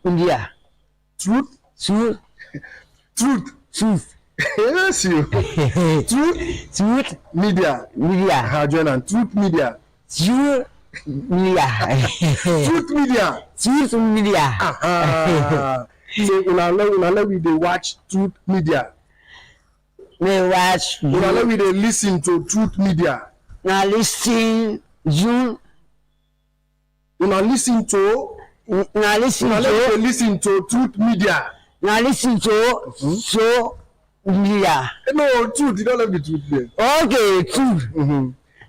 India. Truth. Truth. Yes, you. Truth Media. Join Truth Media. Truth Media. Truth Media. So una we dey watch Truth Media. They watch. Una we dey listen to Truth Media. Now listen June. Una listen to Truth Media. Now listen to media. No, Truth. You don't let me Truth there. Okay, Truth.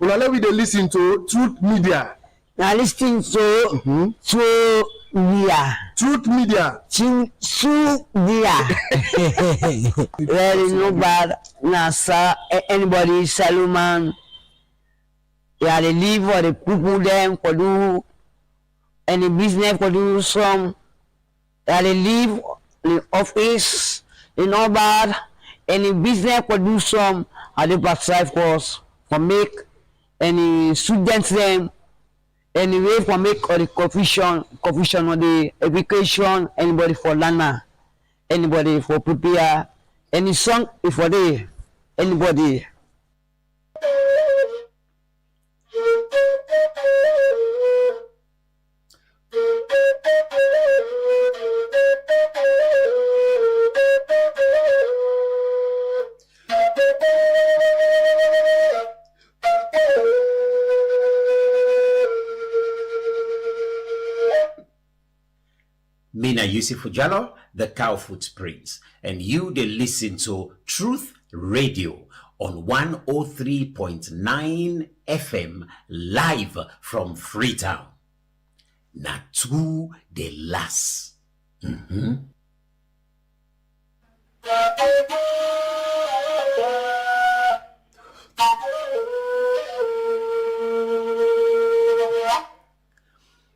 Una we dey listen to Truth Media. Now listen to media. Truth Media. Media. There is no bad. Now, sir, anybody, Salomon. Yeah, they live for the people them for do any business for do some. Yeah, they live in the office. They no bad. Any business for do some. And they provide for us for make any students them. Anyway, for make or the confusion or the education, anybody for learner, anybody for prepare, any song if for the anybody. Mina Yusuf Jallo, the Cowfoot Prince, and you they listen to Truth Radio on 103.9 FM live from Freetown. Natu de las.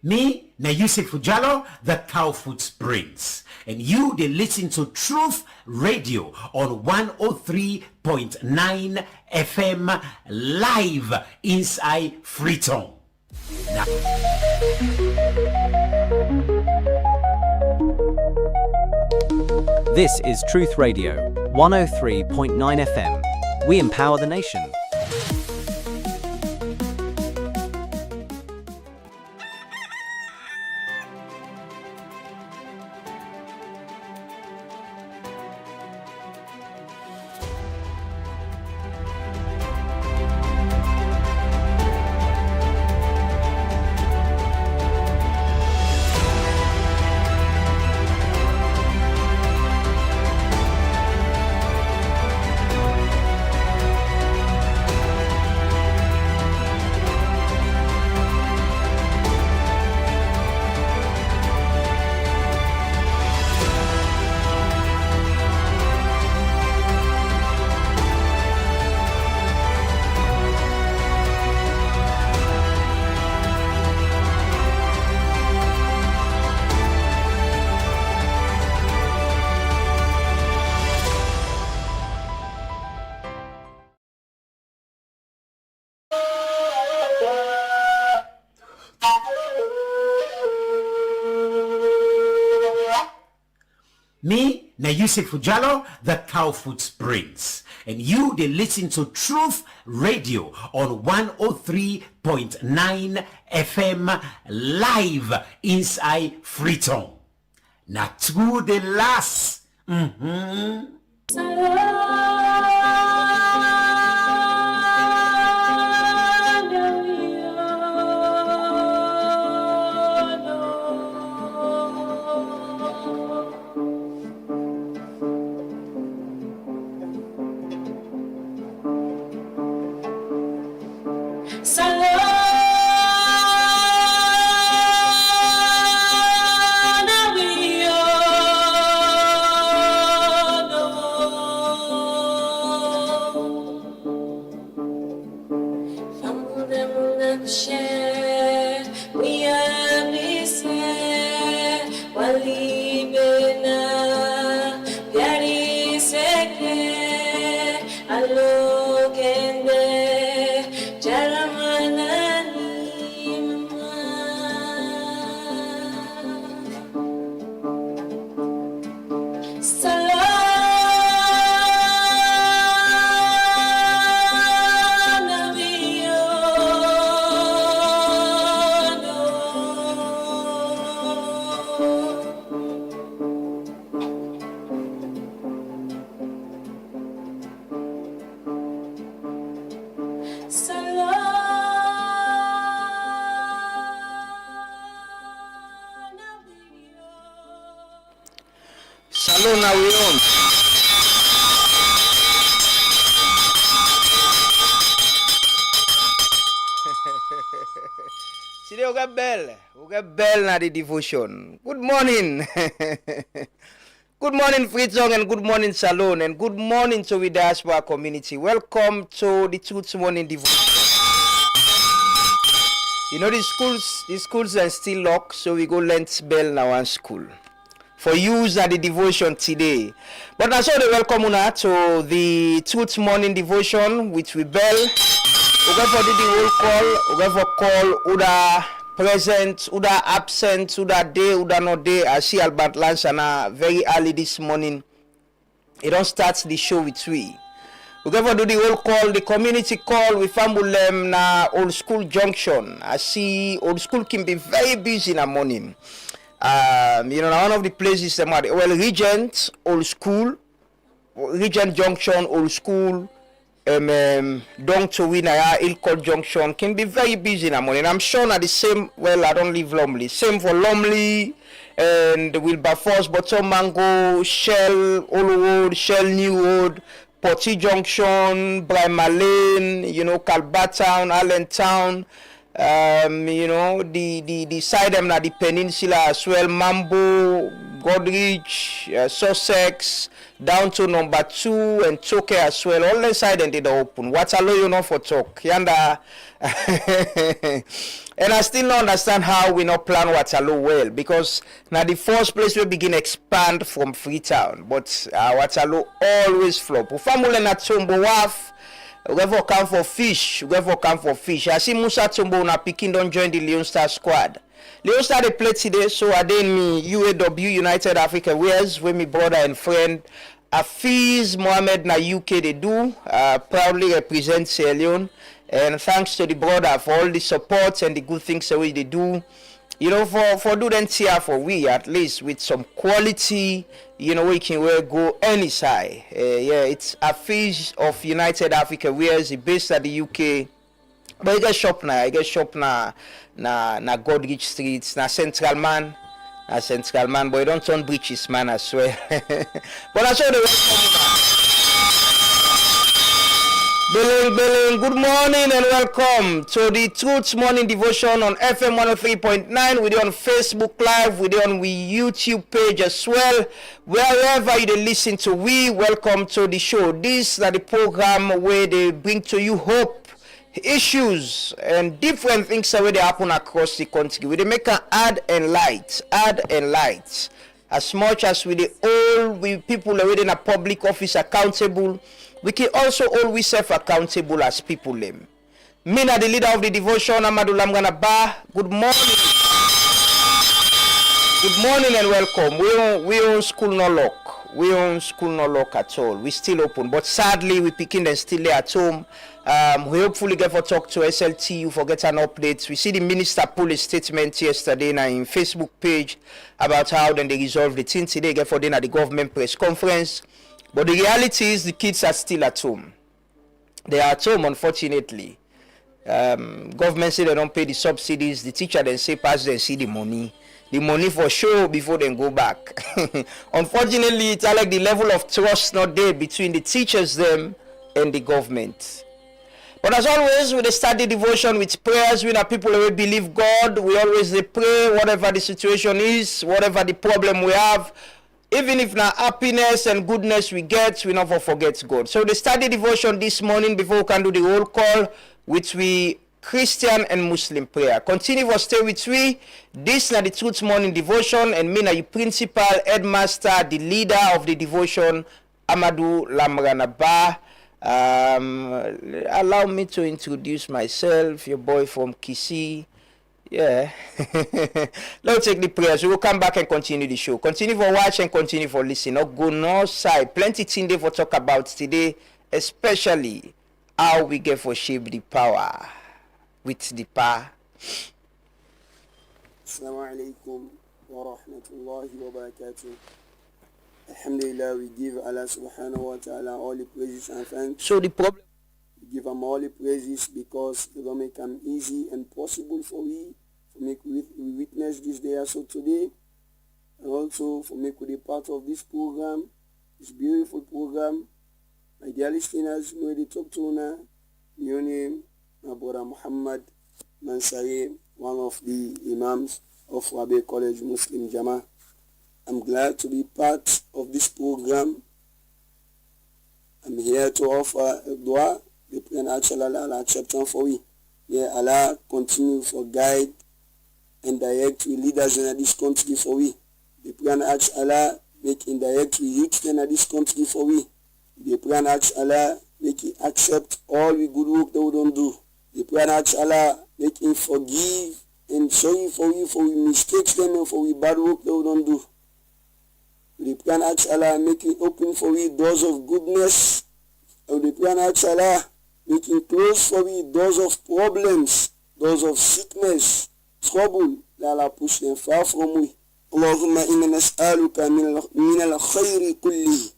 Me, na Yusuf Jallo, the Cowfoot Prince, and you they listen to Truth Radio on 103.9 FM live inside Freetown. This is Truth Radio, 103.9 FM. We empower the nation. Me, na Yusuf Jallo, the Cowfoot Prince, and you they listen to Truth Radio on 103.9 FM live inside Freetown. Natu de las. Salon na we on. Today we got bell na the devotion. Good morning. Good morning, Fritzong, and good morning, Salon, and good morning to the diaspora community. Welcome to the Truth Morning Devotion. You know, the schools are still locked, so we go lend bell now in school. For use at the devotion today. But I saw the welcome una to the Truth Morning Devotion, which we bell. We go for the roll call, we go for call, Uda present, Uda absent, Uda day, Uda no day. I see Albert Lansana very early this morning. It don't start the show with we. We go for do the roll call, the community call with Fambulem na Old School Junction. I see Old School can be very busy in the morning. You know, one of the places Regent, Old School, Regent Junction, Old School, Dong to Winaya, Ilcott Junction can be very busy in the morning. I'm sure not the same. Well, I don't live Lumley. Same for Lumley and Wilberforce, Bottom Mango, Shell, Old Shell New Road, Porty Junction, Brima Lane, you know, Calbatown, Allentown. You know, the side them na the peninsula as well, Mambo, Godrich, Sussex, down to number 2 and Toke as well. All the side and they open. What's allow you know for talk? Yanda and I still don't understand how we not plan Waterloo well, because now the first place we begin expand from Freetown, but Waterloo always flop. Famule na Tumbo Waf. Whoever come for fish, I see Musa Tumbo na Pikin don't join the Leon Star squad. Leon Star they play today, so I then me UAW United Africa Wears with me brother and friend Afiz Mohammed na UK they do proudly represent Sierra Leone, and thanks to the brother for all the support and the good things that they do. You know, for do them here for we at least with some quality, you know, we can go any side. Yeah, it's a fish of United Africa Wears, based at the UK. But I get shop na Godrich Streets, na Central Man, but you don't turn Bridges man as well. But I saw the welcome. Billing, good morning and welcome to the Truth Morning Devotion on FM 103.9. We're on Facebook Live, we're on YouTube page as well. Wherever you listen to, welcome to the show. This is the program where they bring to you hope, issues, and different things that happen across the country. We make an add and light. As much as we people already in a public office accountable, we can also always self-accountable as people. Me na the leader of the devotion, Amadou Lamgana Ba. Good morning. Good morning and welcome. We on school no lock. We on school no lock at all. We still open, but sadly we picking and still there at home. We hopefully get for talk to SLTU for get an update. We see the minister pull a statement yesterday na in Facebook page about how then they resolve the thing today. Get for dinner at the government press conference. But the reality is the kids are still at home. They are at home, unfortunately. Government say they don't pay the subsidies. The teacher then say pass them see the money. The money for sure before they go back. Unfortunately, it's like the level of trust not there between the teachers them and the government. But as always, we start the devotion with prayers. We know people who believe God. We always pray whatever the situation is, whatever the problem we have. Even if now happiness and goodness we get, we never forget God. So they start the devotion this morning before we can do the roll call, which we Christian and Muslim prayer. Continue to stay with we. This is the Truth Morning Devotion, and me na the principal, headmaster, the leader of the devotion, Amadou Lamgana Ba. Allow me to introduce myself, your boy from Kisi. Yeah. Let's take the prayers. We will come back and continue the show. Continue for watch and continue for listen. Not go no side. Plenty things there for talk about today, especially how we get for shape the power with the power. Assalamu alaikum wa rahmatullahi wa barakatuh. Alhamdulillah, we give Allah subhanahu wa ta'ala all the praises and thanks. So the problem, we give him all the praises because they don't make them easy and possible for we to make we witness this day. So today, and also for me to be part of this program, this beautiful program. My dear listeners, may they talk to now. Your name, my brother Muhammad Mansari, one of the imams of Rabi College Muslim Jama. I'm glad to be part of this program. I'm here to offer a dua. We pray and ask Allah acceptance for we. May Allah continue for guide and direct we leaders in this country for we. We pray and ask Allah make indirect we youth in this country for we. We pray and ask Allah make He accept all the good work that we don't do. We pray and ask Allah make Him forgive and sorry for we mistakes them and for we bad work that we don't do. We pray and ask Allah make Him open for we doors of goodness. And we pray and ask Allah make Him close for we doors of problems, doors of sickness, trouble. That Allah push them far from we. Allahumma inna nas'aluka min al-khayri kulli.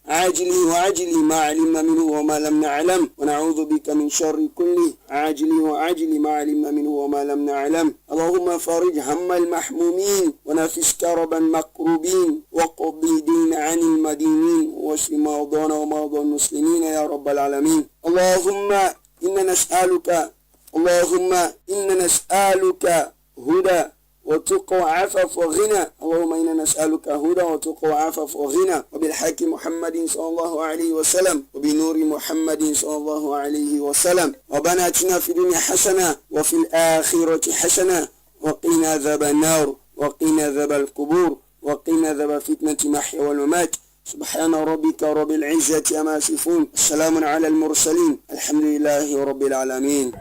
عاجله وعاجله ما علمنا منه وما لم نعلم ونعوذ بك من شر كله عاجله وعاجله ما علمنا منه وما لم نعلم اللهم فرج هم المحمومين ونفس كرب المكروبين وقضي دين عن المدينين واشف مرضانا ومرضى المسلمين يا رب العالمين اللهم إنا نسألك هدى وتقى وعفاف وغنى اللهم إنا نسألك هدى وتقى وعفاف وغنى وبالحق محمد صلى الله عليه وسلم وبنور محمد صلى الله عليه وسلم ربنا آتنا في الدنيا حسنة وفي الآخرة حسنة وقنا عذاب النار وقنا عذاب القبور وقنا عذاب فتنة المحيا والممات سبحان ربك رب العزة عما يصفون السلام على المرسلين الحمد لله رب العالمين.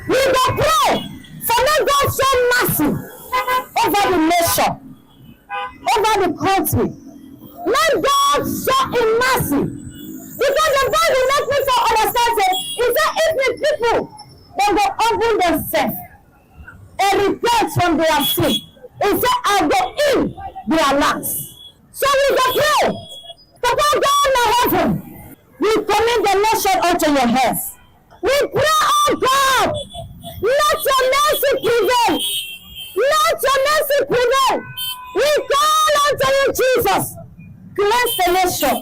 We will pray for let God show mercy over the nation, over the country. Let God show Him mercy. Because the Bible makes me to understand it. He said if the people they will humble themselves and repent from their sin, He said I will heal their lands. So we will pray. Papa God in heaven, we commit the nation unto your hands. We pray, oh God, let your mercy prevail. Let your mercy prevail. We call unto you, Jesus. Cleanse the nation.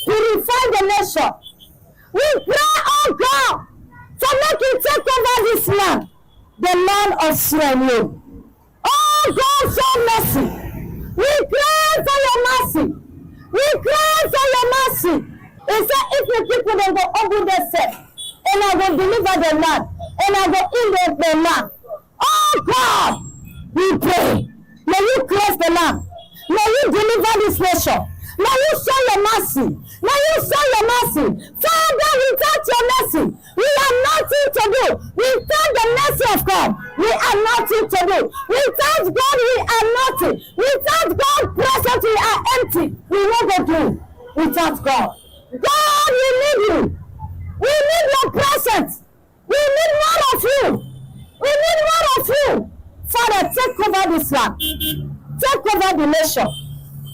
Purify the nation. We pray, oh God, to make you take over this land, the land of Israel. Oh God, show mercy. We pray for your mercy. We cry for your mercy. He said, if the people don't go humble themselves, and I will deliver the land, and I will heal the land. Oh God, we pray. May you cleanse the land. May you deliver this nation. May you show your mercy. May you show your mercy. Father, without your mercy, we have nothing to do. Without the mercy of God, we have nothing to do. Without God, we are nothing. Without God present, we are empty. We never do without God. God, we need you. We need your presence. We need more of you. We need more of you. Father, take over this land. Take over the nation.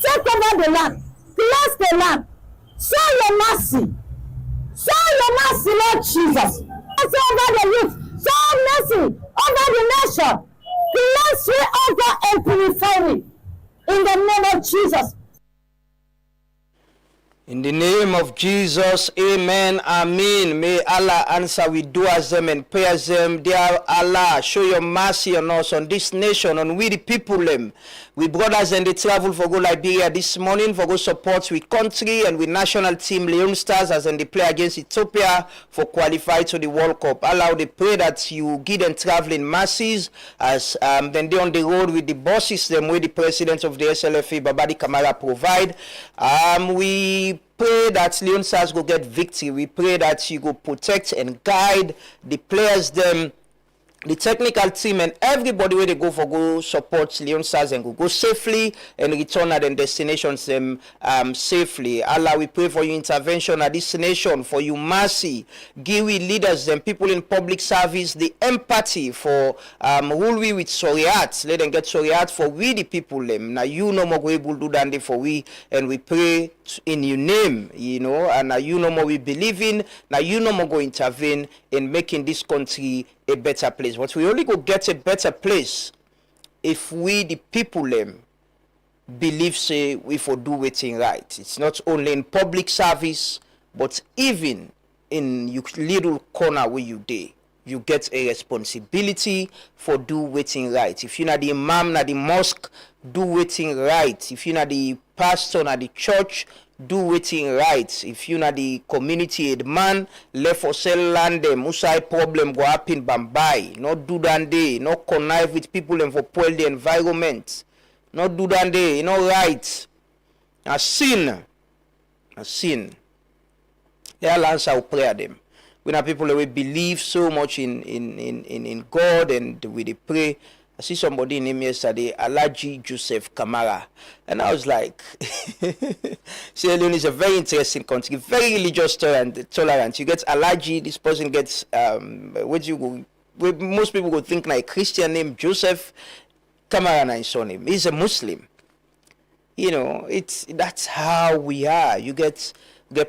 Take over the land. Bless the land. Show your mercy. Show your mercy, Lord Jesus. Mercy over the youth. Show mercy over the nation. Bless you over and purify me. In the name of Jesus. In the name of Jesus, amen, amen. May Allah answer with duas them and prayers them. Dear Allah, show your mercy on us, on this nation, on we the people them. We brothers and they travel for go Liberia this morning for go support with country and with national team Leon Stars as they play against Ethiopia for qualify to the World Cup. Allah, they pray that you give them traveling mercies as then they on the road with the buses them with the president of the SLFA Babadi Kamara provide. We pray that Leon Stars go get victory. We pray that you go protect and guide the players them, the technical team and everybody where they go for go support Leon Stars and go safely and return at their destinations them safely. Allah, we pray for your intervention at this nation, for your mercy. Give we leaders them, people in public service, the empathy for rule we with Soriat. Let them get Soriat for we the people them. Now you no more go able to do than they for we, and we pray in your name, you know, and now you no more we believe in, now you no more go intervene in making this country a better place. But we only go get a better place if we the people them believe say we for do wetin right. It's not only in public service, but even in you little corner where you dey, you get a responsibility for do wetin right. If you na the imam na the mosque, do wetin right. If you na the pastor na the church, do wetin right. If you na the community head man, left for sell land them, outside problem go happen bambai. Not do that day, not connive with people and for spoil the environment. Not do that day, not right. A sin. A sin. They all answer our prayer them. We have people that we believe so much in God and we they pray. I see somebody named yesterday, Alhaji Joseph Kamara. And I was like, Sierra Leone is a very interesting country, very religious tolerant. You get Alhaji, this person gets, most people would think like Christian name, Joseph Kamara na his surname. He's a Muslim. You know, that's how we are. You get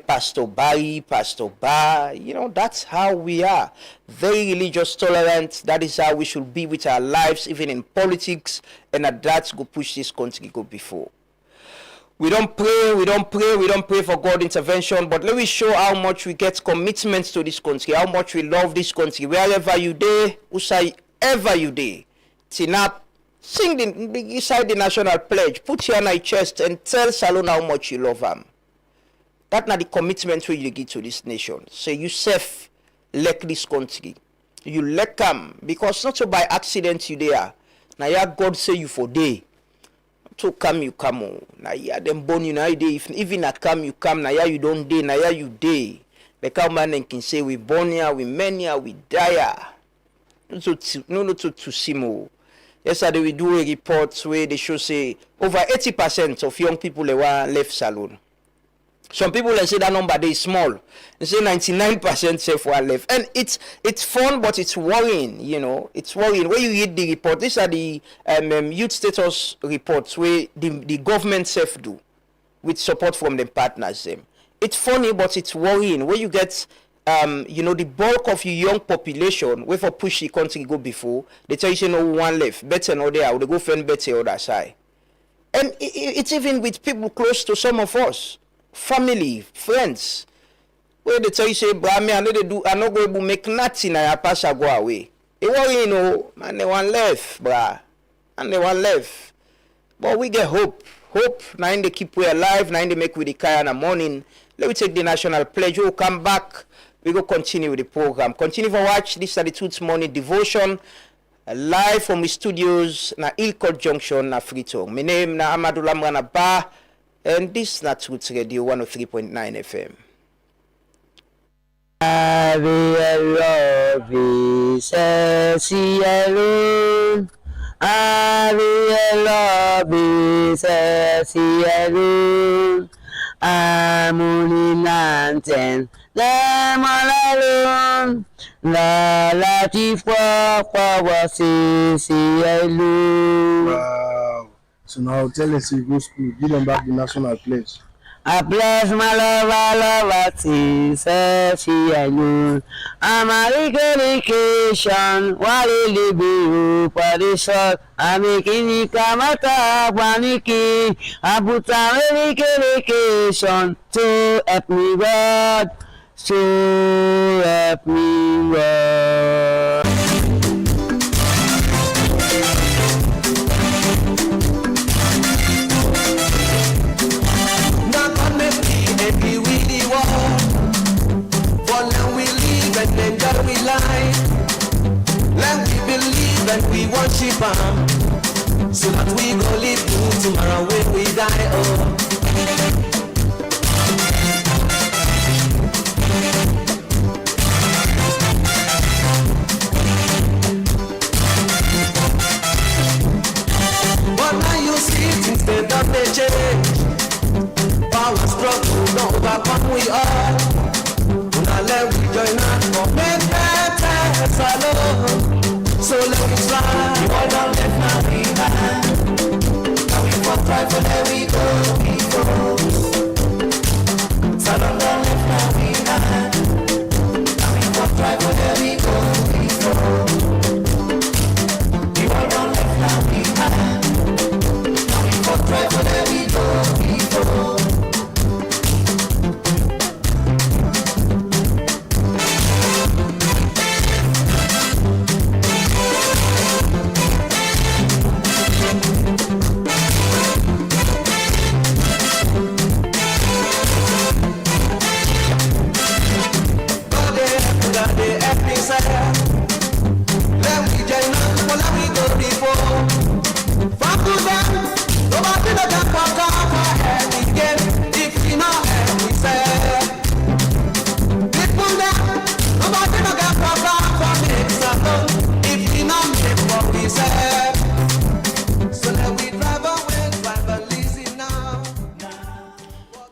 Pastor Barry, Pastor Bar, you know, that's how we are. Very religious, tolerant. That is how we should be with our lives, even in politics, and that's go push this country go before. We don't pray for God intervention, but let me show how much we get commitments to this country, how much we love this country. Wherever you dey, whosoever you dey, tinap, sing inside the national pledge, put your on your chest and tell Salone how much you love him. That's not the commitment where you give to this nation. So you self like this country. You like them because not so by accident you there. Now yeah, God say you for day. So come you come on. Now yeah, them born you now day. If even a come you come. Now yeah, you don't day. Now yeah, you day. Because man can say we born here, we men here, we die. No to simo. Yesterday we do a report where they show say over 80% of young people they were left Salone. Some people say that number they is small. They say 99% say for left. And it's fun, but it's worrying, you know. It's worrying. When you read the report, these are the youth status reports where the government self do with support from the partners. It's funny, but it's worrying. When you get you know, the bulk of your young population, where for push the country go before, they tell you say no one left, better no there, they go find better other side. And it's even with people close to some of us. Family, friends, where they tell you say, "Brahmi, I know they do. I not go to make nothing. I pass go away." It worry, you know, man. They want left, brah, and they want left. But we get hope. Hope. Now they keep we alive. Now they make with the car in the morning. Let me take the national pledge. We'll come back. We go continue with the program. Continue to watch this is the Toots Morning Devotion. Live from the studios na Ilkot Junction na Freetown. My name na Amadou Lamrana Ba. And this is not Toots Radio 103.9 FM. I'm only 19, them all alone. La Latifah, Wow. So now tell us you go school, give them back the national pledge. I bless my love, she alone. I'm a education, while you live for the shot. I'm making it come out of Waniki. I put on education to help me, God. To help me, God. Enjoy we life, let we believe and we worship Him, so that we go live through tomorrow when we die. But now you see things they don't change. Power struggle, no overcome we are. Now let we join us for make better Salone. So let me try. We all don't left now behind. Now we must try for there we go. Salone don't left now behind. Now we must try for there we go. We all don't left now behind. Now we must try for there.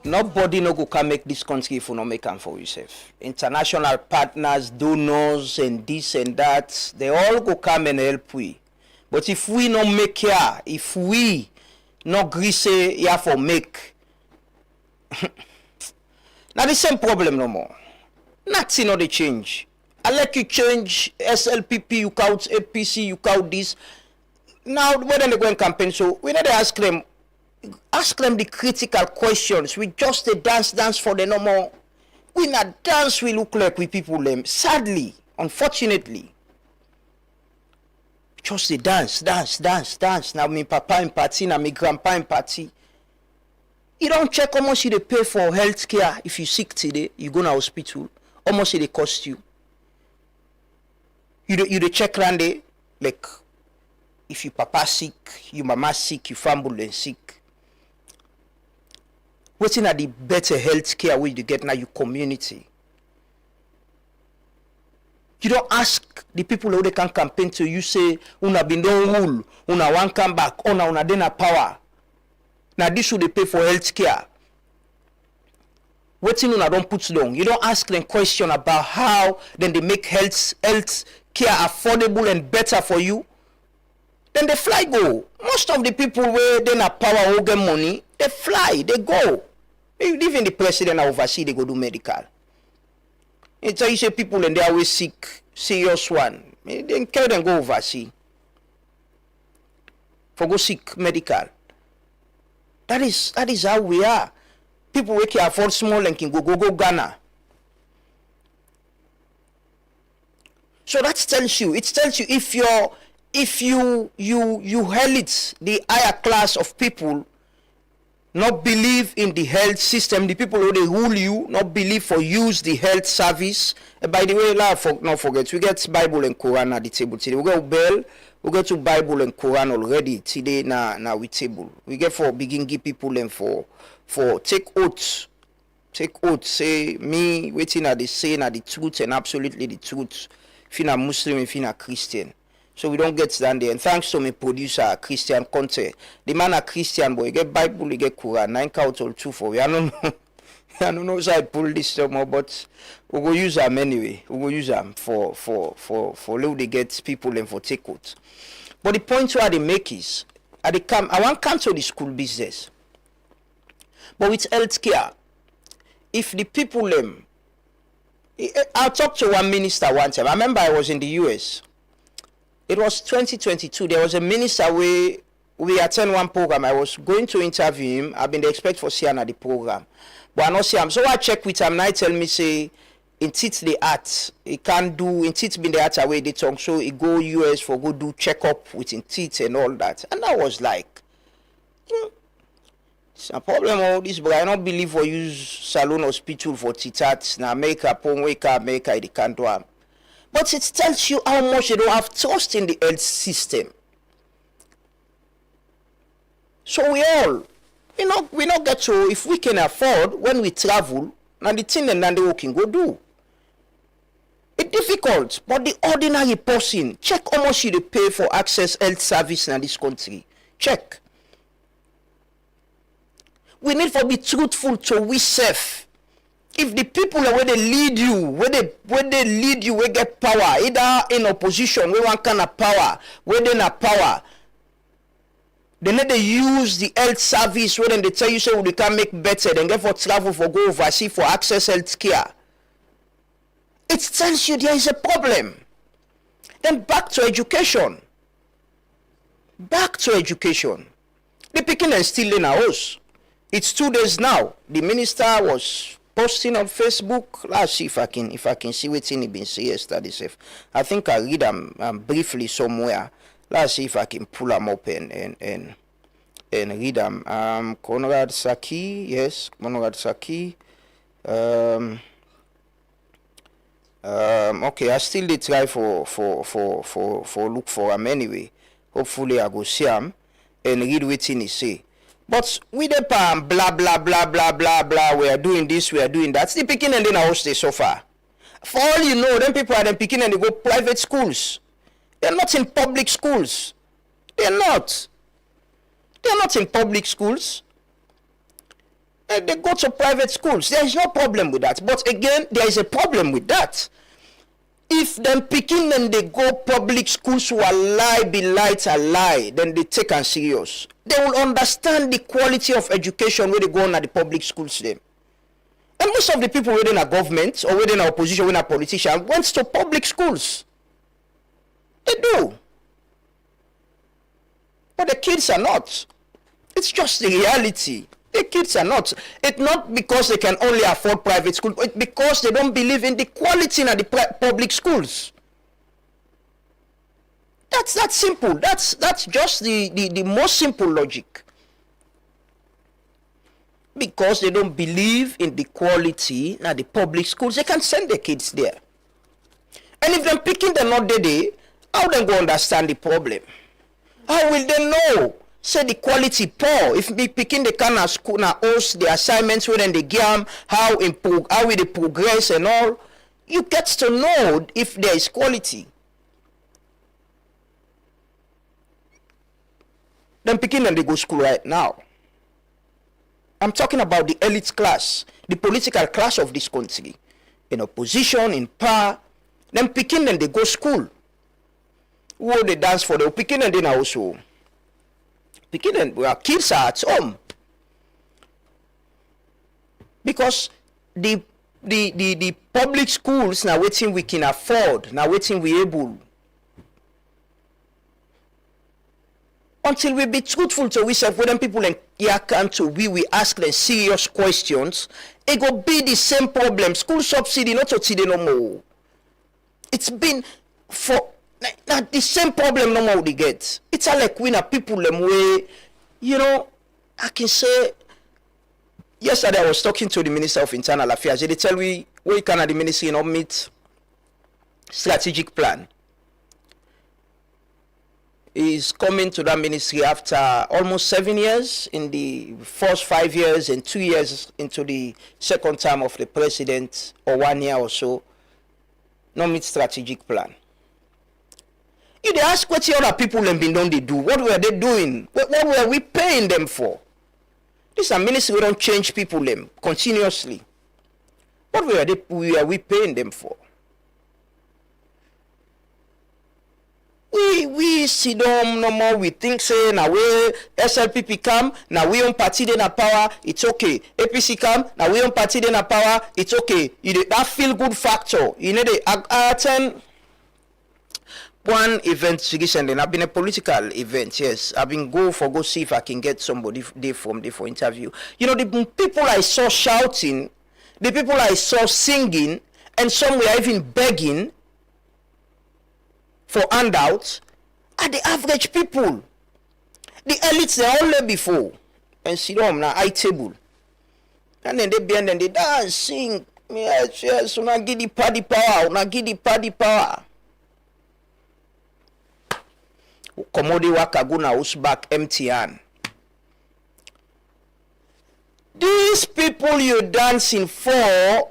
Nobody no go can make this country if you no make am for yourself. International partners, donors, and this and that, they all go come and help we. But if we no make here, if we no gree say here for make, now the same problem no more. Nothing no they change. I like you change SLPP, you count APC, you count this. Now when they go and campaign, so we need to ask them the critical questions. We just a dance for the no more. We not dance, we look like we people them. Sadly, unfortunately. Just a dance. Now me papa in party, now me grandpa in party. You don't check how much they pay for health care. If you sick today, you go to hospital. How much they cost you? You check around there, like if your papa sick, your mama sick, your family sick. Waiting at the better health care way you get now your community. You don't ask the people who they can campaign to you say, una been done rule, una one come back, una dena power. Now this should they pay for health care. Waiting una don't put down. You don't ask them question about how then they make health care affordable and better for you. Then they fly go. Most of the people where they na power who get money, they fly, they go. Even the president overseas, they go do medical. It's how you say people and they always sick, serious one. They carry them go overseas. For go sick medical. That is how we are. People who can afford small and can go Ghana. So that tells you, if you help the higher class of people not believe in the health system, the people who they rule you, not believe for use the health service. By the way, not forget, we get Bible and Quran at the table today. We got Bell, we get to Bible and Quran already today now we table. We get for begin give people and for take oath, say me waiting at the saying at the truth and absolutely the truth. If you're not Muslim, if you're not Christian. So we don't get down there. And thanks to my producer, Christian Conte. The man a Christian boy, he get Bible, he get Quran, 9 count all 2 for. I don't know how I pull this somewhere, but we go use them anyway. We go use them for how they get people and for take out. But the point where they make is, I want to cancel the school business. But with healthcare, if the people I talked to one minister one time. I remember I was in the US. It was 2022. There was a minister we attend one program. I was going to interview him. I've been the expect for seeing at the program. But I not see him. So I check with him. Now he tell me say in teach the art. He can't do in teach been the art away the tongue. So he go US for go do checkup with in teeth and all that. And I was like, it's a problem all this, but I don't believe for use salon hospital for teeth now make up wake up they can't do them. But it tells you how much they don't have trust in the health system. So we not get to, if we can afford, when we travel, now the thing and then we can go do. It's difficult, but the ordinary person, check how much they pay for access health service in this country. Check. We need to be truthful to we self. If the people where they lead you, where they lead you, where get power, either in opposition, where one kind of power, where they not power, they need to use the health service where they tell you so we can make better, then get for travel for go overseas for access health care. It tells you there is a problem. Then back to education. The picking and still in our house. It's 2 days now. The minister was posting on Facebook. Let's see if I can see what's in it been say yesterday. I think I read them briefly somewhere. Let's see if I can pull them up and read them. Conrad Saki, yes, Conrad Saki. Okay, I still did try for look for them anyway. Hopefully I go see them and read what's in it say. But with the blah blah blah blah blah blah, we are doing this, we are doing that. The picking and then I stay so far. For all you know, them people are then picking and they go private schools. They're not in public schools. They're not in public schools. and they go to private schools. There is no problem with that. But again, there is a problem with that. If them picking and they go public schools who are lie, be light, a lie, then they take them serious. They will understand the quality of education where they go on at the public schools then. And most of the people within a government or within our opposition, within a politician, went to public schools. They do. But the kids are not. It's just the reality. The kids are not. It's not because they can only afford private school. It's because they don't believe in the quality in the public schools. That's that simple. That's just the most simple logic. Because they don't believe in the quality in the public schools, they can send their kids there. And if them picking them not there, how they go understand the problem? How will they know? Say the quality poor. If we picking the kind of school now host the assignments within the game, how will they progress and all, you get to know if there is quality. Them picking them they go school right now. I'm talking about the elite class, the political class of this country, in opposition, in power. Them picking them they go school. Who they dance for? They picking them then also. Picking them, our kids are at home. Because the public schools now waiting we can afford, now waiting we able. Until we be truthful to ourselves, when people in here come to we ask them serious questions, it go be the same problem. School subsidy not today no more. It's been for not the same problem no more they get. It's all like when people them way, you know, I can say yesterday I was talking to the Minister of Internal Affairs. They tell me we can the ministry not meet strategic plan. Is coming to that ministry after almost 7 years, in the first 5 years and 2 years into the second term of the president, or 1 year or so, no meet strategic plan. You they ask what the other people have been done they do. What were they doing? What were we paying them for? This is a ministry we don't change people them continuously. What were we paying them for? We sit down no more, we think say now we SLPP come, now we on party then a power, it's okay. APC come, now we on party then a power, it's okay. That feel good factor. You know I attend one event recently, I've been a political event, yes. I've been go see if I can get somebody there from there for interview. You know, the people I saw shouting, the people I saw singing, and some were even begging for handouts are the average people. The elites they all there before and sit down na high table. And then they bend and they dance, sing. Yes, una give the party power, una give the party power. Komodi waka go na house back empty hand. These people you're dancing for,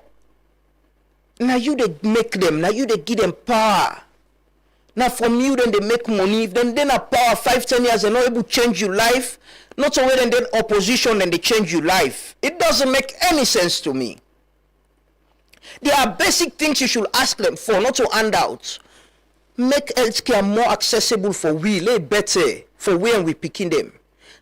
now you they make them, now you they give them power. Now from you then they make money. If then a power 5-10 years they're not able to change your life. Not only then opposition then they change your life. It doesn't make any sense to me. There are basic things you should ask them for, not to hand out. Make healthcare more accessible for we, lay better for we and we picking them.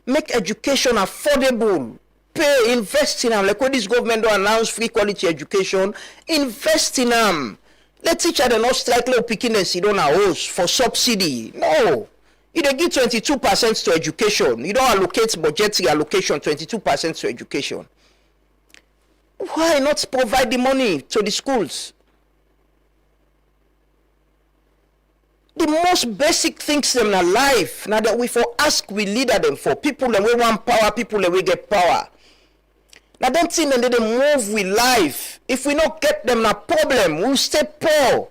Make education affordable. Pay, invest in them. Like when this government don't announce free quality education, invest in them. Let teacher them not strike low picking and sit on a house for subsidy. No. You don't give 22% to education. You don't allocate budgetary allocation 22% to education. Why not provide the money to the schools? The most basic things in our life, now that we for ask, we leader them for people that we want power, people that we get power. Now don't think that they move with life. If we not get them a problem, we'll stay poor.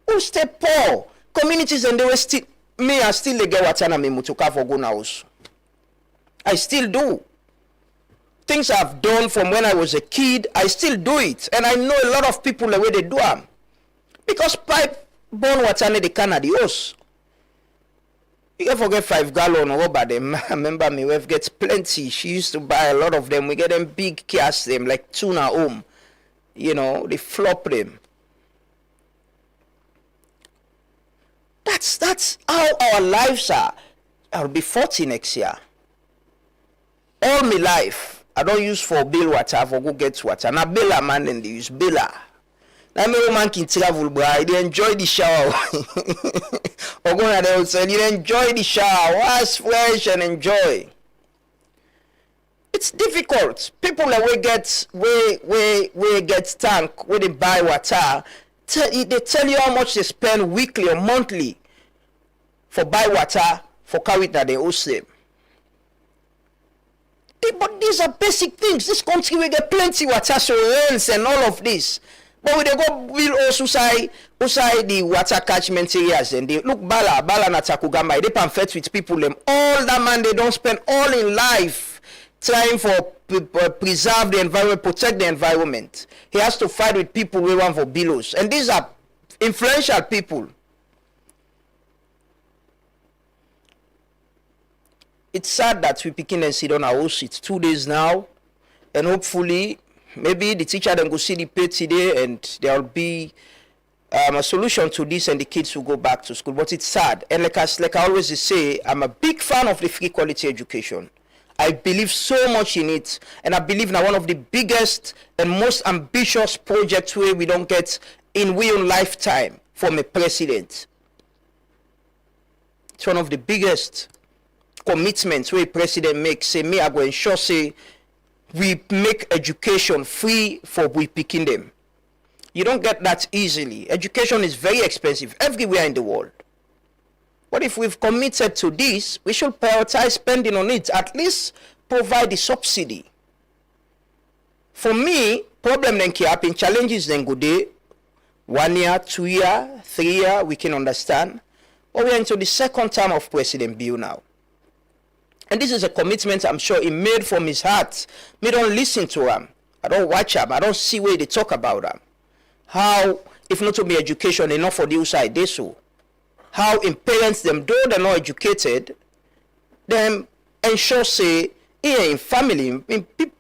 We'll stay poor. Communities and they will still, I still get what I mean to for go now. I still do. Things I've done from when I was a kid, I still do it. And I know a lot of people the way they do them. Because pipe born watane the Canada. You can forget 5 gallon rubber them. Remember me, we've get plenty. She used to buy a lot of them. We get them big cast them like tuna home. You know, they flop them. That's how our lives are. I'll be 40 next year. All my life, I don't use for bill water, for go get water. Now Bella man and they use Bella. Now my woman can travel, bro. They enjoy the shower. Or go on the outside, you enjoy the shower, wash fresh and enjoy. It's difficult. People that we get tank, where they buy water, they tell you how much they spend weekly or monthly for buy water for carry that they owe them. But these are basic things. This country we get plenty water, so rains and all of this. But when they go build also outside the water catchment areas, and they look Bala na Takugama, they pamphlet with people them. All that man they don't spend all in life trying for preserve the environment, protect the environment. He has to fight with people who want for billows. And these are influential people. It's sad that we picking and sit on our seats 2 days now, and hopefully maybe the teacher then go see the pay today and there will be a solution to this and the kids will go back to school. But it's sad. And like I always say, I'm a big fan of the free quality education. I believe so much in it, and I believe now one of the biggest and most ambitious projects where we don't get in we own lifetime from a president. It's one of the biggest commitments where a president makes. Say me, I go ensure say we make education free for we picking them. You don't get that easily. Education is very expensive everywhere in the world. But if we've committed to this, we should prioritize spending on it. At least provide the subsidy. For me, problem then keep happen, challenges then go there. 1 year, 2 year, 3 year, we can understand. But we are into the second term of President Bill now. And this is a commitment I'm sure he made from his heart. Me don't listen to him. I don't watch him. I don't see where they talk about him. How, if not to be education, enough for the outside, they so. How in parents them, though they're not educated, them ensure say, here in family,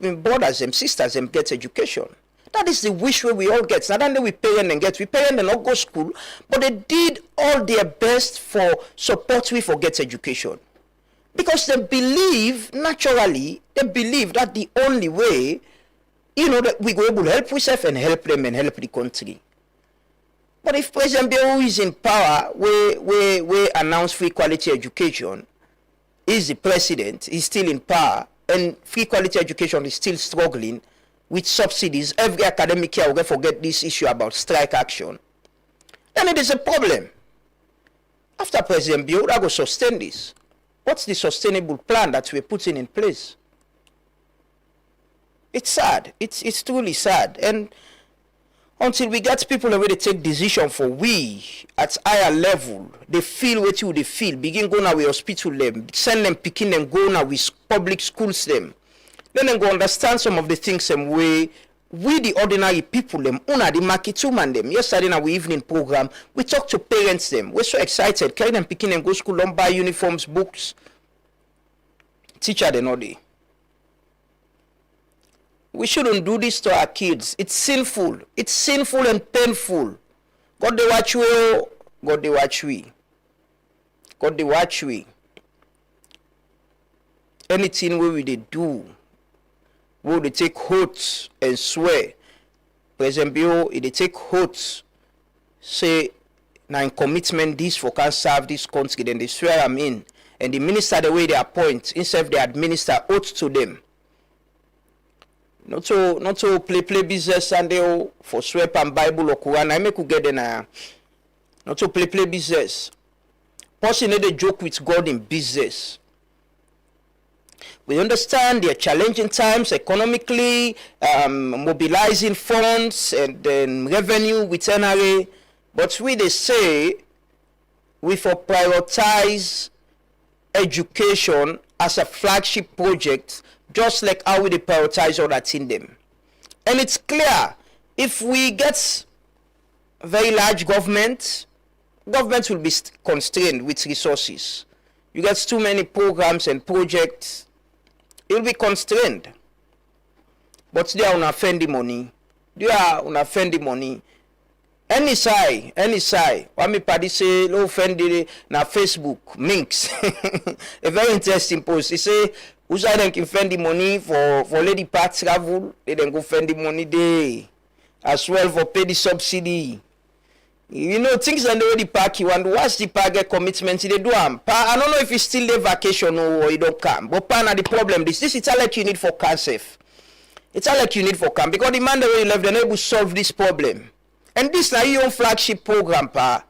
in brothers and sisters them get education. That is the wish where we all get. Not only we parent and get, we parent and not go school, but they did all their best for support we for get education. Because they believe, naturally, they believe that the only way, that we go able to help ourselves and help them and help the country. But if President Bill is in power, we announce free quality education, is the president, is still in power, and free quality education is still struggling with subsidies, every academic year will forget this issue about strike action, then it is a problem. After President Bill, I go sustain this. What's the sustainable plan that we're putting in place? It's sad. It's truly sad. And until we get people already take decision for we at higher level, they feel what you they feel. Begin going now with hospital them, send them picking them, go now with public schools them. Then they go understand some of the things them way we the ordinary people them, una the market man them. Yesterday in our evening program, we talk to parents them. We're so excited. Carry them picking them, go school, don't buy uniforms, books. Teacher they know they. We shouldn't do this to our kids. It's sinful. It's sinful and painful. God they watch we, God they watch we. God they watch we. Anything we they do, we they take oaths and swear. President Bill, they take oaths, say, now in commitment this for can serve this country, then they swear I'm in. And the minister, the way they appoint, instead they administer oaths to them. Not to play business and they for swear and Bible or Quran. I make you get there. Not to play business. Person they joke with God in business. We understand there are challenging times economically, mobilizing funds and then revenue with NRA. But we they say we for prioritize education as a flagship project, just like how we prioritize all that in them. And it's clear, if we get very large government will be constrained with resources. you get too many programs and projects, you'll be constrained. But they are on fendi money. They are on fendi money. Any side. What me party say, low fendi na Facebook, Minx. A very interesting post. He say, who's I can fendi money for lady part travel, they then go fendi money day. As well for pay the subsidy. You know, things are already pack you and once the park get commitment, they do them. I don't know if it's still a vacation or you don't come. But now the problem this is all like you need for cancer. It's all like you need for camp because the man that you left, they're able to solve this problem. And this is your own flagship program, pa.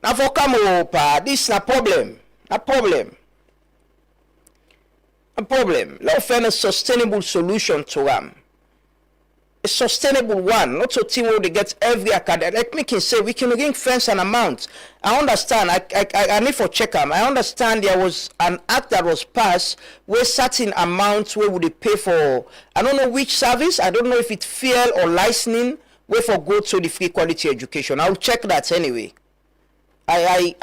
Now for Camero, pa, this is a problem. A problem. Let's find a sustainable solution to them. A sustainable one, not so team where they get every academy. Like me can say, we can ring fence an amount. I understand. I need for check them. I understand there was an act that was passed where certain amounts where would they pay for. I don't know which service. I don't know if it's fuel or licensing. Where for go to the free quality education. I'll check that anyway. I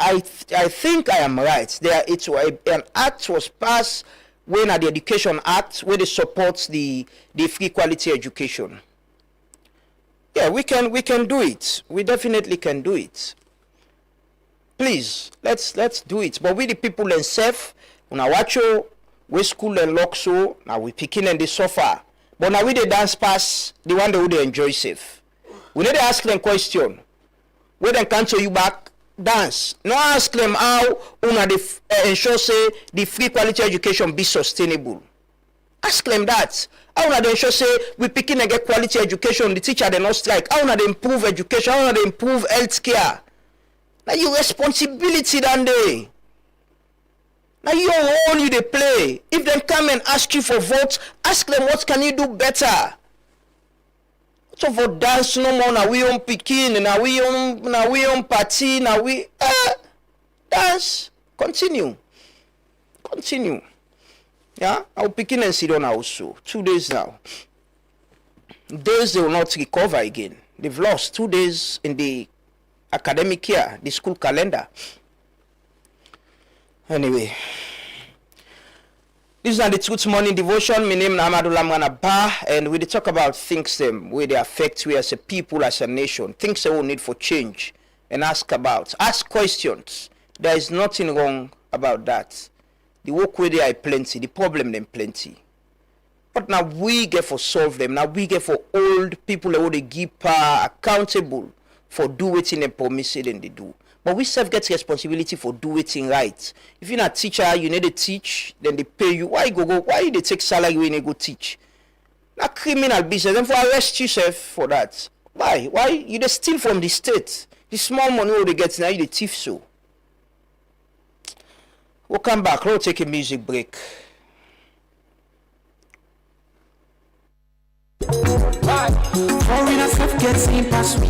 think I am right. An act was passed when at the Education Act where they support the free quality education. Yeah, we can do it. We definitely can do it. Please, let's do it. But we the people and safe, when I watch you, we school and lock so now we picking and they suffer. But now we the dance pass, the one that would enjoy safe. We need to ask them question. Where they cancel you back, dance. No ask them how una ensure say the free quality education be sustainable. Ask them that. How una ensure say we picking and get quality education, the teacher they not strike. How una improve education, how una improve health care. Now your responsibility that day. Now your role you they play. If they come and ask you for votes, ask them what can you do better. So for dance no more, now we on picking, now we on party, now we dance. Continue. Yeah, I'll picking and sit down also. 2 days now. Days they will not recover again. They've lost 2 days in the academic year, the school calendar. Anyway. This is the Truth Morning Devotion. My name is Amadou Lamwana Ba, and we talk about things where they affect we as a people, as a nation. Things that we need for change and ask questions. There is nothing wrong about that. The work where they are plenty, the problem them plenty. But now we get for solve them. Now we get for old people that they give power accountable for do what in them promise and they do. But we self get responsibility for do it right. If you're not a teacher, you need to teach, then they pay you. Why they take salary when you go teach? Not criminal business. Then for arrest yourself for that. Why? You they steal from the state. The small money they get now, you the thief so. We'll come back. We'll take a music break. Foreigners have get seen past me.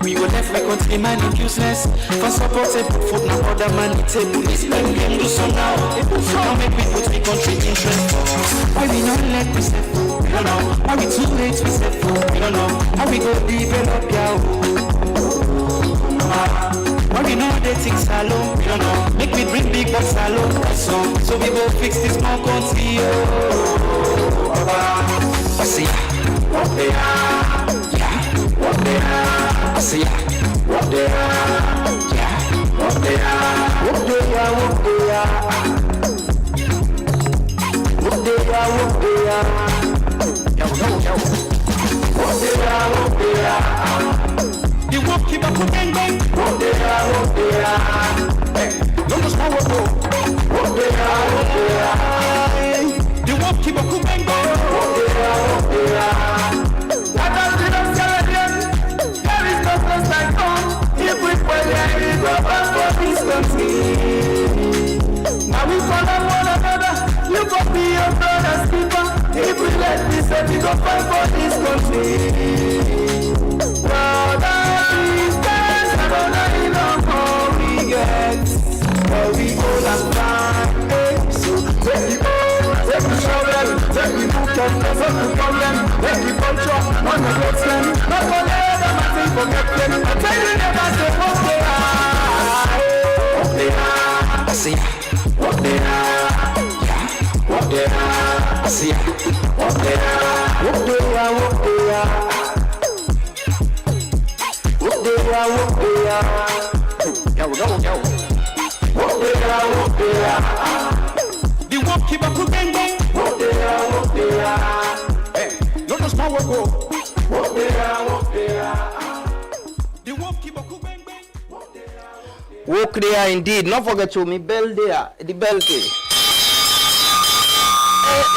We go left like country man is useless. For supported food now other man it's a police men game do so now. Now make we put the country interest. Why we not let we set food? We don't know. Why we too late we set food? We don't know. How we go develop ya? Why we know they think salon? We don't know. Make me bring big box salon. So we go fix this small country. I see what they are. What they are, I see ya. What they are, yeah. What they are, what they are, what they are. What they are, what they are. Yo. What they are, what they are. You won't keep up with bang. What they are, what they are. Hey, no more small work. What they are, what they are. You won't keep up with bang. What they are, what they are. Now we follow one another. You go be your brother's keeper. If we let this up, we go fight for this country. Brothers, sisters, I don't know how we get, but we all are fine. So take the shovel, take the book and take the problem, take the culture, one of those them. Not for them, I think forget them. I tell you never say what they are. they are. I see what they are. What they are. I see what they are. What they are. What they are. What they are. What they are. Yo. What they are. What they are. The work keep up bang bang. What they are. What they are. Hey, not a small work go. What they are. What they are. The work keep up bang bang. What they are. Walk there indeed. Not forget to me bell there. The bell there.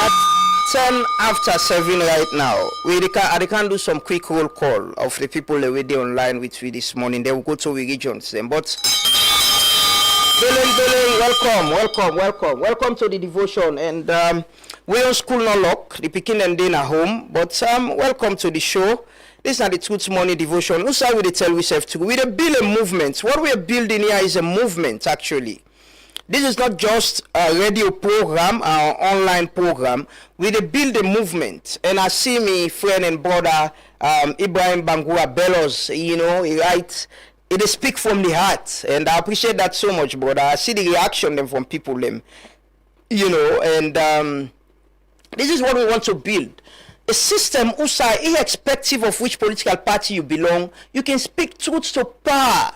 At 10 after 7 right now. I can do some quick roll call of the people that were there online with me this morning. They will go to the regions then. But welcome to the devotion. And we on school no lock. The picking and dinner home. But welcome to the show. This is the Truth Morning Devotion. Who say we dey tell ourselves to? We dey build a movement. What we are building here is a movement actually. This is not just a radio program or online program. We dey build a movement. And I see me friend and brother Ibrahim Bangura Bellows, you know, he writes, it is speak from the heart. And I appreciate that so much, brother. I see the reaction them from people them, you know, and this is what we want to build. A system whose irrespective of which political party you belong, you can speak truth to power.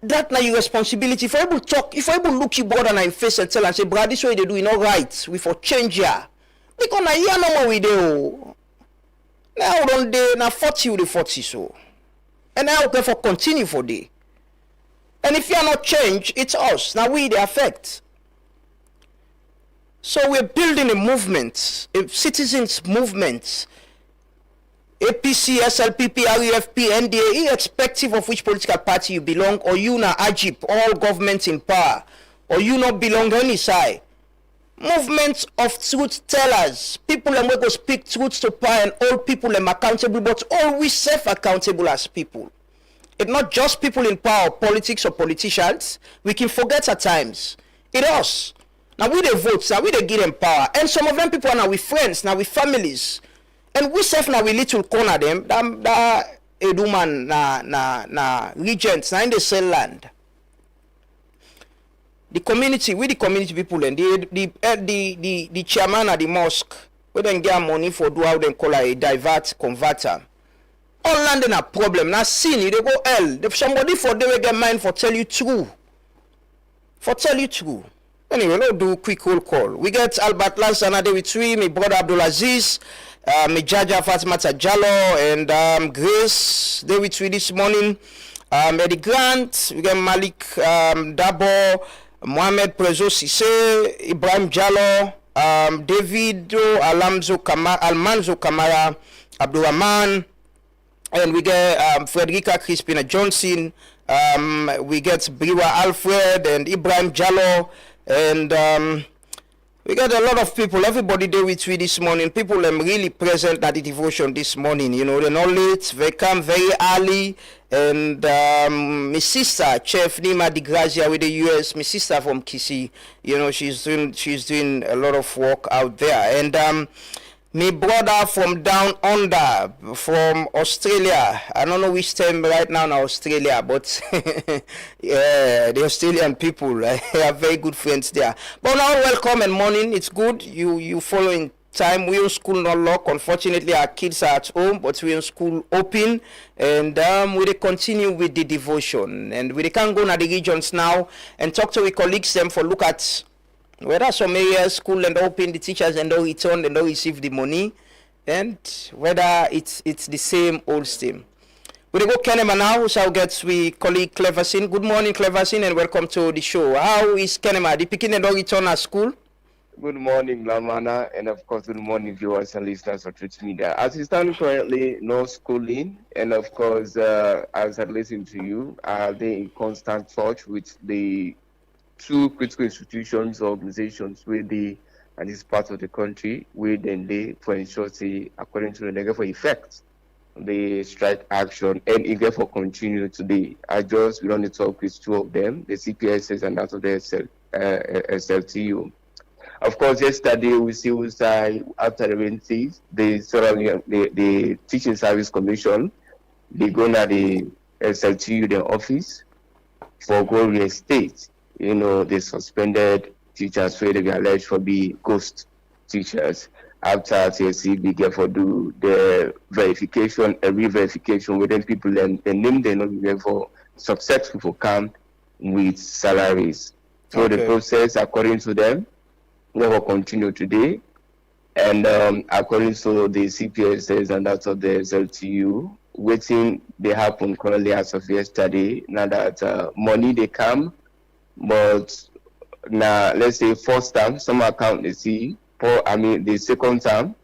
That now your responsibility. If I able talk, if I able look you brother in face and tell and say, brother, this way they do it all right, we for change here. Because now you know what we do. Now don't they now 40 with the 40 so. And now therefore continue for day. And if you are not changed, it's us. Now we the affect. So we're building a movement, a citizens movement. APC, SLPP, REFP, NDA, irrespective of which political party you belong, or you na AGIP, all governments in power, or you not belong any side. Movements of truth tellers, people and we go speak truth to power and all people them accountable, but always self-accountable as people. It's not just people in power, politics or politicians. We can forget at times. It's us. Now we the votes, now we the give them power. And some of them people are now with friends, now with families. And we self now we little corner them, that eduman na regents, na in the sell land. The community, we the community people and the chairman of the mosque, we then get money for do how they call a converter. All land in a problem. Now sin, they go hell. If somebody for they will get mind for tell you true. For tell you true. Anyway, let's do a quick roll call. We get Albert Lansana there with me, my brother Abdulaziz, my Jaja Fatimata Jallo, and Grace there with me this morning. Eddie Grant, we get Malik Dabo, Mohamed Prezo Sise, Ibrahim Jallo, Davido Almanzo Kamara, Abdurrahman, and we get Frederica Crispina Johnson, we get Briwa Alfred and Ibrahim Jallo. And we got a lot of people, everybody there with me this morning. People are really present at the devotion this morning. You know, they're not late, they come very early. And my sister, Chef Nima Di Grazia with the US, my sister from Kisi, you know, she's doing a lot of work out there. And my brother from down under, from Australia. I don't know which time right now in Australia, but yeah, the Australian people, I have very good friends there. But now welcome and morning. It's good. You following time. We in school not lock. Unfortunately, our kids are at home, but we in school open. And we continue with the devotion. And we can go to the regions now and talk to our colleagues them for look at whether some areas school and open the teachers and don't return and don't receive the money, and whether it's the same old same. We go Kenema now, who shall get with colleague Cleverson. Good morning, Cleverson, and welcome to the show. How is Kenema? The picking and don't return at school? Good morning, Lamana, and of course, good morning, viewers and listeners of Truth Media. As we stand currently, no schooling, and of course, as I listen to you, they in constant touch with the two critical institutions, organizations, where they, and this part of the country, where then they, for ensure, say, according to the negative for effect, the strike action, and again for continue today. We only talk with two of them, the CPSS and that of the SLTU. Of course, yesterday we see after the event, the Teaching Service Commission, they go to the SLTU, their office, for go reinstate. You know, they suspended teachers where they were alleged for be ghost teachers after TSC began for do the verification, a re-verification within people and the name they not began for successful for come with salaries. So the process, according to them, will continue today. And according to the CPSS and that of the SLTU, waiting they happen currently as of yesterday. Now that money they come, but now let's say first time, some account they see, the second time,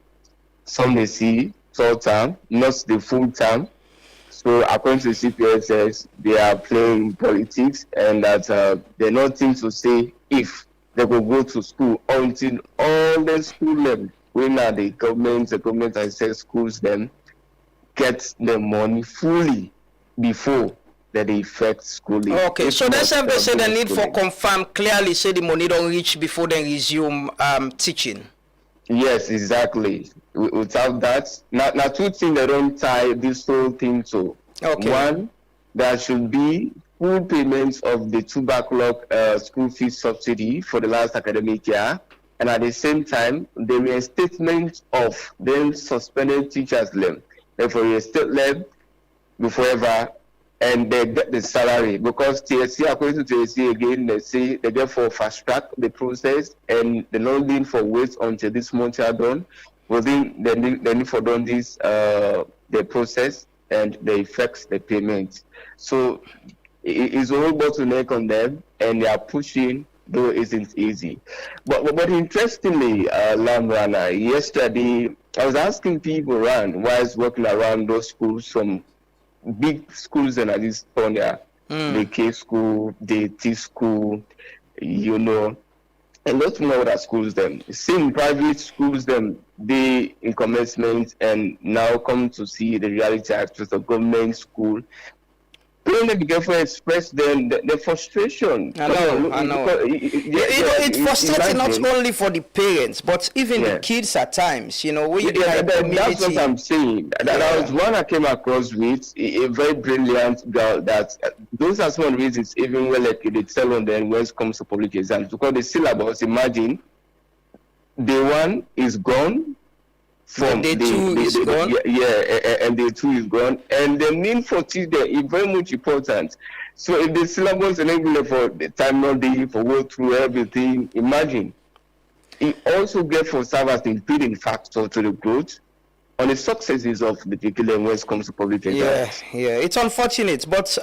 some they see, third time, not the full time. So according to CPSS, they are playing politics and that they're not things to say if they will go to school until all the school level. When now the government and said schools them get the money fully before that they affect schooling. Okay, so that's why they say the need for confirm clearly say the money don't reach before they resume teaching. Yes, exactly. Without that, now two things that don't tie this whole thing to. Okay. One, there should be full payments of the two backlog school fees subsidy for the last academic year. And at the same time, the reinstatement of then suspended teachers' leave. Therefore, reinstate them before ever, and they get the salary. Because TSC, according to TSC again, they say they therefore fast track the process and the not need for wait until this month are done. Within they need for done this the process and they affects the payment. So it's a whole bottleneck on them, and they are pushing. Though it isn't easy, but interestingly, Lamrana, yesterday I was asking people around why is working around those schools, some big schools in Estonia, the K school, the T school, you know, and lots more other schools. Them seeing private schools, them they in commencement and now come to see the reality aspects of government school. When they began to express the frustration. I know. It's frustrating not only for the parents, but even the kids at times, you know. That's what I'm saying. There was one I came across with, a very brilliant girl, that those are some reasons, even when like, they tell on them when it comes to public exams, because the syllabus, imagine, the one is gone, from the two is gone. And the two is gone, and the need for teacher is very much important. So if the syllabus enable for the time not day for go through everything, imagine it also get for serve as the impeding factor to the growth on the successes of the curriculum when it comes to public exams. Yeah, it's unfortunate, but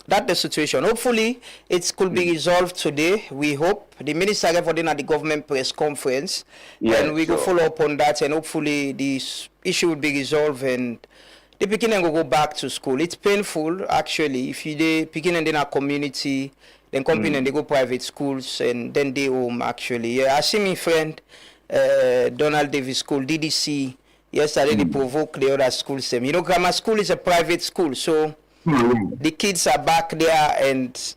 that's the situation. Hopefully, it could be resolved today. We hope the minister for at the government press conference, and we will follow up on that. And hopefully, this issue will be resolved, and the beginning will go back to school. It's painful, actually, if you beginning in a community, then company and they go private schools, and then they home. Actually, I see my friend Donald Davis School (DDC). Yesterday, they provoked the other schools. You know, grammar school is a private school, so. The kids are back there, and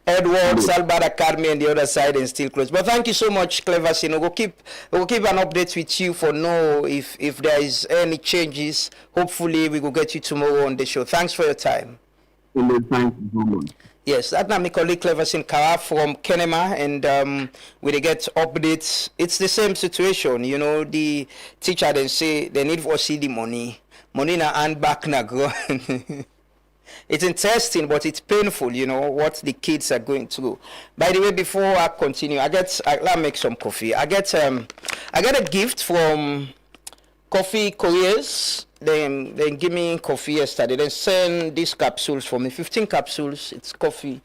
Edwards, Albert Academy, and the other side, and still closed. But thank you so much, Cleverson. We'll keep an update with you for know if there is any changes. Hopefully, we will get you tomorrow on the show. Thanks for your time. Yes, that's my colleague Cleverson Kara from Kenema, and we get updates. It's the same situation, you know. The teacher then say they need for CD money na and back na go. It's interesting, but it's painful, you know, what the kids are going through. By the way, before I continue, let me make some coffee. I get a gift from Coffee Couriers. They give me coffee yesterday. They send these capsules for me, 15 capsules. It's coffee,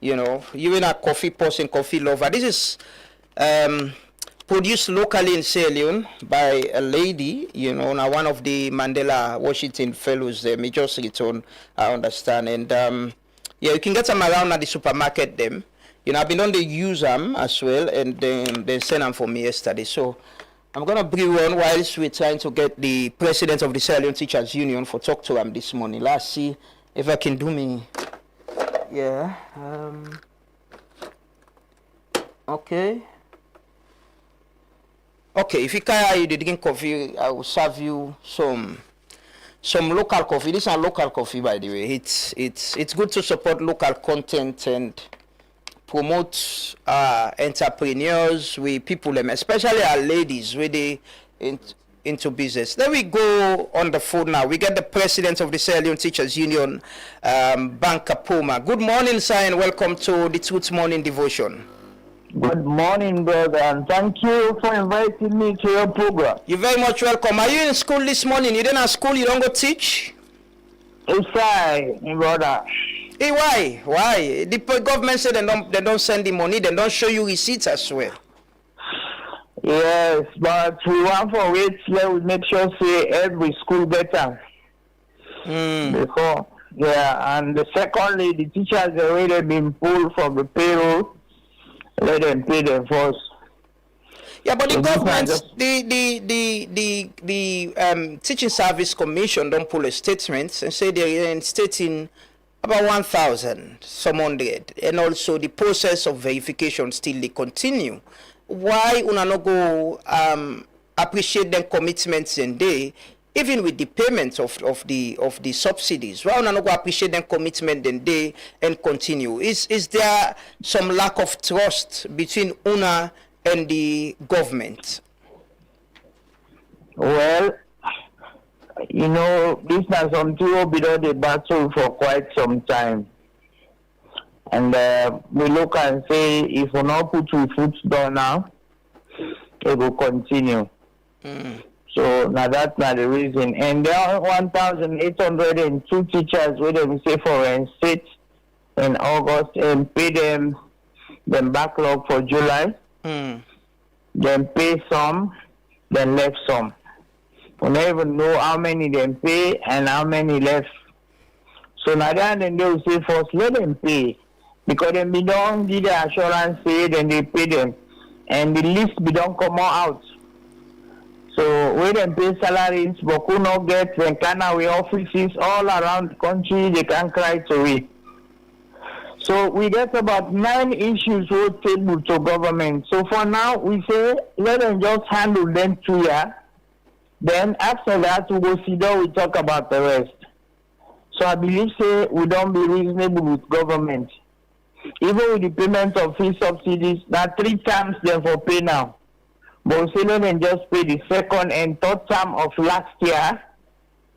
you know. You in a coffee person, coffee lover. This is produced locally in Sierra Leone by a lady, you know, now one of the Mandela Washington Fellows, the Major Return, I understand. And you can get them around at the supermarket, them. You know, I've been on the use them as well, and they sent them for me yesterday. So I'm going to brew on whilst we're trying to get the president of the Sierra Leone Teachers Union for talk to him this morning. Let's see if I can do me. Yeah. Okay. Okay, if you can't you drinking coffee, I will serve you some some local coffee. This is local coffee, by the way. It's good to support local content and promote entrepreneurs with people, especially our ladies, where they into business. Then we go on the phone now. We get the president of the Sierra Leone Teachers Union, Banka Puma. Good morning, sir, and welcome to the Truth Morning Devotion. Good morning, brother, and thank you for inviting me to your program. You're very much welcome. Are you in school this morning? You didn't have school, you don't go teach? It's fine, brother. Hey, why? Why? The government said they don't send the money, they don't show you receipts as well. Yes, but we want for it, let we make sure say every school better. Before. Yeah, and secondly, the teachers already been pulled from the payroll. Let them pay them first. Yeah, but the government, the Teaching Service Commission don't pull a statement and say they're instating about 1,000, some hundred, and also the process of verification still they continue. Why una no go appreciate them commitments and they, even with the payment of the subsidies? Why una no go appreciate them commitment and they and continue? Is there some lack of trust between una and the government? Well, you know, this is something will be on the battle for quite some time. And we look and say, if we not put our foot down now, it will continue. So now that's not the reason. And there are 1,802 teachers where they say for state in August and pay them backlog for July. Then pay some, then left some. We don't even know how many them pay and how many left. So now then they will say first let them pay. Because then we don't give the assurance say then they pay them. And the list we don't come out. So we them pay salaries, but who not get when can we offices all around the country, they can cry to it. So we get about 9 issues we table to government. So for now we say let them just handle them 2 years. Then after that we go sit down, we talk about the rest. So I believe say we don't be reasonable with government. Even with the payment of fee subsidies, that 3 times them for pay now. But we say let them just pay the second and third term of last year.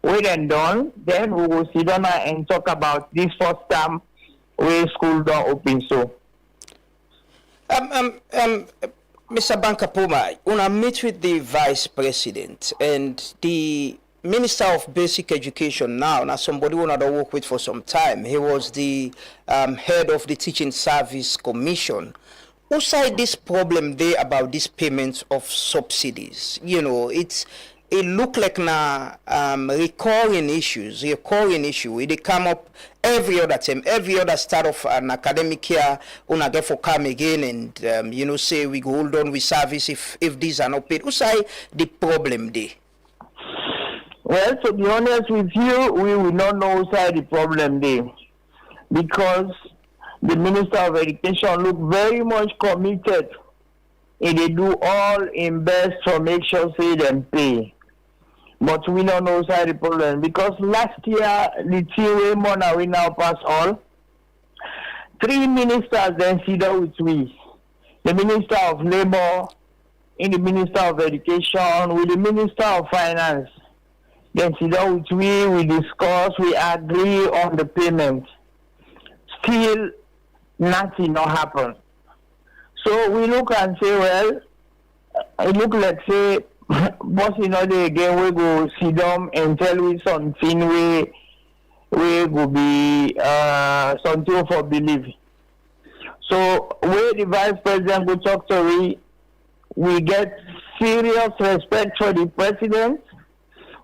We then done, then we will sit down and talk about this first term where school don't open so. Mr. Banka Puma, una meet with the Vice President and the Minister of Basic Education now somebody we not work with for some time. He was the head of the Teaching Service Commission. Who side this problem there about this payment of subsidies? You know, it look like na recurring issue. It come up every other time, every other start of an academic year. Una get for come again and you know say we go hold on with service if these are not paid. Who side the problem there? Well, to be honest with you, we will not know side the problem there, because the Minister of Education look very much committed and they do all in best to make sure say them pay. But we don't know side the problem, because last year the TOA money we now pass all. 3 ministers then sit down with we. The Minister of Labor, and the Minister of Education, with the Minister of Finance. Then sit down with we discuss, we agree on the payment. Still, nothing not happen. So we look and say, well, it look like say, boss again we go sit down and tell we something we go be something for believe. So where the Vice President go talk to we get serious respect for the President.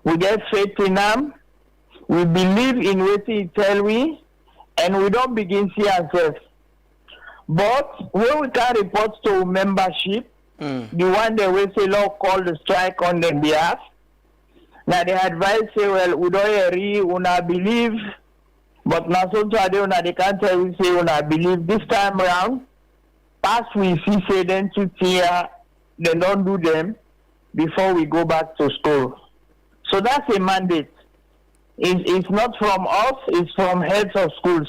We get faith in him. We believe in what he tell we, and we don't begin see ourselves. But when we can report to membership, the one that we say law call the strike on their behalf, now they advise say, well, we don't agree, we not believe, but now so they can't tell we say we not believe this time around. Past we see say then to tear, they don't do them before we go back to school. So that's a mandate. It's not from us, it's from heads of schools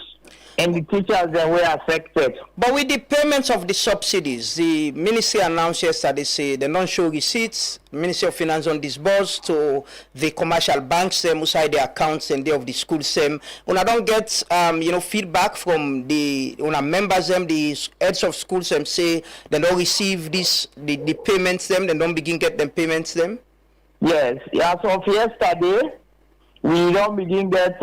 and the teachers that were affected. But with the payments of the subsidies, the ministry announced yesterday, say they don't show receipts. Ministry of Finance on disburse to the commercial banks them inside the accounts and they of the schools them. When I don't get feedback from the members them, the heads of schools them say they don't receive the payments them, they don't begin get them payments them. Yes, as of yesterday, we don't begin get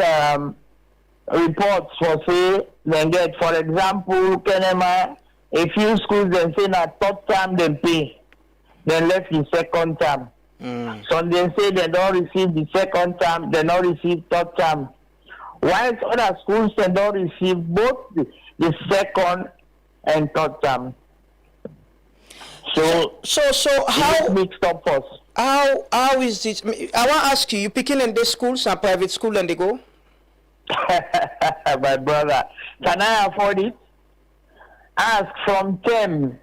reports for say then get, for example, Kenema, a few schools then say that third term they pay, then left the second term. So they say they don't receive the second term, they don't receive third term. Whilst other schools they don't receive both the second and third term. So how mixed up us? How is this? I want to ask you, you picking in these schools and private school and they go? My brother, can I afford it? Ask from them.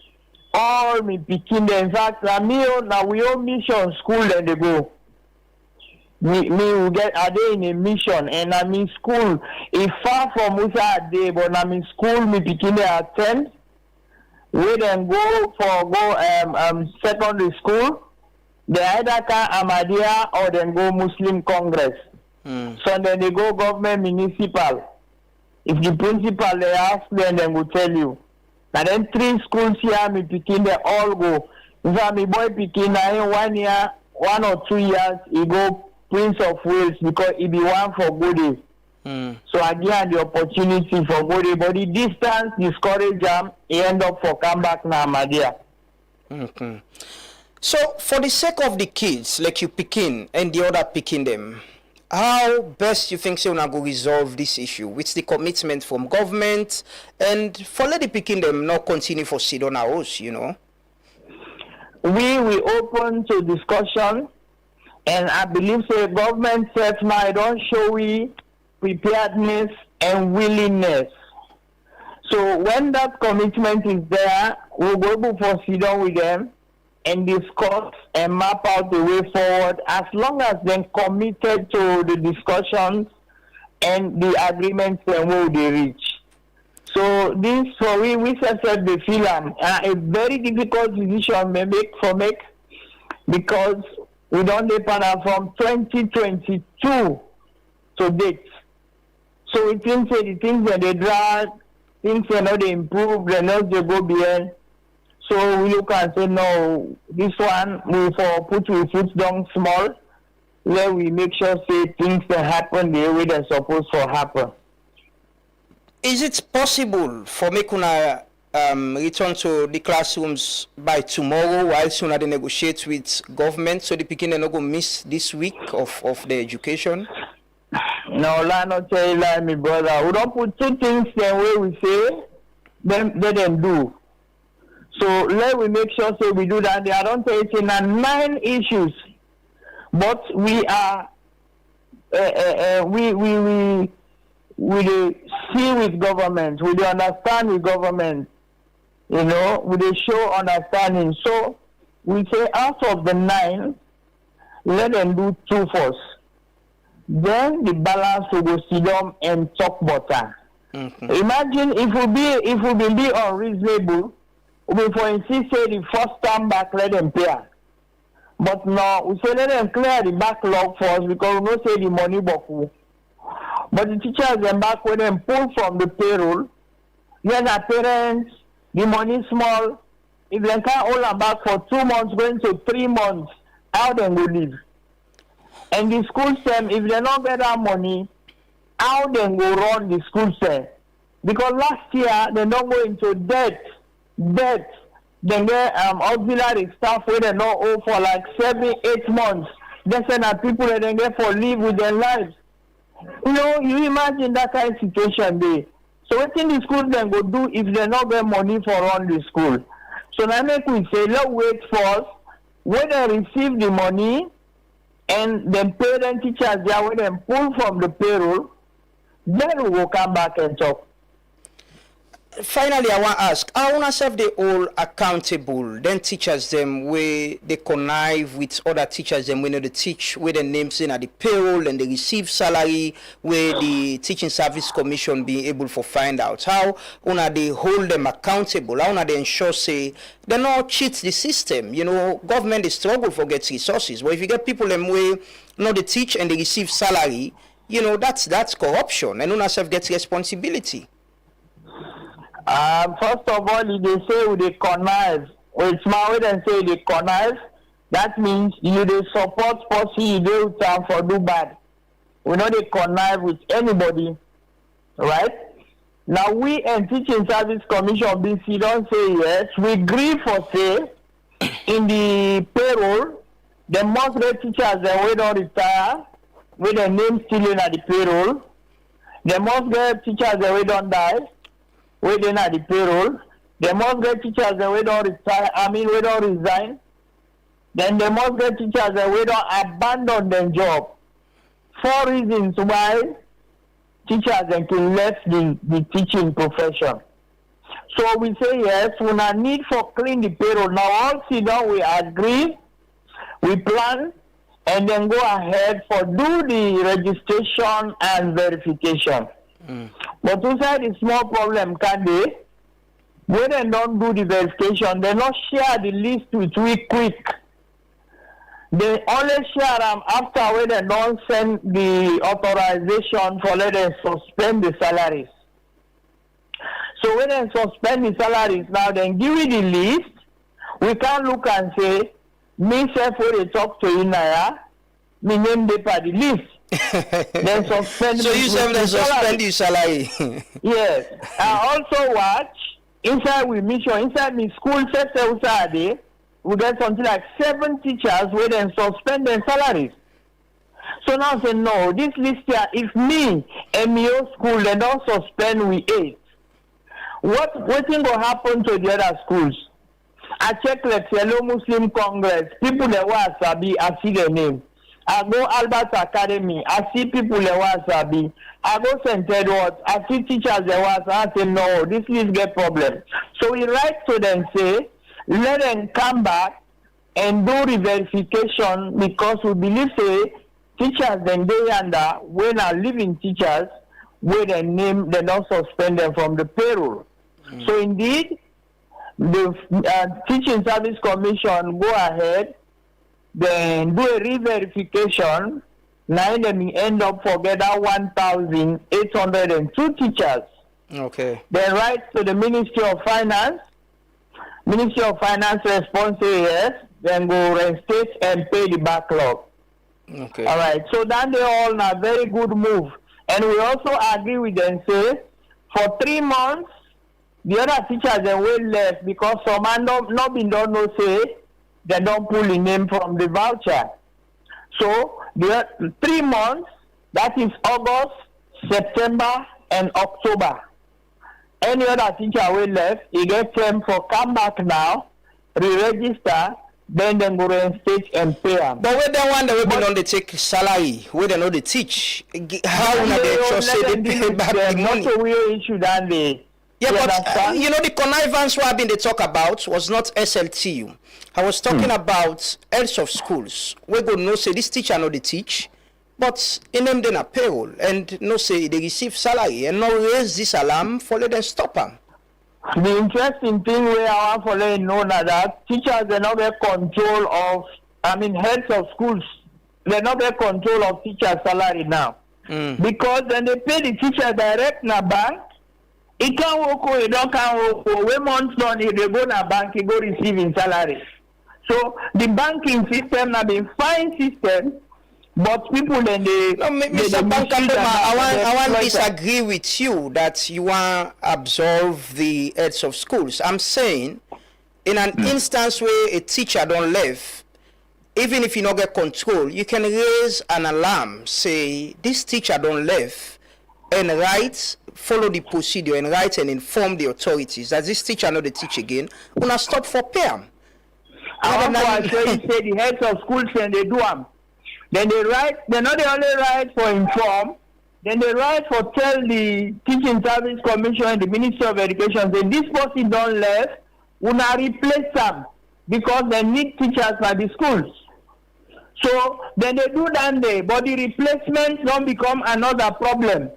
All me picking. In fact, now we own mission school and they go. Me will get are they in a mission and I'm in school. If far from which are they, but I'm in school, me picking attend. We then go for secondary school. They either can Ahmadiyya or then go Muslim Congress. So then they go government municipal. If the principal they ask them, they will tell you. And then 3 schools here, me picking, they all go. If I'm a boy picking, in 1 year, 1 or 2 years, he go Prince of Wales because he be one for good day. So again, the opportunity for good day, but the distance discourage them, he end up for come back now, Ahmadiyya. So for the sake of the kids, like you picking and the other picking them, how best you think so now go resolve this issue? With the commitment from government and for let the picking them not continue for sit on our house, We will open to discussion and I believe the government says now don't show we preparedness and willingness. So when that commitment is there, we'll go able to sit down with them and discuss and map out the way forward as long as they're committed to the discussions and the agreements that will they reach. So this for we said the film a very difficult decision to make because we don't depend from 2022 to date. So we think that the things that they drag, things that they improve, they not they go beyond. So we look and say, no, this one we put down small, where we make sure say things that happen the way they're supposed to happen. Is it possible for me to return to the classrooms by tomorrow while sooner they negotiate with government so the beginner not go miss this week of the education? No, let not tell you like me brother. We don't put 2 things the way we say, then let them do. So let we make sure so we do that. I don't say it's in 9 issues, but we are we see with government, we understand with government, we show understanding. So we say out of the 9, let them do 2 first. Then the balance will go sit down and talk butter. Imagine if we be unreasonable. We for insist say the first time back let them pay. But no, we say let them clear the backlog first because we don't say the money boku. But the teachers them back when them pull from the payroll, then the parents, the money small, if they can't hold them back for 2 months, going to 3 months, how they will live? And the school system, if they don't get that money, how they will run the school system? Because last year they don't go into debt. Then get auxiliary staff where they not owe for like 7-8 months. They say that people that they get for live with their lives. You imagine that kind of situation there. So what can the school then go do if they not get money for run the school? So now make we say let's wait first when they receive the money and then parent teachers there when they pull from the payroll, then we will come back and talk. finally, I want to ask, how una self they all accountable? Then teachers them where they connive with other teachers them when they teach where the names in at the payroll and they receive salary where the teaching service commission be able to find out how una they hold them accountable. How una they ensure say they not cheat the system. You know, government is struggle for get resources. But if you get people them where they teach and they receive salary, you know that's corruption, and una self gets responsibility. First of all, they say they connive. It's my way and say they connive. That means you they support policy you do time for do bad. We know they connive with anybody, right? Now we and Teaching Service Commission BC don't say yes. We agree for say in the payroll, the most great teachers that we don't retire with their name still in at the payroll. The most great teachers that we don't die. We didn't have the payroll. The most great teachers that we don't retire, we don't resign. Then the most great teachers that we don't abandon their job. 4 reasons why teachers can left the teaching profession. So we say yes, we have need for clean the payroll. Now all sit down, we agree, we plan, and then go ahead for do the registration and verification. But to say the small problem can they? When they don't do the verification, they not share the list with we quick. They only share them after when they don't send the authorization for let them suspend the salaries. So when they suspend the salaries, now then give you the list. We can look and say, me self when they talk to you now, me name they by the list. Then suspend. So you say they suspend your salary. Yes. I also watch inside we mission inside the school first Saturday, we get something like 7 teachers where they suspend their salaries. So now say no, this list here, if me MEO school they don't suspend we 8. What thing will happen to the other schools? I check like Hello Muslim Congress, people that were Sabi, I see their name. I go Albert Academy, I see people that were Sabi. I go St. Edwards, I see teachers that were I say no, this list get problem. So we write to them say, let them come back and do re-verification because we believe say teachers then they under when are living teachers where their name they don't suspend them from the payroll. So indeed the Teaching Service Commission go ahead, then do a re-verification. Now them end up forget that 1,802 teachers. Okay. Then write to the Ministry of Finance. Ministry of Finance responds say yes. Then go reinstate and pay the backlog. Okay. All right. So then they all a very good move. And we also agree with them say for 3 months the other teachers they will left because some don't know say they don't pull the name from the voucher. So the 3 months, that is August, September, and October. Any other teacher will left, he get time for come back now, re-register, then go reinstate and pay them. But when they want they don't take salary, where they know they teach, how would they just say they pay back the money? Not a real issue that they. Yeah, but the connivance what they talk about was not SLTU. I was talking about heads of schools. We go no say this teacher no they teach, but in them then a payroll and no say they receive salary and no raise this alarm for let them stop them. The interesting thing we are for let know that teachers they not get control of heads of schools, they not get control of teacher salary now. Because then they pay the teacher direct na bank. He can't work, he don't can work. When months done, he they go na bank, he go receiving salary. So the banking system na been fine system, but people then they. No, Mr. Bankandoma, I want disagree with you that you want to absolve the heads of schools. I'm saying, in an instance where a teacher don't leave, even if you don't get control, you can raise an alarm, say this teacher don't leave, and follow the procedure and write and inform the authorities that this teacher not the teach again. Una stop for pay them. I want to say the heads of schools and they do them. Then they write. They not the only write for inform. then they write for tell the Teaching Service Commission and the Ministry of Education, say this person don't left, una replace them because they need teachers at the schools. So then they do that day, but the replacements don't become another problem.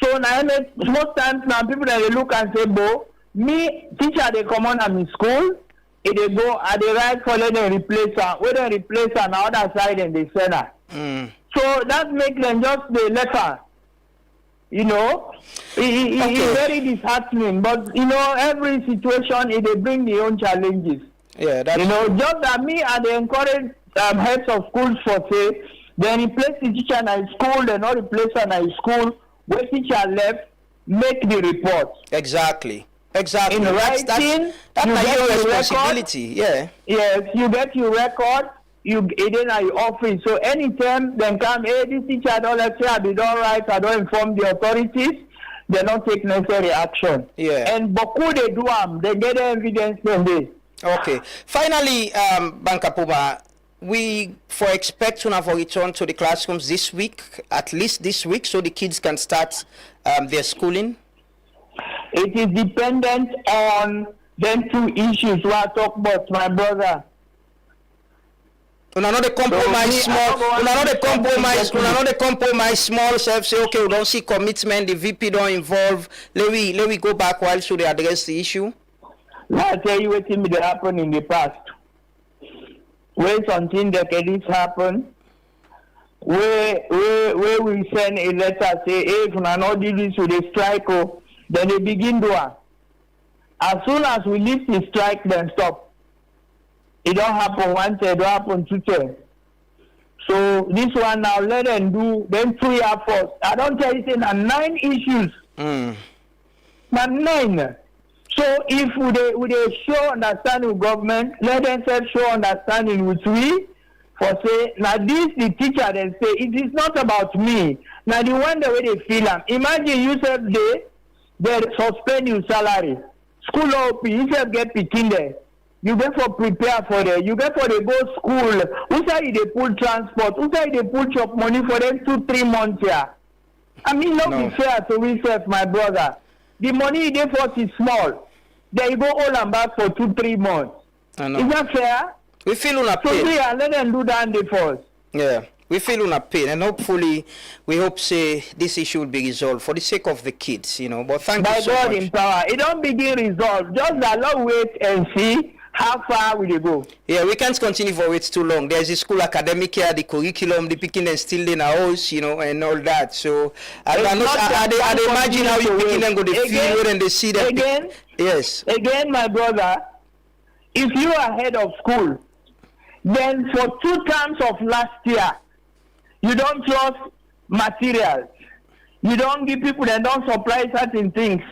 So now most times now people they look and say, "Bo, me teacher they come on in school, if they go at the right for let them replace her, when they replace her on the other side and they send her." So that makes them just the letter. You know, it's very disheartening. But you know, every situation they bring their own challenges. Yeah, that's just that me and they encourage heads of schools for say they replace the teacher in school, they not replace her in school. When teacher left, make the report. Exactly. In writing, that's you get your your responsibility. Record. Yes, you get your record. It in your office. So anytime they come, hey, this teacher don't lecture, I don't write, I don't inform the authorities, they don't take necessary action. Yeah. And Boku they do they get the evidence from this. Okay. Finally, Banka Puma, we expect to have a return to the classrooms this week, at least this week, so the kids can start their schooling. It is dependent on them two issues we are talking about, my brother. Una no dey compromise small self say okay we don't see commitment, the VP don't involve, let we go back while should they address the issue. Let me tell you what thing that happened in the past. Where something that can happen, where we send a letter say, hey, if we not do this with a strike, then they begin to. As soon as we lift the strike, then stop. It don't happen one day, it don't happen two days. So this one now, let them do, then 3 or 4. I don't tell you, say, 9 issues. Now 9. So if we show understanding with government, let them show understanding with we, for say, now this the teacher then say, it is not about me. Now the one the way they feel them. Imagine you say they suspend your salary. School OP, you say get picking there. You get for prepare for them. You get for they go school. Who say they pull transport? Who say they pull chop money for them 2-3 months here? I mean, not be fair to myself, my brother. The money they for is small. Then you go all and back for 2-3 months. Is that fair? We feel on a pain. So yeah, let them do that day first. Yeah. We feel on a pain, and hopefully, we hope say this issue will be resolved for the sake of the kids, you know. But thank you so much. By God in power, it don't begin resolved. Just allow wait and see how far will they go. Yeah, we can't continue for wait too long. There's the school academic here, the curriculum, the picking and still in a house, you know, and all that. So I imagine how you picking them go the field and they see them. Again, yes. Again, my brother, if you are head of school, then for 2 terms of last year, you don't trust materials. You don't give people that don't supply certain things.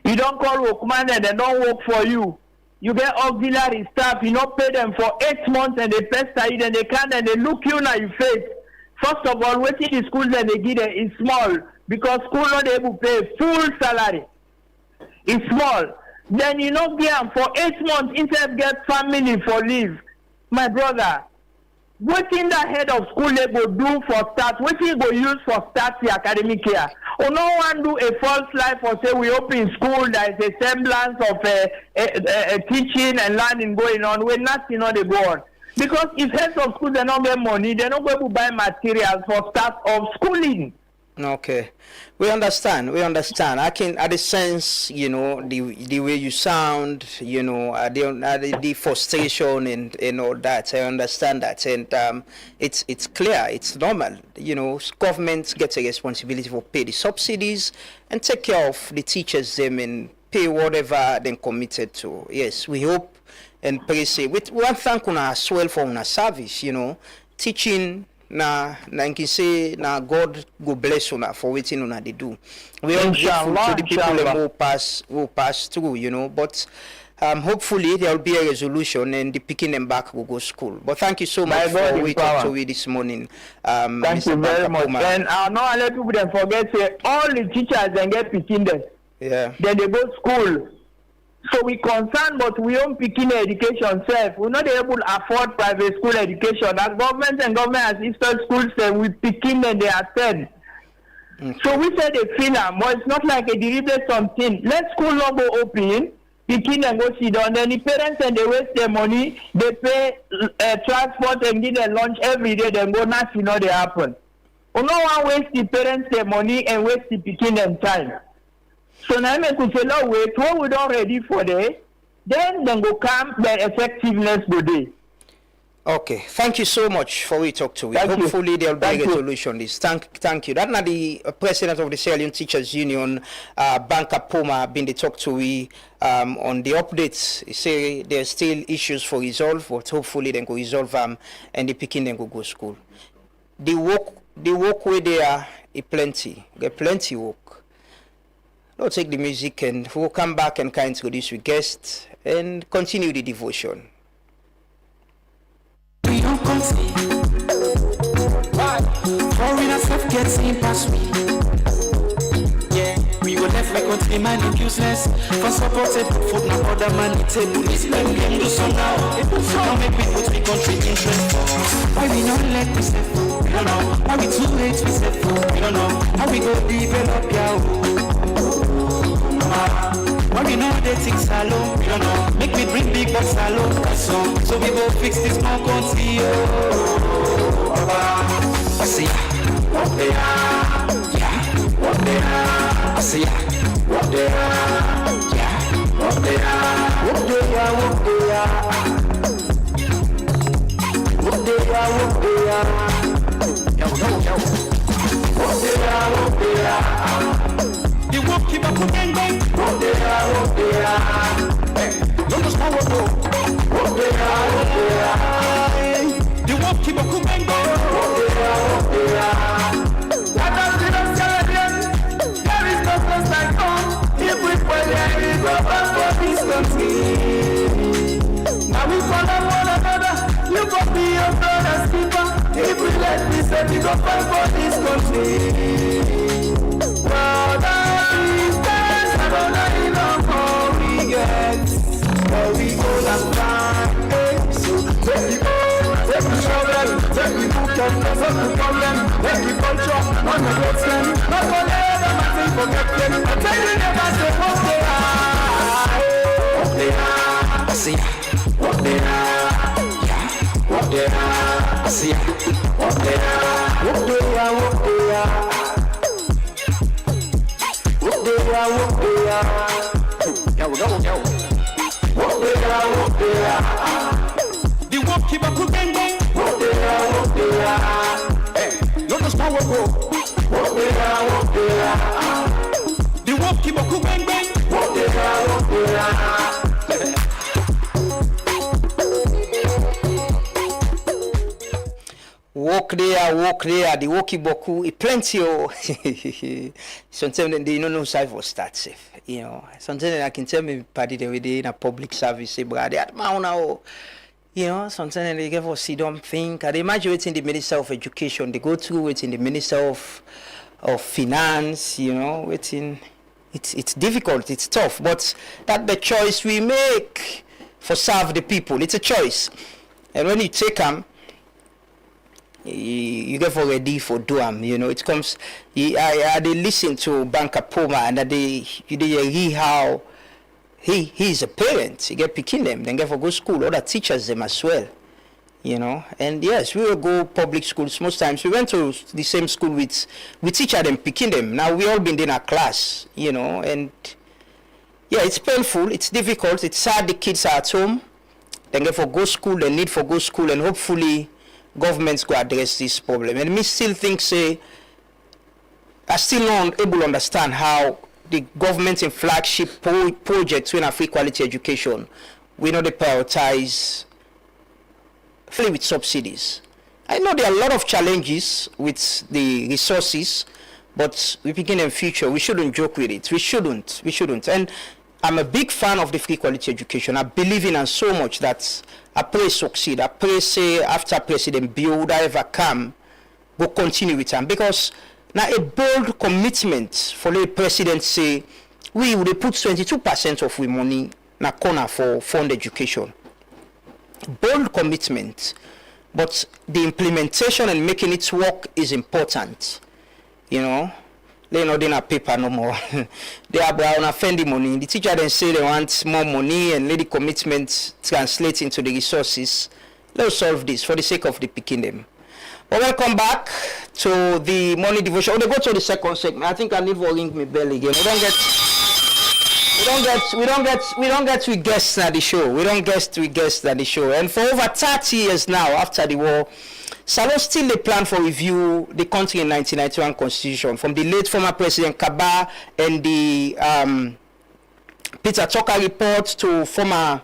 You don't call workmen and they don't work for you. You get auxiliary staff, you don't pay them for 8 months and they pester you and they can't and they look you in your face. First of all, waiting the schools that they give them is small because school not able to pay full salary. It's small. Then you not get them for 8 months instead of get family for leave. My brother, what in the head of school they go do for start? What you go use for start the academic year? Or no one do a false life or say we open school, there is a semblance of a teaching and learning going on when nothing on they go on. Because if heads of school they don't get money, they're not going to buy materials for start of schooling. Okay, we understand. I can, at the sense, you know, the way you sound, you know, the frustration and all that. I understand that, and it's clear, it's normal. You know, government gets a responsibility for pay the subsidies and take care of the teachers them and pay whatever they're committed to. Yes, we hope and pray say with one thank una as well for una service. You know, teaching. Na can say na God go bless una for waiting una they do. We are grateful to the people who pass through, you know. But hopefully there will be a resolution and the picking them back will go school. But thank you so much for waiting to me this morning. Thank you very much. And I not let people then forget say all the teachers then get picking them. Yeah. Then they go school. So we concerned, but we don't picking education self. We're not able to afford private school education. As government and government assisted schools say we picking and they are said. So we say they feel am, but it's not like a deliberate something. Let school not go open, the kids and go sit down. Then the parents and they waste their money, they pay transport and give them lunch every day, then go nothing, you know they happen. No one waste the parents their money and waste the picking them time. So now I could say, no, wait, when we don't ready for that, then go come, the effectiveness go there. Okay, thank you so much for we talk to. Hopefully there will be a resolution. This thank you. That's not the president of the Sierra Leone Teachers Union, Banka Poma, been the talk to we on the updates. He say there's still issues for resolve, but hopefully they go resolve them and the picking then go school. The work where they are plenty. Get plenty work. Now take the music and we'll come back and kind of this with guests and continue the devotion. We don't concede. Foreign self gets in past me. Yeah, we go left like country man is useless. For supported food, now other man it's a police men can do some now. Now make people put the country interest. Why we not let me step? We don't know. Why we too late to step? We don't know. How we go develop ya? Why we know they think salon? We don't know. Make me bring big box salon. So we go fix this more country. I see what they are. Yeah, what they are. I see what they are. Yeah, what they are. What they are. What they are. What they are. What they are. Yo, yo, yo. What they are. What they are. You won't keep up with bang bang. What they are. Hey, no more small work. What they are. You won't keep up with bang bang. What they are. What does it Australian? There is no place like home. If we put there is no place for this country. Now we follow one another. You go be your brother's keeper. If we let me say we go fight for this country. Brother. But we all have fun, so take the shovel, take the book and solve the problem, take the culture, not neglect them, not forget them and forget them, and tell you never say what they are. What they are, I see what they are, yeah, what they are, I see what they are, what they are, what they are, what they are, what they are. Yo, yo, yo. What they are. The work keep up with bang bang. What they are. Hey, no small work. What they are. The work keep up with bang bang. What they are. Walk there, the walkie boku, plenty of sometimes they don't know how to start safe. You know, sometimes I can tell me party the way they in a public service, say, brother, at now, you know, sometimes they give us sit down think. I imagine it's in the Minister of Education, they go through it in the Minister of Finance, you know, it's difficult, it's tough, but that's the choice we make for serve the people. It's a choice. And when you take them, you get ready for doing, you know. It comes. I listen to Banka Poma and they hear how he's a parent. He get picking them, then get for go school. Other teachers them as well, you know. And yes, we will go public schools most times. We went to the same school with teacher them picking them. Now we all been in a class, you know. And yeah, it's painful. It's difficult. It's sad. The kids are at home. Then get for go school. They need for go school, and hopefully governments go address this problem. And me still think I still not able to understand how the government in flagship projects in free quality education, we know they prioritize free with subsidies. I know there are a lot of challenges with the resources, but we begin in future, we shouldn't joke with it. We shouldn't. And I'm a big fan of the free quality education. I believe in it so much that I pray succeed. I pray say after President Bill ever come, go continue with him. Because now a bold commitment for the president say we will put 22% of we money na corner for fund education. Bold commitment, but the implementation and making it work is important. You know, they not in a paper no more. They are on offending money. The teacher then say they want more money and let the commitment translate into the resources. Let's solve this for the sake of the picking them. But welcome back to the morning devotion. Oh, they go to the second segment. I think I need to ring my bell again. We don't get three guests at the show. We don't get three guests at the show. And for over 30 years now, after the war, Salon still the plan for review the country in 1991 constitution from the late former President Kaba and the Peter Tucker report to former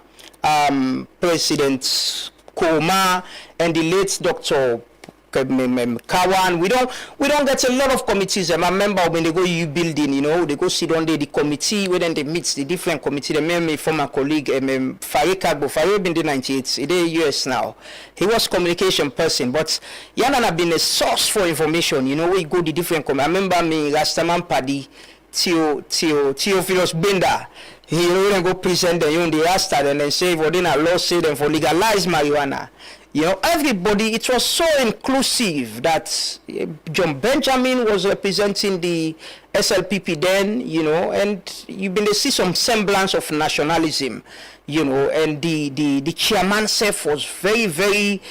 President Koma and the late Dr. Kawan. We don't get a lot of committees. I remember when they go U building, you know, they go sit on the committee where then they meet the different committee. They met my former colleague Faye Kagbo. Faye been in the 98s. He did US now. He was communication person, but Yana have been a source for information. You know, where you go the different I remember me Rastaman Paddy, Theophilus Benda. He wouldn't go present them on the Rasta and then say for dinner law say them for legalize marijuana. You know, everybody, it was so inclusive that John Benjamin was representing the SLPP then, you know, and you've been to see some semblance of nationalism, you know, and the chairman self was very, very,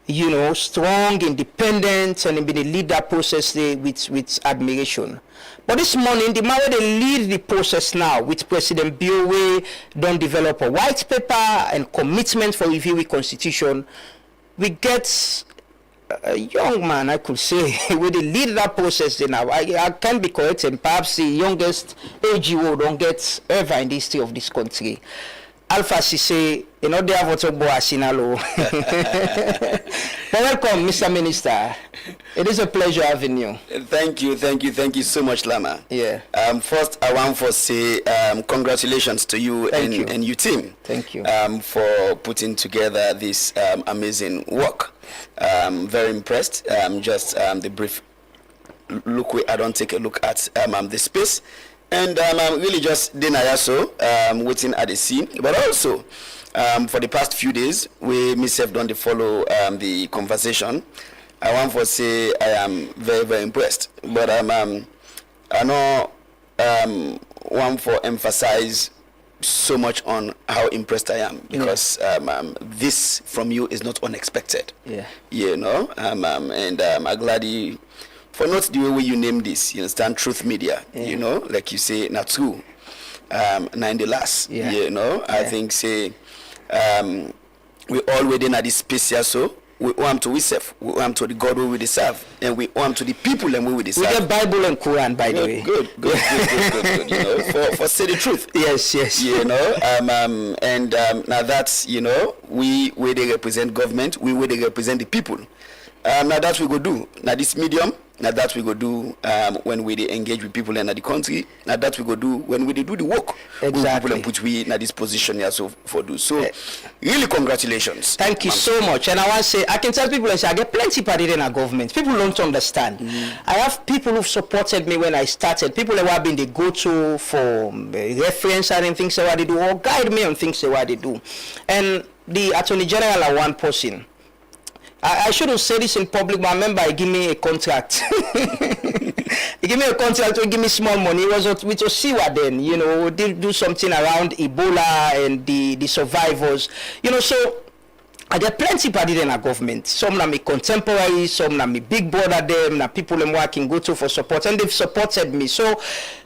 you know, strong, independent, and been to lead that process with admiration. But this morning, the man where they lead the process now with President Biowe, don't develop a white paper and commitment for reviewing constitution. We get a young man, I could say, with the lead that process now. I can be correct, and perhaps the youngest AGO don't get ever in the history of this country. Alpha Sise, you know, they have what Sinalo. But welcome, Mr. Minister. It is a pleasure having you. Thank you so much, Lama. Yeah. First, I want to say congratulations to you and your team. Thank you. For putting together this amazing work. Very impressed. Just the brief look, I don't take a look at the space. And I'm really just waiting at the scene. But also, for the past few days, we myself don't follow the conversation. I want to say I am very, very impressed. But I know want to emphasize so much on how impressed I am because this from you is not unexpected. Yeah. You know, and I'm glad you. For not the way you name this, you understand, Truth Media, you know, like you say, not true, 90 last, you know, I think, say, we all within at this space here, so we want to serve, we want to the God we will serve, and we want to the people and we will serve. We get Bible and Quran, by the way. Good, you know, for say the truth. Yes. You know, and now that's, you know, we they represent government, we they represent the people. Now that we go do, now this medium, now that we go do when we engage with people in the country, now that we go do when we do the work. Exactly. People and put we in this position here so for do. So really congratulations. Thank you so much. And I want to say, I can tell people, I get plenty party in our government. People don't understand. I have people who've supported me when I started. People who have been the go-to for reference and things that they do, or guide me on things that they do. And the Attorney General are one person. I shouldn't say this in public, but I remember he gave me a contract. He gave me a contract to give me small money. It was with Osiwa then, you know, we did do something around Ebola and the survivors. You know, so I get plenty party in our government. Some na me contemporary, some na me big brother them, na people them I can go to for support, and they've supported me. So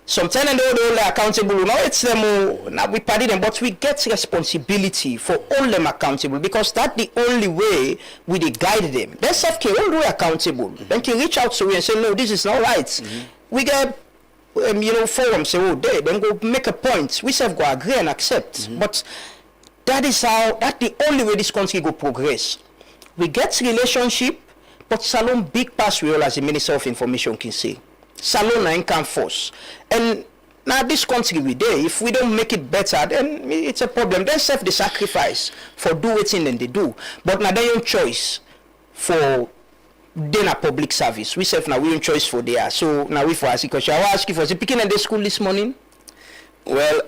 sometimes they hold accountable. Now it's them now we party them, but we get responsibility for all them accountable because that's the only way we guide them. They self all do accountable. Then can reach out to me and say, no, this is not right. We get you know, forums say, oh, then go make a point. We self go agree and accept, but that's the only way this country go progress. We get relationship, but Salon big pass we all as the Minister of Information can say. Salon and can force. And now this country we there, if we don't make it better, then it's a problem. Then self the sacrifice for do it in and they do. But now they own choice for then a public service. We self now we own choice for there. So now we for ask because I ask you for the picking in the school this morning. Well,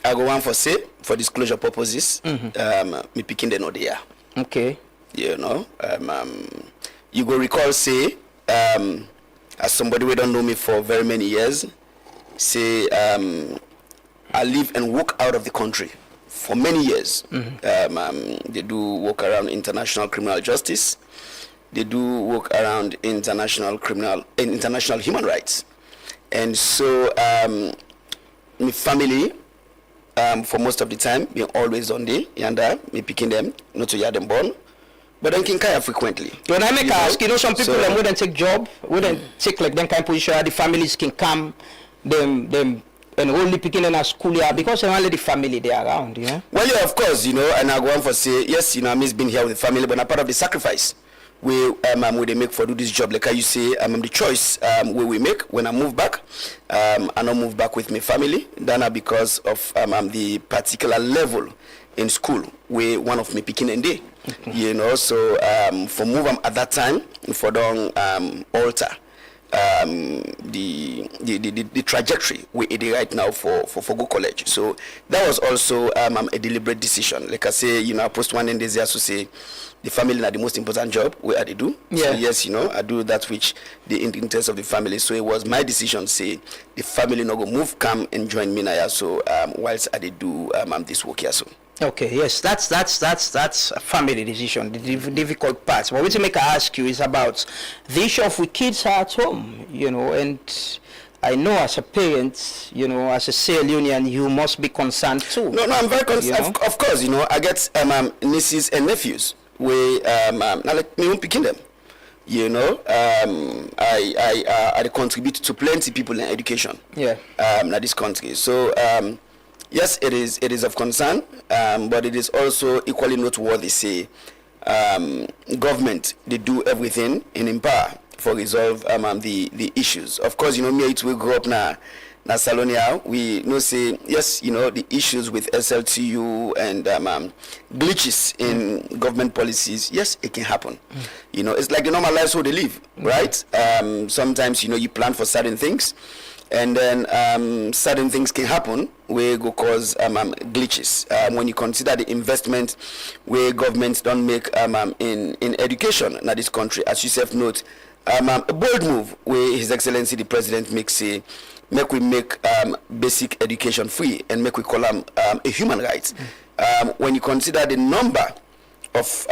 I go one for say for disclosure purposes. Me picking the Nodia. Okay. You know, you go recall say as somebody who don't know me for very many years, say I live and work out of the country for many years. They do work around international criminal justice. They do work around international human rights. And so my family, for most of the time, being always on the yanda, me picking them, not to hear them born, but then can kaya frequently. When I make ask, some people that wouldn't take job, wouldn't take like them kind of position, the families can come, them and only picking in a school here because only the family they are around, you know? Well, yeah, of course, and I go on for say, yes, I miss being here with the family, but I'm part of the sacrifice we they make for do this job. Like how you say, the choice we make when I move back, I don't move back with my family, then because of the particular level in school where one of me picking in day, so for move at that time, for don't alter the trajectory we are right now for Go College. So that was also a deliberate decision. Like I say, I post one in this year to say the family are the most important job where they do. Yeah. So yes, I do that which the interest of the family. So it was my decision say the family not go move, come and join me now. So whilst I did do this work here. So. Okay, yes, that's a family decision, the difficult part. But what I make I ask you is about the issue of with kids are at home, and I know as a parent, as a sale union, you must be concerned too. No, I'm very concerned. Of course, I get nieces and nephews. We not like me picking them. I contribute to plenty people in education. Yeah. In this country. So yes, it is of concern, but it is also equally noteworthy. Say, government they do everything in power for resolve the issues. Of course, me it will grow up now. Na Salonia, we know say yes, the issues with SLTU and glitches in government policies. Yes, it can happen. It's like the normal lives how they live, right? Sometimes you plan for certain things. And then certain things can happen where go cause glitches. When you consider the investment where governments don't make in education in this country, as you self note, a bold move where His Excellency the President makes make we make basic education free and make we call them a human right. When you consider the number of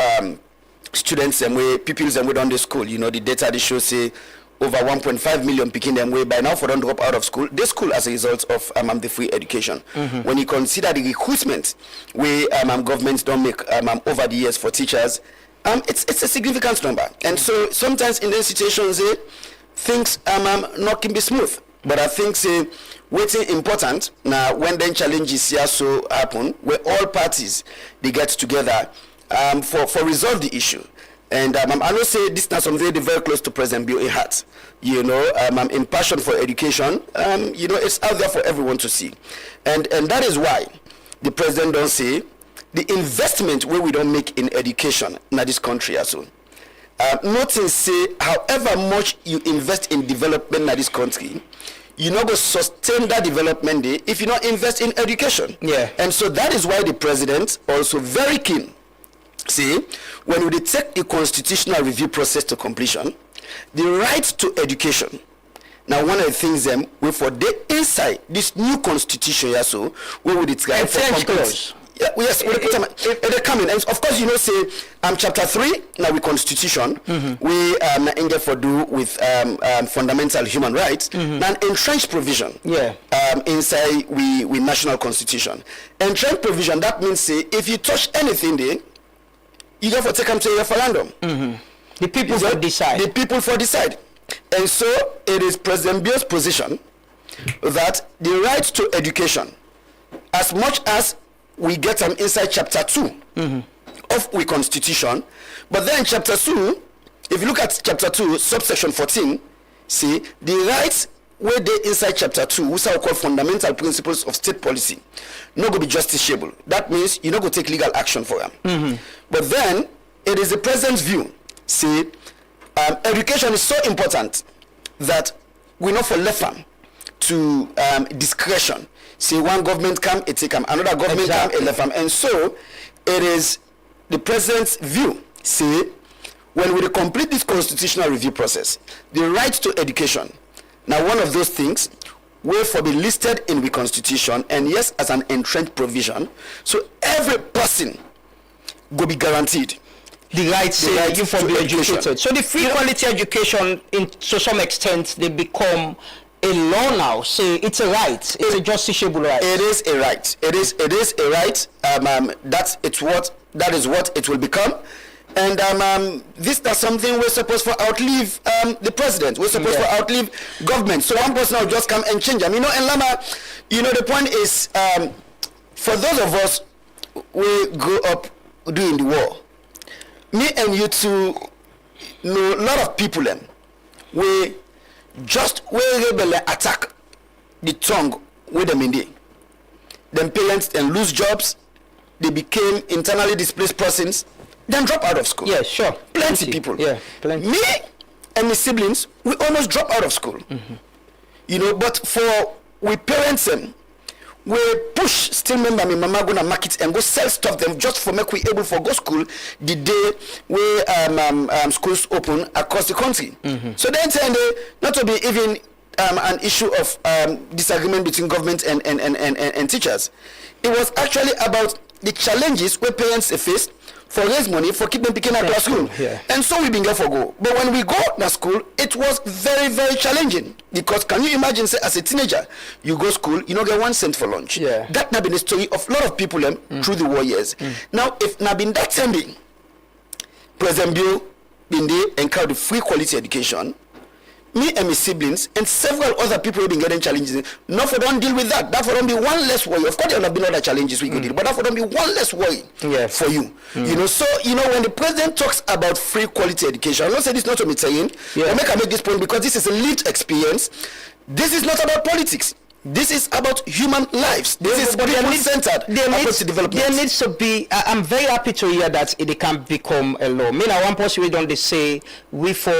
students and way pupils and we done the school, the data they show say over 1.5 million picking them way by now for them drop out of school. They school as a result of the free education. When you consider the recruitment where governments don't make over the years for teachers, it's a significant number. And so sometimes in those situations, things not can be smooth. But I think what's important now when then challenges here so happen where all parties they get together for resolve the issue. And I know say this is something very close to President Bio heart. In passion for education, it's out there for everyone to see. And that is why the president don't say the investment where we don't make in education in this country as well. Nothing say however much you invest in development in this country, you're not going to sustain that development day if you not invest in education. Yeah. And so that is why the president also very keen. See, when we take the constitutional review process to completion, the right to education. Now, one of the things we for the inside this new constitution, so we would try for complete. Yeah, yes, they come in, and of course, say chapter 3 now with constitution, we engage for do with fundamental human rights, and entrenched provision. Yeah. Inside we national constitution. Entrenched provision that means say if you touch anything there. You have to take them to a referendum. The people for decide. The people for decide. And so it is President Bio's position that the right to education, as much as we get them inside chapter 2 of the constitution, but then chapter 2, if you look at chapter 2, subsection 14, see the rights where they inside chapter 2, which are called fundamental principles of state policy, not going to be justiciable. That means you're not going to take legal action for them. But then it is the president's view. See, education is so important that we not for left them to discretion. See, one government come, it take them, another government come, it left them, and so it is the president's view. See, when we complete this constitutional review process, the right to education, now one of those things will for be listed in the constitution, and yes, as an entrenched provision, so every person will be guaranteed the right you for be educated. So the free quality education, to some extent, they become a law now. Say it's a right. It's a justiciable right. It is a right. It is a right. That is what it will become. And that's something we're supposed to outlive the president. We're supposed to outlive government. So one person will just come and change them. And Lama, the point is, for those of us we grew up during the war, me and you two know a lot of people we rebel attack the tongue with them in there. Them parents and lose jobs, they became internally displaced persons, then drop out of school. Yeah, sure. Plenty people. Yeah, plenty. Me and my siblings, we almost drop out of school. But for we parents we push, still remember me mama gonna market and go sell stuff them just for make we able for go school the day we schools open across the country. So then not to be even an issue of disagreement between government and teachers. It was actually about the challenges where parents face for raise money for keep them picking up to school. And so we been there for go. But when we go to school, it was very, very challenging. Because can you imagine, say, as a teenager, you go school, you don't get 1 cent for lunch. That not been the story of a lot of people through the war years. Now, if not been that sending, President Bill been there encourage the free quality education, me and my siblings and several other people have been getting challenges. Not for don't deal with that. That for don't be one less worry. Of course, there will have been other challenges we could deal, but that for don't be one less worry for you. So when the president talks about free quality education, I'm not saying this not to me saying, I make this point because this is a lived experience. This is not about politics. This is about human lives. This is people-centered approach to development. There needs to be. I'm very happy to hear that it can become a law. Me now one person we don't say we for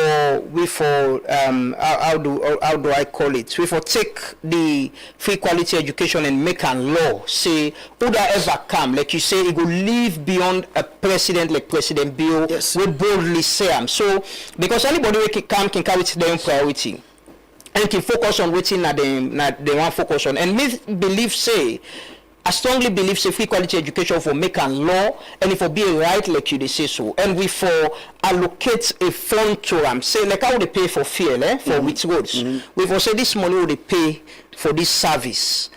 how do I call it? We for take the free quality education and make a law. Say would I ever come like you say it will live beyond a president like President Bill. We boldly say so because anybody who can carry their own priority. And can focus on waiting that they want focus on. And me I strongly believe free quality education for make a law and if it be a right like you they say so. And we for allocate a fund to them. Say like how they pay for fuel for with roads. We for say this money will they pay for this service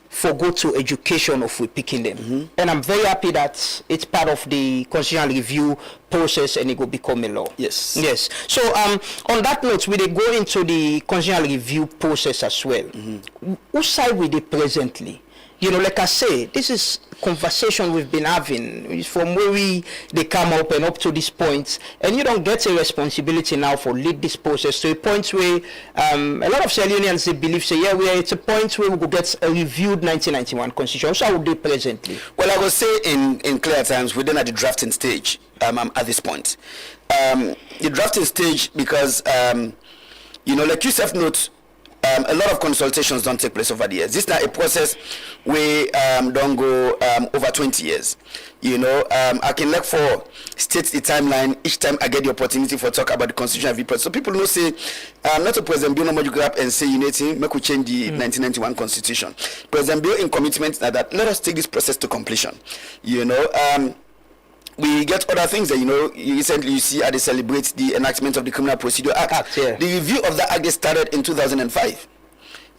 for go to education of we picking them. And I'm very happy that it's part of the constitutional review process and it will become a law. Yes. So on that note, we go into the constitutional review process as well. Whose side we they presently? Like I say, this is conversation we've been having from where they come up and up to this point, and you don't get a responsibility now for lead this process to a point where a lot of Sierra Leoneans they believe it's a point where we will get a reviewed 1991 constitution. So how would they presently? Well, I will say in clear terms, we're then at the drafting stage at this point. The drafting stage because like yourself note. A lot of consultations don't take place over the years. This is not a process where don't go over 20 years. I can look for state the timeline each time I get the opportunity for talk about the constitutional review process. So people know say not a President Bill no more you grab and say make we change the 1991 constitution. President Bill in commitment that let us take this process to completion. We get other things that recently you see how they celebrate the enactment of the Criminal Procedure Act. The review of the act started in 2005.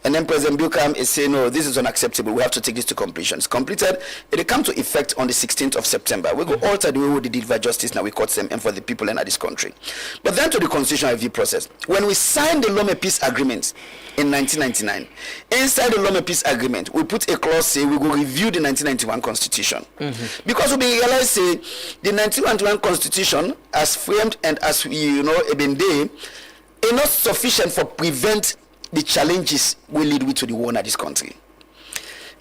And then President Bill came and say, no, this is unacceptable. We have to take this to completion. It's completed. It come to effect on the 16th of September. We go alter the way we deliver justice now we court them and for the people in this country. But then to the constitutional review process. When we signed the Lome Peace Agreement in 1999, inside the Lome Peace Agreement, we put a clause say we will review the 1991 Constitution. Because we realize say the 1991 Constitution as framed and as been there, is not sufficient for prevent the challenges will lead to the war in this country.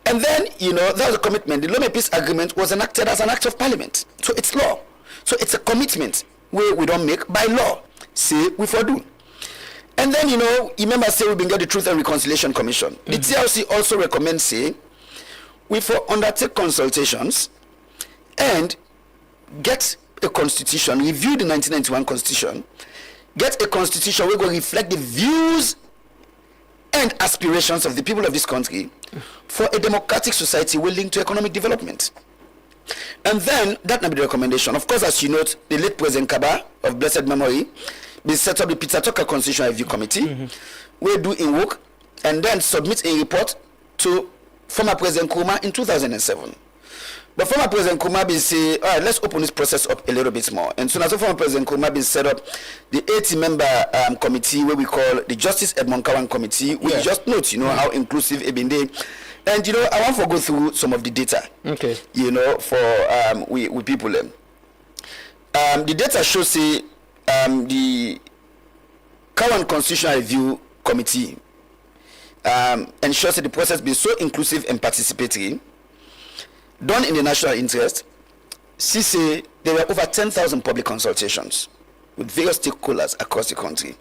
And then, that was a commitment. The Lome Peace Agreement was enacted as an act of parliament. So it's law. So it's a commitment where we don't make by law. Say we for do. And then, you remember say we've been got the Truth and Reconciliation Commission. The TRC also recommends say we for undertake consultations and get a constitution, review the 1991 constitution, get a constitution where we go reflect the views and aspirations of the people of this country for a democratic society willing to economic development. And then that might be the recommendation. Of course, as you note, the late President Kaba of blessed memory, we set up the Peter Tucker Constitutional Review Committee. We do in work and then submit a report to former President Nkrumah in 2007. But former President Nkrumah been say, all right, let's open this process up a little bit more. And soon as former President Nkrumah been set up the 80-member committee, where we call the Justice Edmond Kawan Committee, we just note, how inclusive it been there. And I want to go through some of the data. Okay. For we people. The data shows say the Kawan Constitutional Review Committee ensures that the process be so inclusive and participatory, done in the national interest. She say there were over 10,000 public consultations with various stakeholders across the country.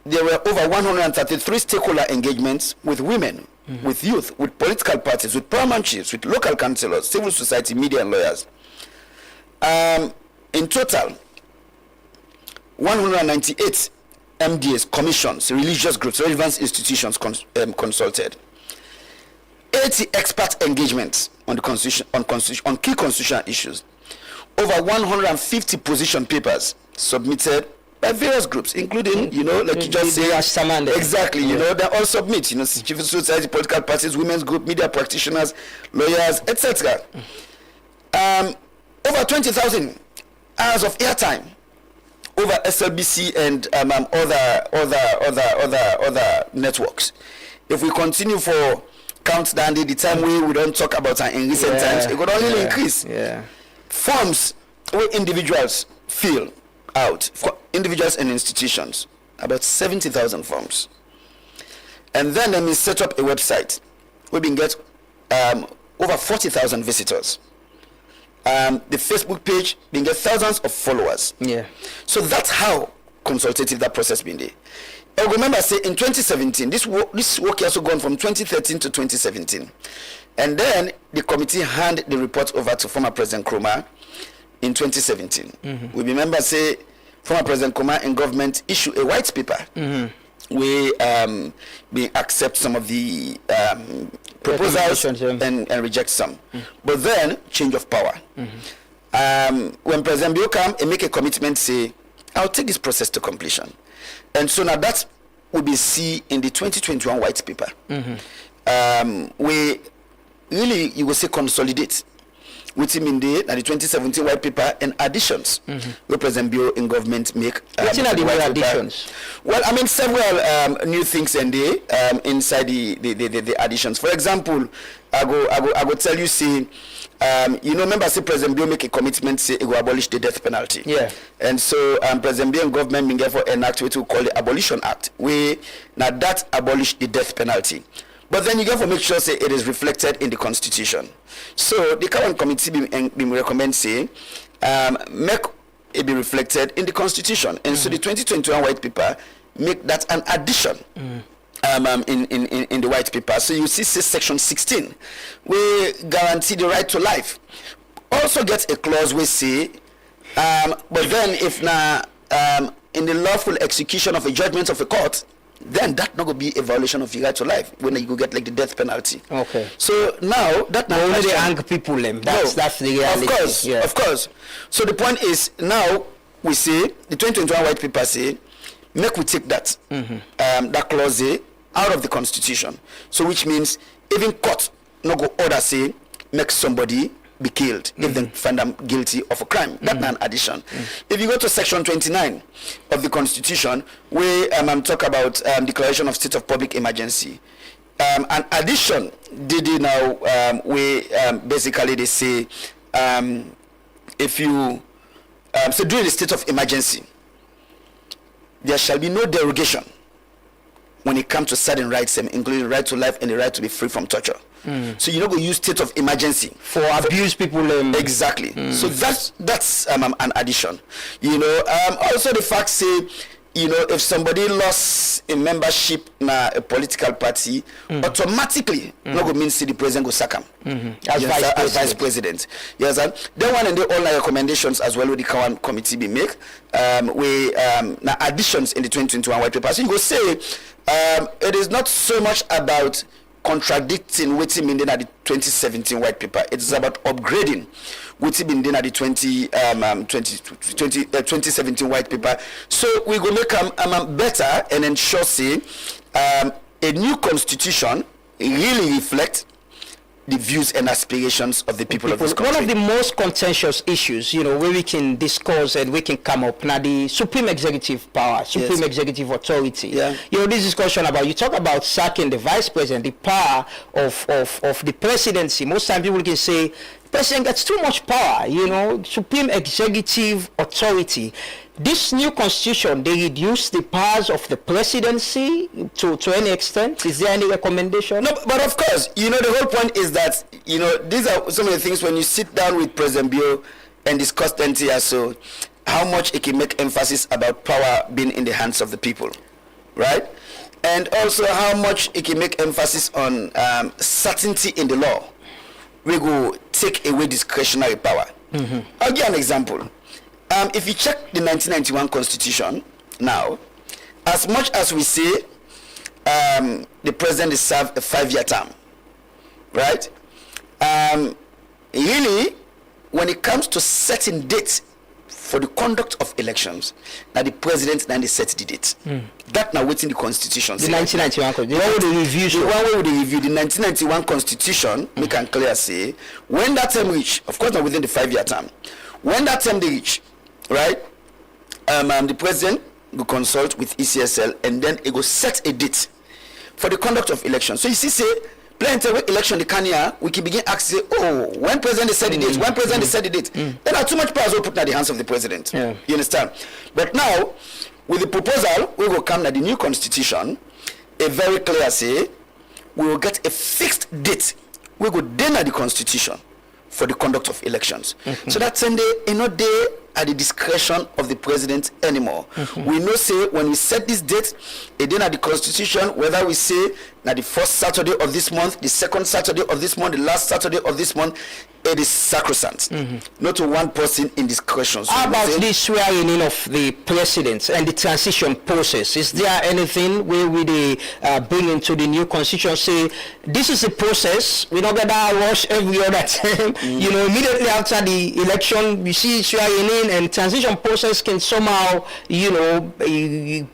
There were over 133 stakeholder engagements with women, with youth, with political parties, with paramount chiefs, with local councillors, civil society, media, and lawyers. In total, 198 MDAs, commissions, religious groups, relevant institutions consulted. 80 expert engagements on the constitution, on key constitutional issues. Over 150 position papers submitted by various groups, including, like you just say, exactly, they all submit, civil society, political parties, women's group, media practitioners, lawyers, etc. Over 20,000 hours of airtime over SLBC and other networks. If we continue for count down the time we don't talk about in recent times, it could only increase. Forms where individuals fill out for individuals and institutions, about 70,000 forms. And then we set up a website. We can get over 40,000 visitors. The Facebook page, we can get thousands of followers. So that's how consultative that process been there. I remember, say, in 2017, this work also gone from 2013 to 2017. And then the committee handed the report over to former President Nkrumah in 2017. We remember, say, former President Nkrumah and government issue a white paper. We accept some of the proposals and reject some. But then, change of power. When President Bio come and make a commitment, say, I'll take this process to completion. And so now that will be seen in the 2021 white paper. We really, you will say, consolidate with him in the 2017 white paper and additions where President Bio in government make. What are the new additions? Well, I mean, several new things in there inside the additions. For example, I go tell you, say, remember, say President Bio make a commitment, say he will abolish the death penalty. And so President Bio and government being therefore enact what we call the Abolition Act. We now that abolish the death penalty. But then you have to make sure, say, it is reflected in the Constitution. So the current committee be recommend, say, make it be reflected in the Constitution. And so the 2021 white paper make that an addition. In the white paper. So you see section 16, we guarantee the right to life. Also get a clause we say, but then if in the lawful execution of a judgment of a court, then that not going to be a violation of your right to life when you go get like the death penalty. Okay. So now that now only the angry people them. That's the reality. Of course. So the point is now we say the 2021 white paper say make we take that that clause out of the Constitution. So which means even court no go order say make somebody be killed if they find them guilty of a crime. That's an addition. If you go to section 29 of the Constitution, where talk about declaration of state of public emergency, an addition did now where basically they say if you so during the state of emergency there shall be no derogation when it comes to certain rights, including the right to life and the right to be free from torture. So you're not going to use state of emergency for abuse people. Exactly. So that's an addition. Also the fact say you know, if somebody lost a membership na a political party, automatically no go mean see the president go sack him As vice president. You understand? Then one and they all the recommendations as well with the Kawan committee be make. We now additions in the 2021 white paper. So you go say it is not so much about contradicting what's been done at the 2017 white paper. It is about upgrading what's been done at the 2017 white paper. So we go make them better and ensure say a new constitution really reflect the views and aspirations of the people of this country. One of the most contentious issues, you know, where we can discuss and we can come up now, the supreme executive power, supreme executive authority. Yeah. You know, this discussion about, you talk about sacking the vice president, the power of the presidency. Most times people can say, president gets too much power, you know, supreme executive authority. This new constitution, they reduce the powers of the presidency to any extent? Is there any recommendation? No, but of course, you know, the whole point is that, you know, these are some of the things when you sit down with President Bio and discuss 20 years so, how much it can make emphasis about power being in the hands of the people, right? And also how much it can make emphasis on certainty in the law. We go take away discretionary power. I'll give an example. If you check the 1991 Constitution now, as much as we say the president is served a 5-year term, right? Really, when it comes to setting dates for the conduct of elections, now the president then they set the date. That now within the Constitution. The 1991 Constitution. The one with the review. The one with the review, the 1991 Constitution, we can clearly say, when that term reach, of course not within the 5-year term, when that term they reach, right, the president will consult with ECSL and then it will set a date for the conduct of elections. So you see, say, plenty of election the Kenya, we can begin asking, oh, when president they set the date, when president they set the date, then are too much powers will put in the hands of the president. You understand? But now, with the proposal, we will come to the new constitution, a very clear say, we will get a fixed date. We will then at the constitution for the conduct of elections. So that Sunday, not there at the discretion of the president anymore. We know say when we set this date, it then at the constitution, whether we say now the first Saturday of this month, the second Saturday of this month, the last Saturday of this month, it is sacrosanct. Not to one person in discretion. So how about the swearing in of the president and the transition process? Is there anything where we bring into the new constitution, say, this is a process, we're not gonna rush every other time. You know, immediately after the election, we see swearing in and transition process can somehow, you know,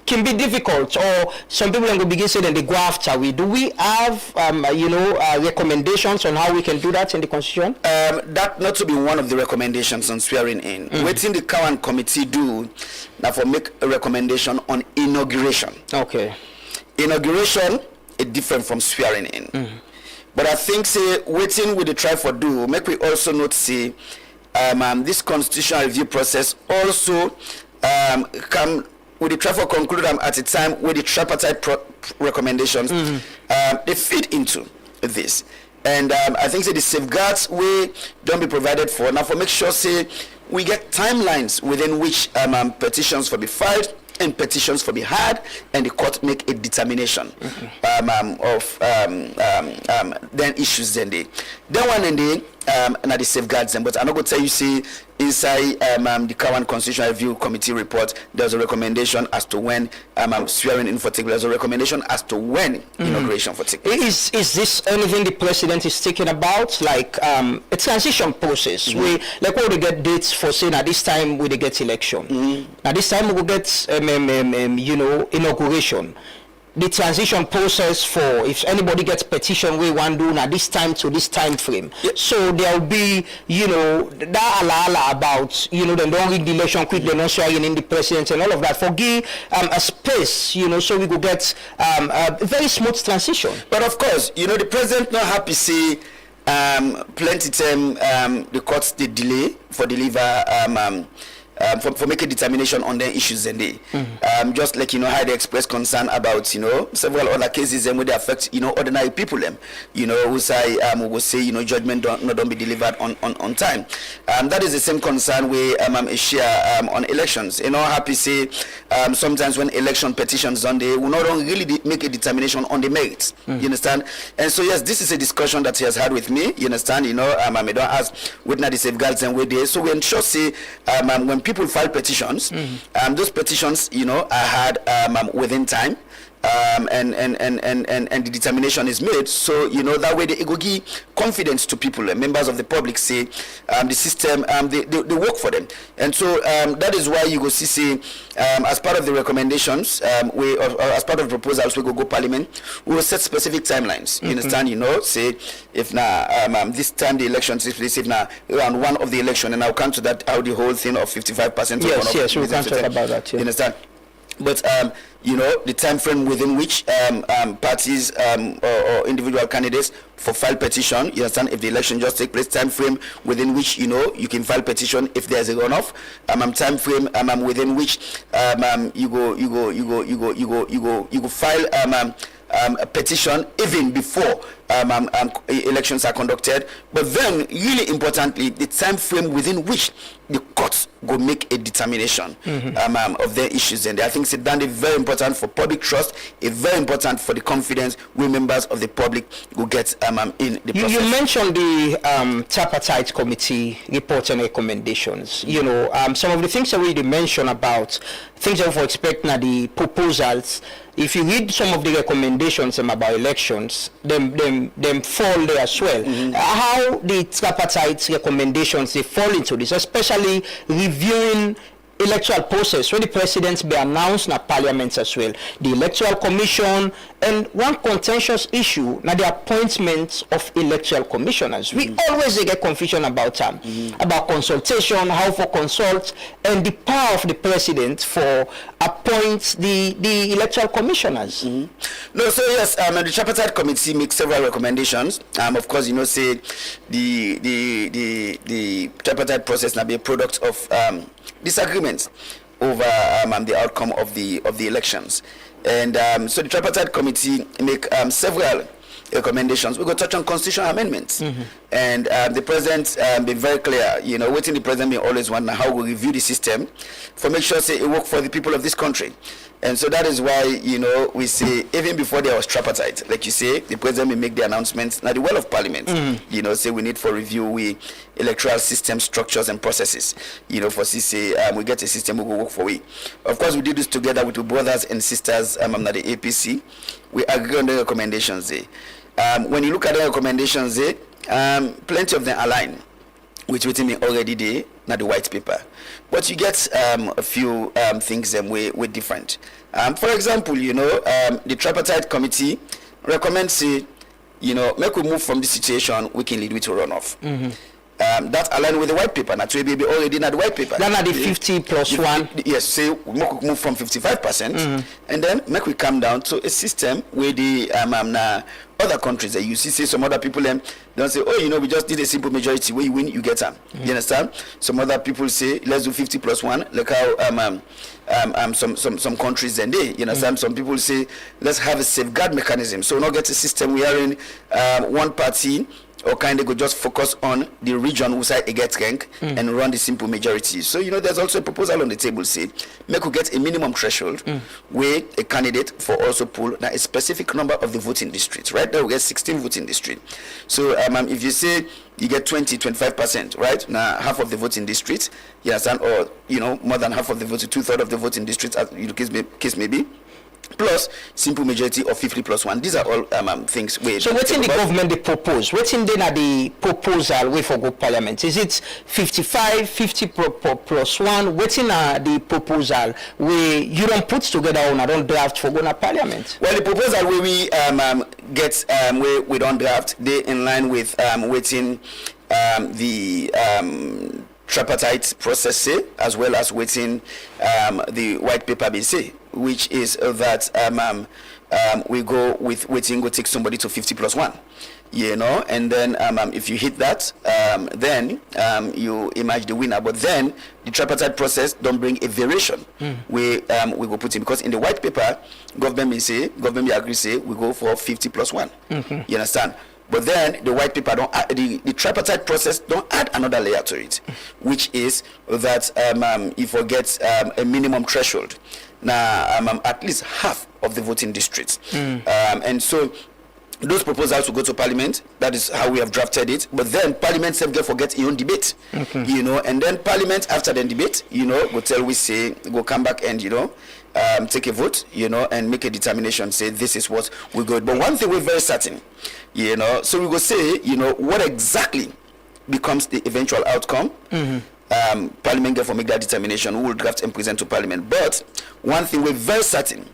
can be difficult, or some people will begin saying they go after. Do we have, you know, recommendations on how we can do that in the constitution? That not to be one of the recommendations on swearing in. Waiting the Kawan committee do now for make a recommendation on inauguration. Okay. Inauguration is different from swearing in. But I think say waiting with the try for do make we also note say this constitutional review process also come with the try for conclude at a time with the tripartite recommendations they feed into this. And I think say the safeguards we don't be provided for now for make sure say we get timelines within which petitions for be filed and petitions for be heard, and the court make a determination of then issues then one and they and the safeguards them. But I'm not going to tell you say inside the Kawan Constitutional Review Committee report there's a recommendation as to when swearing in for take place. There's a recommendation as to when inauguration for take place. Is this anything the president is thinking about, like a transition process? We like what we get dates for saying at this time we get election. At this time we will get you know, inauguration. The transition process for if anybody gets petition we want to do now this time to this time frame. So there will be, you know, that ala about, you know, they don't rig the election quick, they're not swearing in the president and all of that. Forgive a space, you know, so we could get a very smooth transition. But of course, you know, the president not happy say plenty time the courts they delay for deliver for make a determination on the issues and they just like how they express concern about several other cases and where they affect ordinary people who say who will say judgment don't be delivered on time. That is the same concern we share on elections. Happy say sometimes when election petitions on they will not really make a determination on the merits. You understand? And so yes, this is a discussion that he has had with me. You understand? I don't ask witness the safeguards and where they. So we ensure say when people file petitions, those petitions are had within time. And the determination is made, so that way it will give confidence to people, members of the public say the system they work for them, and so that is why you go see say as part of the recommendations as part of the proposals we go parliament, we will set specific timelines. You understand? Say if now this time the election takes place, if now around one of the election, and I'll come to that how the whole thing of 55%. Yes, we can talk about that. You understand? But the time frame within which parties or individual candidates for file petition, you understand, if the election just take place, time frame within which you can file petition if there's a runoff, time frame within which you go file a petition even before elections are conducted, but then really importantly the time frame within which the courts go make a determination of their issues, and I think it's done very important for public trust, it's very important for the confidence we members of the public will get in the process. You mentioned the tripartite committee report and recommendations. Some of the things that we mentioned about things that we expect now the proposals. If you read some of the recommendations about elections, them fall there as well. How the tripartite recommendations they fall into this, especially reviewing electoral process when the president be announced in parliament as well, the electoral commission, and one contentious issue now the appointment of electoral commissioners. We always get confusion about consultation, how for consult, and the power of the president for appoint the electoral commissioners. No, so yes, the tripartite committee makes several recommendations. Of course, say the tripartite process now be a product of disagreements over the outcome of the elections, and so the tripartite committee make several recommendations. We go touch on constitutional amendments, and the president be very clear. Waiting the president may always want how we review the system for make sure say it work for the people of this country. And so that is why, we say, even before there was tripartite, like you say, the president may make the announcements, now the well of parliament, say we need for review, we electoral system structures and processes, for say, we get a system we will work for we. Of course, we did this together with our brothers and sisters, the APC. We agree on the recommendations there. When you look at the recommendations there, plenty of them align with what we already did, not the white paper. But you get a few things way different. For example, the tripartite committee recommends say, make we move from this situation, we can lead with a runoff. That align with the white paper. That will be already in the white paper. Then at the 50 plus 1. Yes, say we move from 55%, and then make we come down to a system where the other countries that you see say some other people don't say, we just did a simple majority where you win, you get them. You understand? Some other people say let's do 50 plus 1. Look how some countries and they, you understand? Some people say let's have a safeguard mechanism. So not get a system we are in one party or kind of go just focus on the region who say it gets rank and run the simple majority. So there's also a proposal on the table say make we get a minimum threshold where a candidate for also pull now a specific number of the voting districts. Right now we get 16 voting districts. So if you say you get 25%, right? Now half of the voting districts, you understand, or more than half of the voting, 2/3 of the voting districts, as the case may be. Plus simple majority of 50 plus 1. These are all things. So what's in the government they propose? What's in the proposal way for go parliament? Is it 55, 50 plus 1? What's in the proposal where you don't put together on don't draft for go to parliament? Well, the proposal where we get where we don't draft, they in line with waiting the tripartite process say, as well as waiting the white paper be say, which is that we go with waiting go take somebody to 50 plus 1. you know, and then if you hit that, then you emerge the winner. But then the tripartite process don't bring a variation. We go put in, because in the white paper, government may agree, say we go for 50 plus 1. You understand? But then the white paper don't add, the tripartite process don't add another layer to it, which is that you forget a minimum threshold. Now at least half of the voting districts, and so those proposals will go to Parliament. That is how we have drafted it. But then Parliament self forget its own debate, you know, and then Parliament after the debate, you know, go come back and, you know, take a vote, you know, and make a determination, say this is what we go. But one thing we're very certain, you know, so we will say, you know, what exactly becomes the eventual outcome. Parliament therefore make that determination, who will draft and present to Parliament. But one thing we're very certain,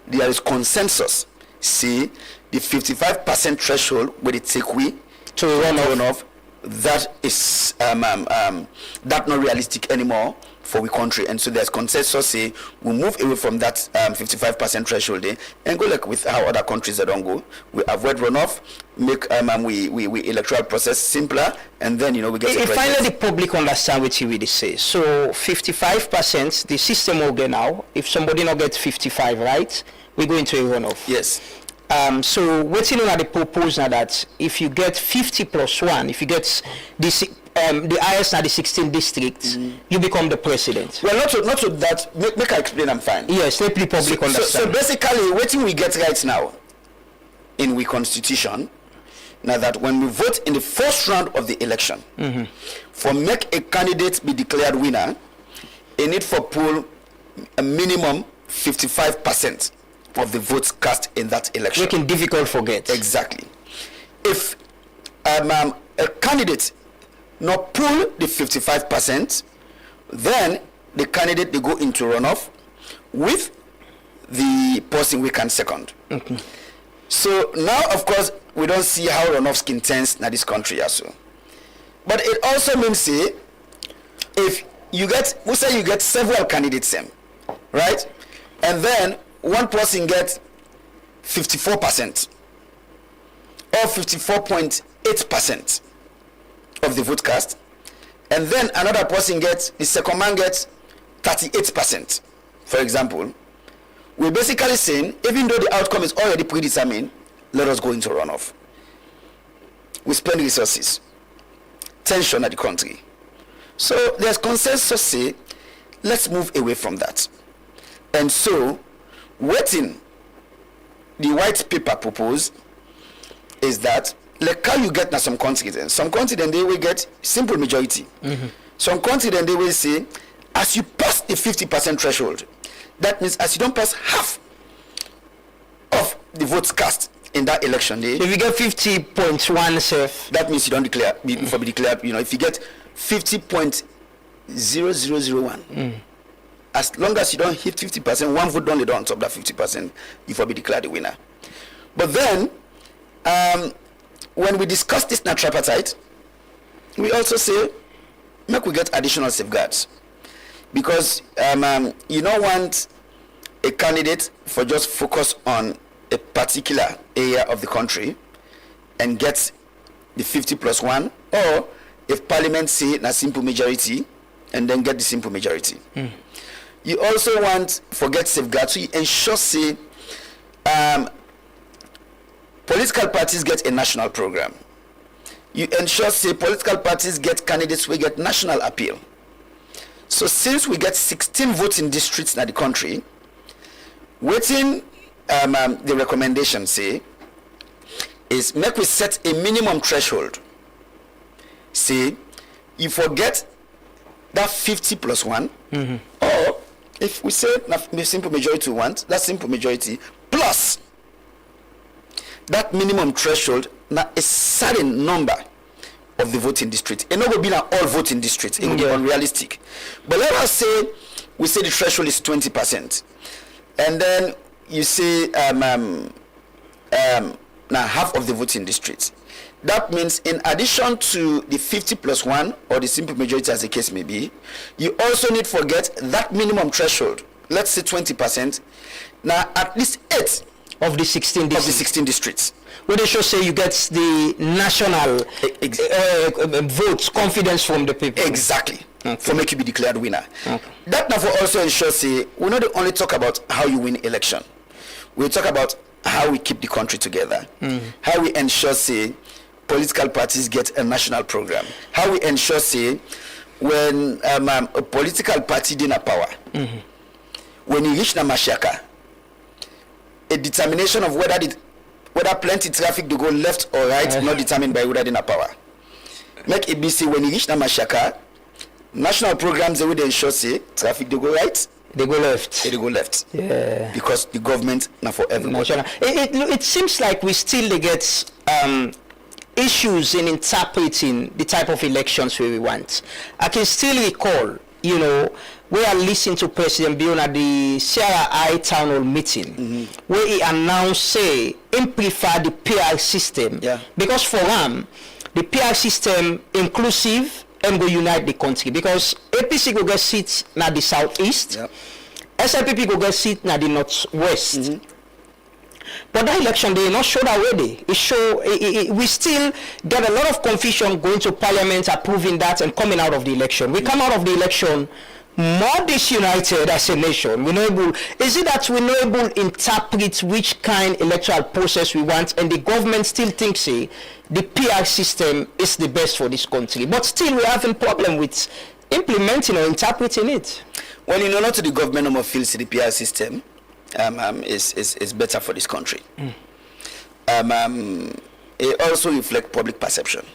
there is consensus. See, the 55% threshold where they take we to run off, that is that not realistic anymore for we country, and so there's consensus say we move away from that 55% threshold there and go like with how other countries that don't go. We avoid runoff, make we electoral process simpler, and then, you know, we get. If finally the public understand what you really say, so 55% the system will get now. If somebody not get 55, right, we go into a runoff. Yes. So waiting on the proposal that if you get 50 plus 1, if you get the highest at the 16 districts, you become the president. Well, not to that. Make I explain. I'm fine. Yes, let the public understand. So basically, what we get right now in we constitution, now that when we vote in the first round of the election, for make a candidate be declared winner, it need for poll a minimum 55% of the votes cast in that election. Making difficult forget. Exactly. If a candidate not pull the 55%, then the candidate they go into runoff with the person we can second. So now, of course, we don't see how runoffs can tense in this country also. But it also means, say, if you get, we say you get several candidates, right? And then one person gets 54% or 54.8% of the vote cast, and then another person gets, the second man gets 38%, for example. We're basically saying, even though the outcome is already predetermined, let us go into runoff. We spend resources, tension at the country. So there's consensus say, let's move away from that. And so, waiting the white paper propose is that, like how you get now some countries, they will get simple majority. Some countries they will say, as you pass the 50% threshold, that means as you don't pass half of the votes cast in that election day. If you get 50.1 safe, that means you don't declare before be declared. You know, if you get 50.0001, as long as you don't hit 50%, one vote only on top of that 50%, you will be declared the winner. But then, when we discuss this tripartite, we also say, make we get additional safeguards. Because you don't want a candidate for just focus on a particular area of the country and get the 50 plus 1, or if Parliament say a simple majority and then get the simple majority. You also want forget safeguards, so you ensure say political parties get a national program. You ensure say political parties get candidates who get national appeal. So since we get 16 voting districts in the country, waiting the recommendation say is make we set a minimum threshold. Say you forget that 50 plus 1, or if we say a simple majority want, that simple majority plus that minimum threshold, now a certain number of the voting district. It not will be now all voting districts. It will be unrealistic. But let us say we say the threshold is 20%, and then you say now half of the voting districts. That means in addition to the 50 plus 1 or the simple majority as the case may be, you also need to forget that minimum threshold. Let's say 20%. Now at least 8 of the 16 districts. Of the 16 districts. Where they should say you get the national votes, confidence from the people. Exactly. For make you be declared winner. That now for also ensure say we not only talk about how you win election. We talk about how we keep the country together. How we ensure say political parties get a national program. How we ensure say when a political party in a power, when you reach Namashaka, a determination of whether plenty traffic to go left or right not determined by whether in a power. Make it be say when you reach Namashaka, national programs they would ensure say traffic to go right, they go left. They go left. Yeah. Because the government now for everybody. It seems like we still get issues in interpreting the type of elections we want. I can still recall, we are listening to President Bion at the Sierra I town hall meeting, where he announced, say, him prefer the PR system. Yeah. Because for him, the PR system inclusive and go unite the country. Because APC go get seats na the southeast, SLPP go get seats na the northwest. But that election, they not showed already. We still get a lot of confusion going to parliament, approving that and coming out of the election. We come out of the election more disunited as a nation. Is it that we're not able to interpret which kind electoral process we want, and the government still thinks the PR system is the best for this country? But still we're having problem with implementing or interpreting it. Well, not to the government no more feels the PR system is better for this country. It also reflects public perception.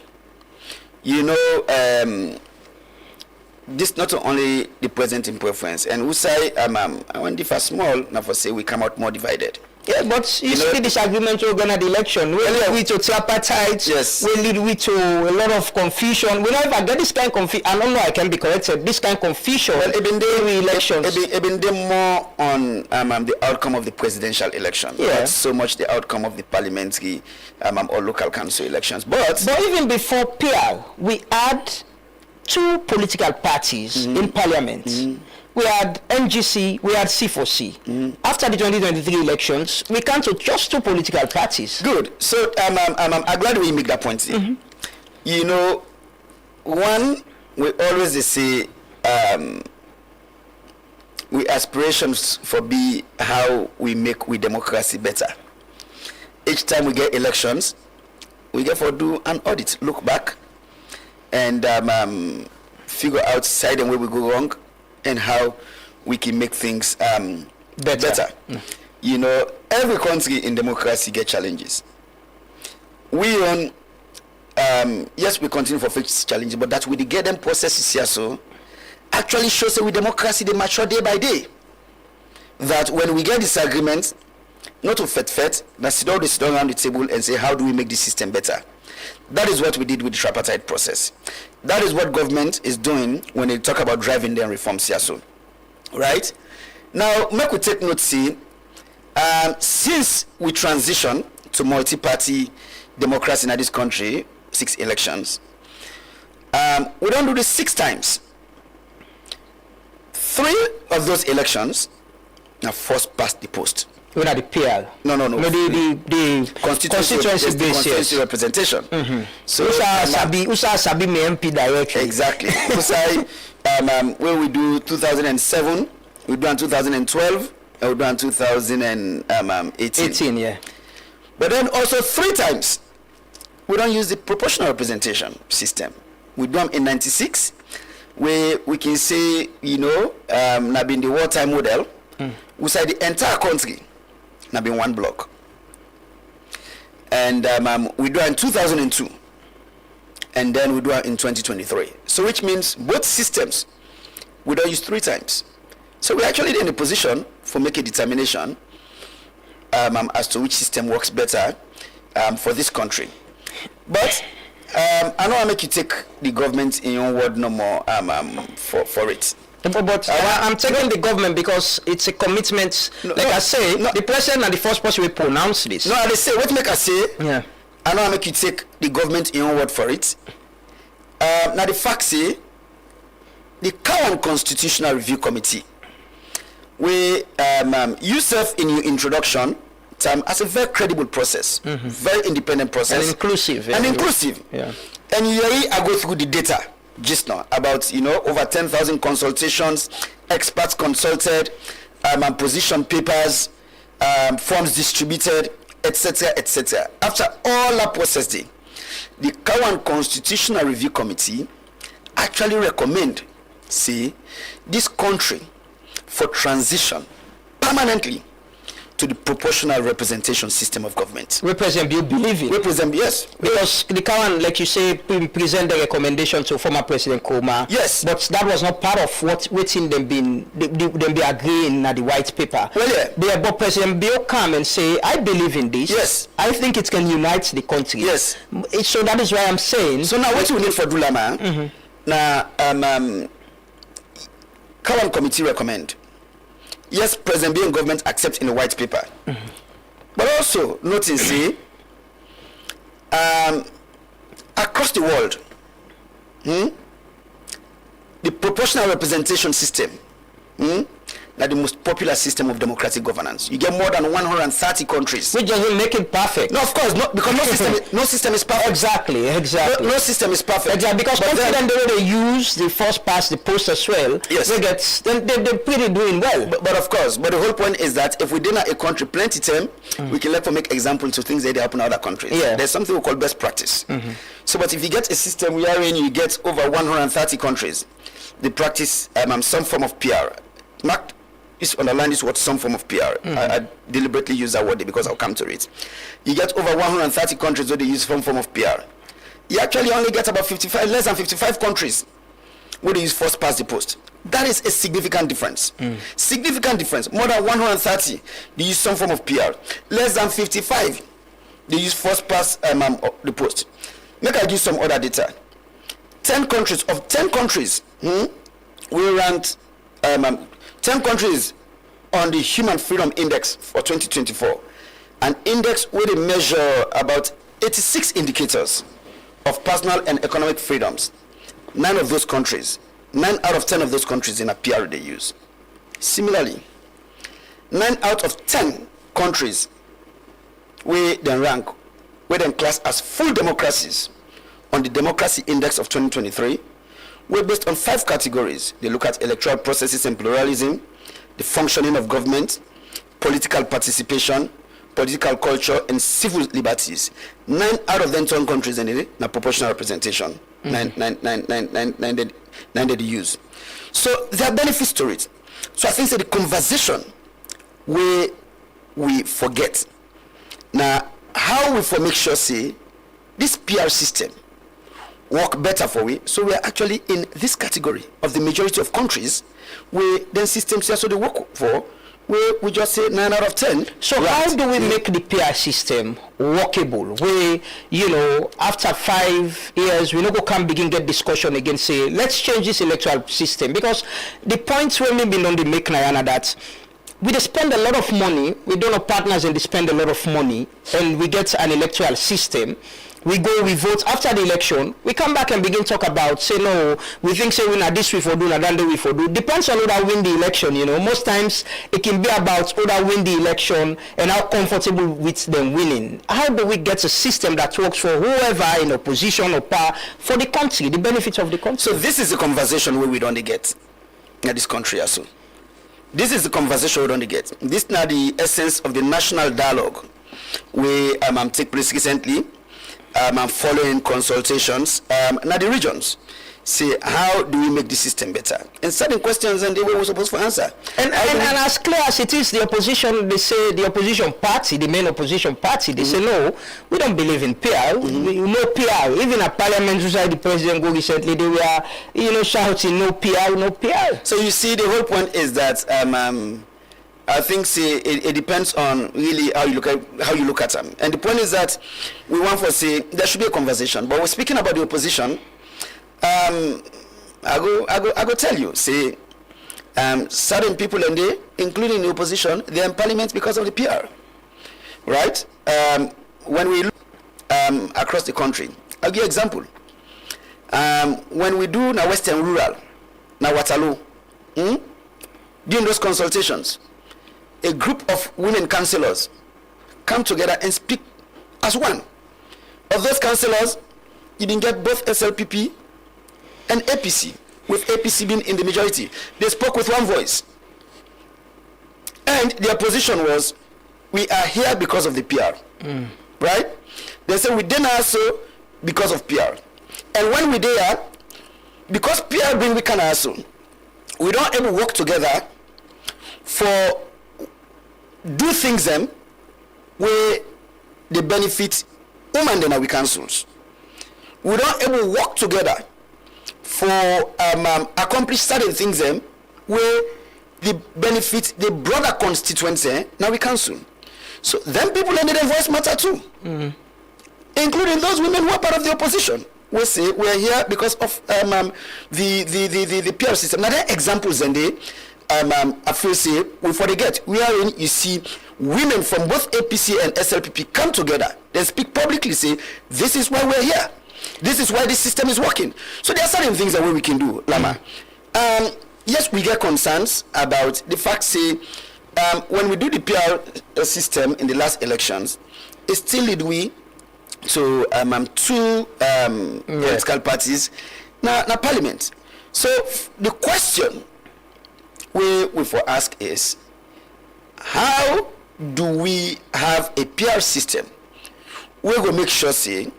This not only the present in preference, and we say I want differ small, now for say we come out more divided. Yeah, but you see disagreement over the election. We lead to tripartite. Yes. We lead to a lot of confusion. We never get this kind of confusion. I don't know. I can be corrected. This kind of confusion. Well, even the elections. Even more on the outcome of the presidential election. Yeah. Not so much the outcome of the parliamentary or local council elections. But even before PR, we had two political parties in parliament. We had NGC, we had C4C. After the 2023 elections, we come to just two political parties. Good. So I'm glad we make that point. One, we always say we aspirations for be how we make democracy better. Each time we get elections, we get for do an audit, look back, and figure out side and where we go wrong, and how we can make things better. Every country in democracy get challenges. We on yes, we continue for face challenges, but that we get them processes here so actually shows that with democracy they mature day by day. That when we get disagreements, not to fet, but sit down around the table and say how do we make the system better. That is what we did with the tripartite process. That is what government is doing when they talk about driving their reforms here. So, right? Now, make we take note, since we transition to multi-party democracy in this country, 6 elections, we don't do this 6 times. 3 of those elections are first past the post. When are the PL? No. The constituency representation. So Usa Sabi me MP directly. Exactly. Usai, where we do 2007, we do in 2012, and we do in 2018. 18, yeah. But then also 3 times, we don't use the proportional representation system. We do them in 96, where we can say, now being the wartime model, we say the entire country. Now been 1 block, and we do it in 2002, and then we do it in 2023. So which means both systems we don't use 3 times. So we're actually in a position for make a determination as to which system works better for this country. But I know I make you take the government in your word no more for it. But I'm taking the government because it's a commitment. The president and the first person will pronounce this. No, they say, what make I say? Yeah. I know I make you take the government in your word for it. Now the fact say, the current Constitutional Review Committee, where you serve in your introduction as a very credible process, very independent process. And inclusive. And inclusive. Yeah. And here I go through the data just now about, over 10,000 consultations, experts consulted, and position papers, forms distributed, etc., etc. After all that process, the Kawan Constitutional Review Committee actually recommend, this country for transition permanently to the proportional representation system of government. Represent, you believe it? Represent, yes. Because the Kawan, like you say, present the recommendation to former President Koma. Yes. But that was not part of what waiting them be agreeing at the white paper. Well, yeah. But President Bill come and say, I believe in this. Yes. I think it can unite the country. Yes. So that is why I'm saying. So now what you need for Dulama? Now, Kawan committee recommend. Yes, President Bill and government accept in the white paper. But also, notice, across the world, the proportional representation system, that the most popular system of democratic governance. You get more than 130 countries. Which doesn't make it perfect. No, of course, not, because no system is perfect. Exactly. No system is perfect. Exactly, because confident the way they use the first past the post as well, yes. They're pretty doing well. But of course, but the whole point is that if we did not a country plenty term, we can let make examples to things that happen in other countries. Yeah. There's something we call best practice. So, but if you get a system wherein you get over 130 countries, they practice some form of PR. Mark, underline this word, some form of PR. I deliberately use that word because I'll come to it. You get over 130 countries where they use some form of PR. You actually only get about less than 55 countries where they use first past the post. That is a significant difference. Significant difference. More than 130, they use some form of PR. Less than 55, they use first past the post. Make I give some other data. 10 countries, we ranked 10 countries on the Human Freedom Index for 2024, an index where they measure about 86 indicators of personal and economic freedoms. 9 out of 10 of those countries in a PR they use. Similarly, 9 out of 10 countries where they class as full democracies on the Democracy Index of 2023, we're based on 5 categories. They look at electoral processes and pluralism, the functioning of government, political participation, political culture, and civil liberties. 9 out of them 10 countries in it, proportional representation. 9 they use. So there are benefits to it. So I think that the conversation where we forget. Now, how we for make sure this PR system work better for we, so we are actually in this category of the majority of countries where then systems also they work for, where we just say 9 out of 10. So right. How do we make the PR system workable? Where, after 5 years, we no come begin get discussion again, say, let's change this electoral system. Because the points when we been on the make Nayana that we spend a lot of money, we don't have partners and they spend a lot of money, and we get an electoral system. We vote after the election, we come back and begin talk about, say, no, we think, say, we this we for do, that we for do. Depends on who that win the election, Most times, it can be about who that win the election and how comfortable with them winning. How do we get a system that works for whoever in opposition or power for the country, the benefits of the country? So this is the conversation where we don't get in this country also. This is the conversation we don't get. This is now the essence of the national dialogue where take place recently. I'm following consultations now the regions. Say, how do we make the system better? And certain questions and they were supposed to answer. And as clear as it is, the opposition, they say, the opposition party, the main opposition party, they say, no, we don't believe in PR. No PR. Even at Parliament, the president go recently, they were, shouting, no PR, no PR. So you see, the whole point is that I think it depends on really how you look at them. And the point is that we want to say there should be a conversation. But we're speaking about the opposition. I go tell you, certain people in there, including the opposition, they're in parliament because of the PR, right? When we look across the country, I'll give you an example. When we do na Western Rural, na Waterloo, during those consultations, a group of women councillors come together and speak as one. Of those councillors, you didn't get both SLPP and APC, with APC being in the majority. They spoke with one voice. And their position was, we are here because of the PR. Right? They said we didn't also because of PR. And when we there, because PR bring we can also, we don't able to work together for do things them where they benefit women than we councils. We don't able to work together for accomplish certain things them where they benefit the broader constituency now we council. So then people in the voice matter too, including those women who are part of the opposition. We say we are here because of the PR system. Now there are examples and they I feel say we forget we are in, you see women from both APC and SLPP come together, they speak publicly, say this is why we're here, this is why this system is working. So there are certain things that we can do, Lama. Yes, we get concerns about the fact say when we do the PR system in the last elections, it still lead we to two political parties now parliament. So the question we for ask is, how do we have a PR system where we make sure say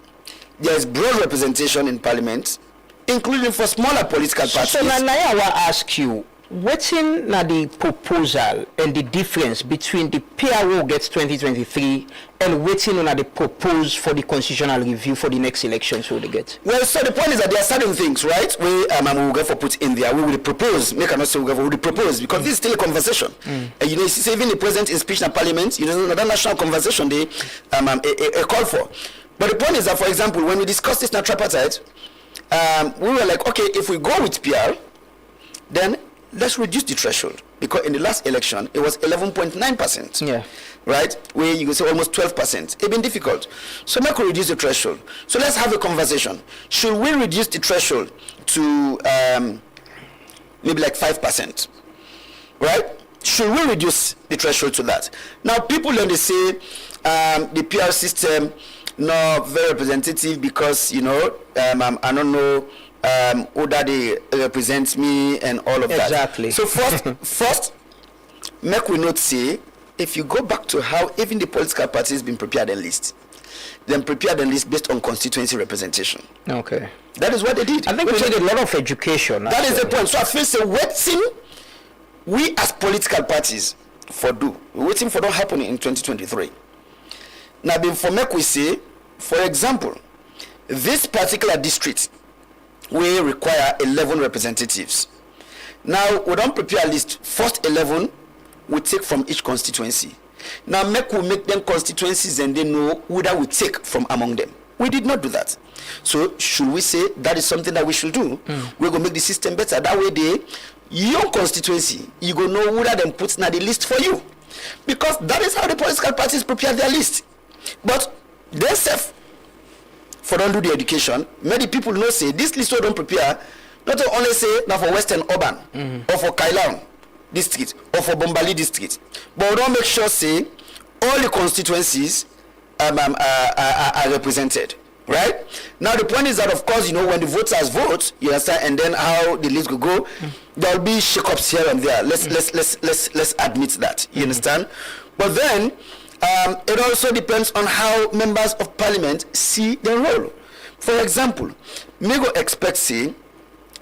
there is broad representation in parliament, including for smaller political parties? So now I will ask you, what's in the proposal and the difference between the PRO gets 2023 and waiting on the proposed for the constitutional review for the next election so they get? Well, so the point is that there are certain things, right? We will go for put in there. We will propose, make an also we will propose because this is still a conversation. And you know, you see, even the president in speech in parliament, you know, another national conversation they a call for. But the point is that, for example, when we discussed this tripartite, we were like, okay, if we go with PR, then let's reduce the threshold, because in the last election it was 11.9%. Yeah. Right? Where you can say almost 12%. It's been difficult. So make we reduce the threshold. So let's have a conversation. Should we reduce the threshold to maybe like 5%? Right? Should we reduce the threshold to that? Now people then they say the PR system not very representative because you know I don't know who that they represent me and all of that. Exactly. So first, make we not say, if you go back to how even the political parties been prepared a list, then prepared a list based on constituency representation. Okay. That is what they did. I think we need a lot of education. That is the point. So I feel say waiting, we as political parties for do, waiting for don't happen in 2023. Now before make we say, for example, this particular district we require 11 representatives. Now we don't prepare a list. First 11 we take from each constituency. Now we make them constituencies and they know who that we take from among them. We did not do that. So should we say that is something that we should do? We're going to make the system better. That way your constituency, you go know who that them puts na the list for you. Because that is how the political parties prepare their list. But they self for don't do the education, many people know say this list we don't prepare, not to only say now for Western Urban or for Kailan district or for Bombali district, but we don't make sure say all the constituencies are represented. Right? Now the point is that of course, you know, when the voters vote, you understand, and then how the list will go, there'll be shakeups here and there. Let's admit that. You understand? But then it also depends on how members of parliament see their role. For example, me go expect say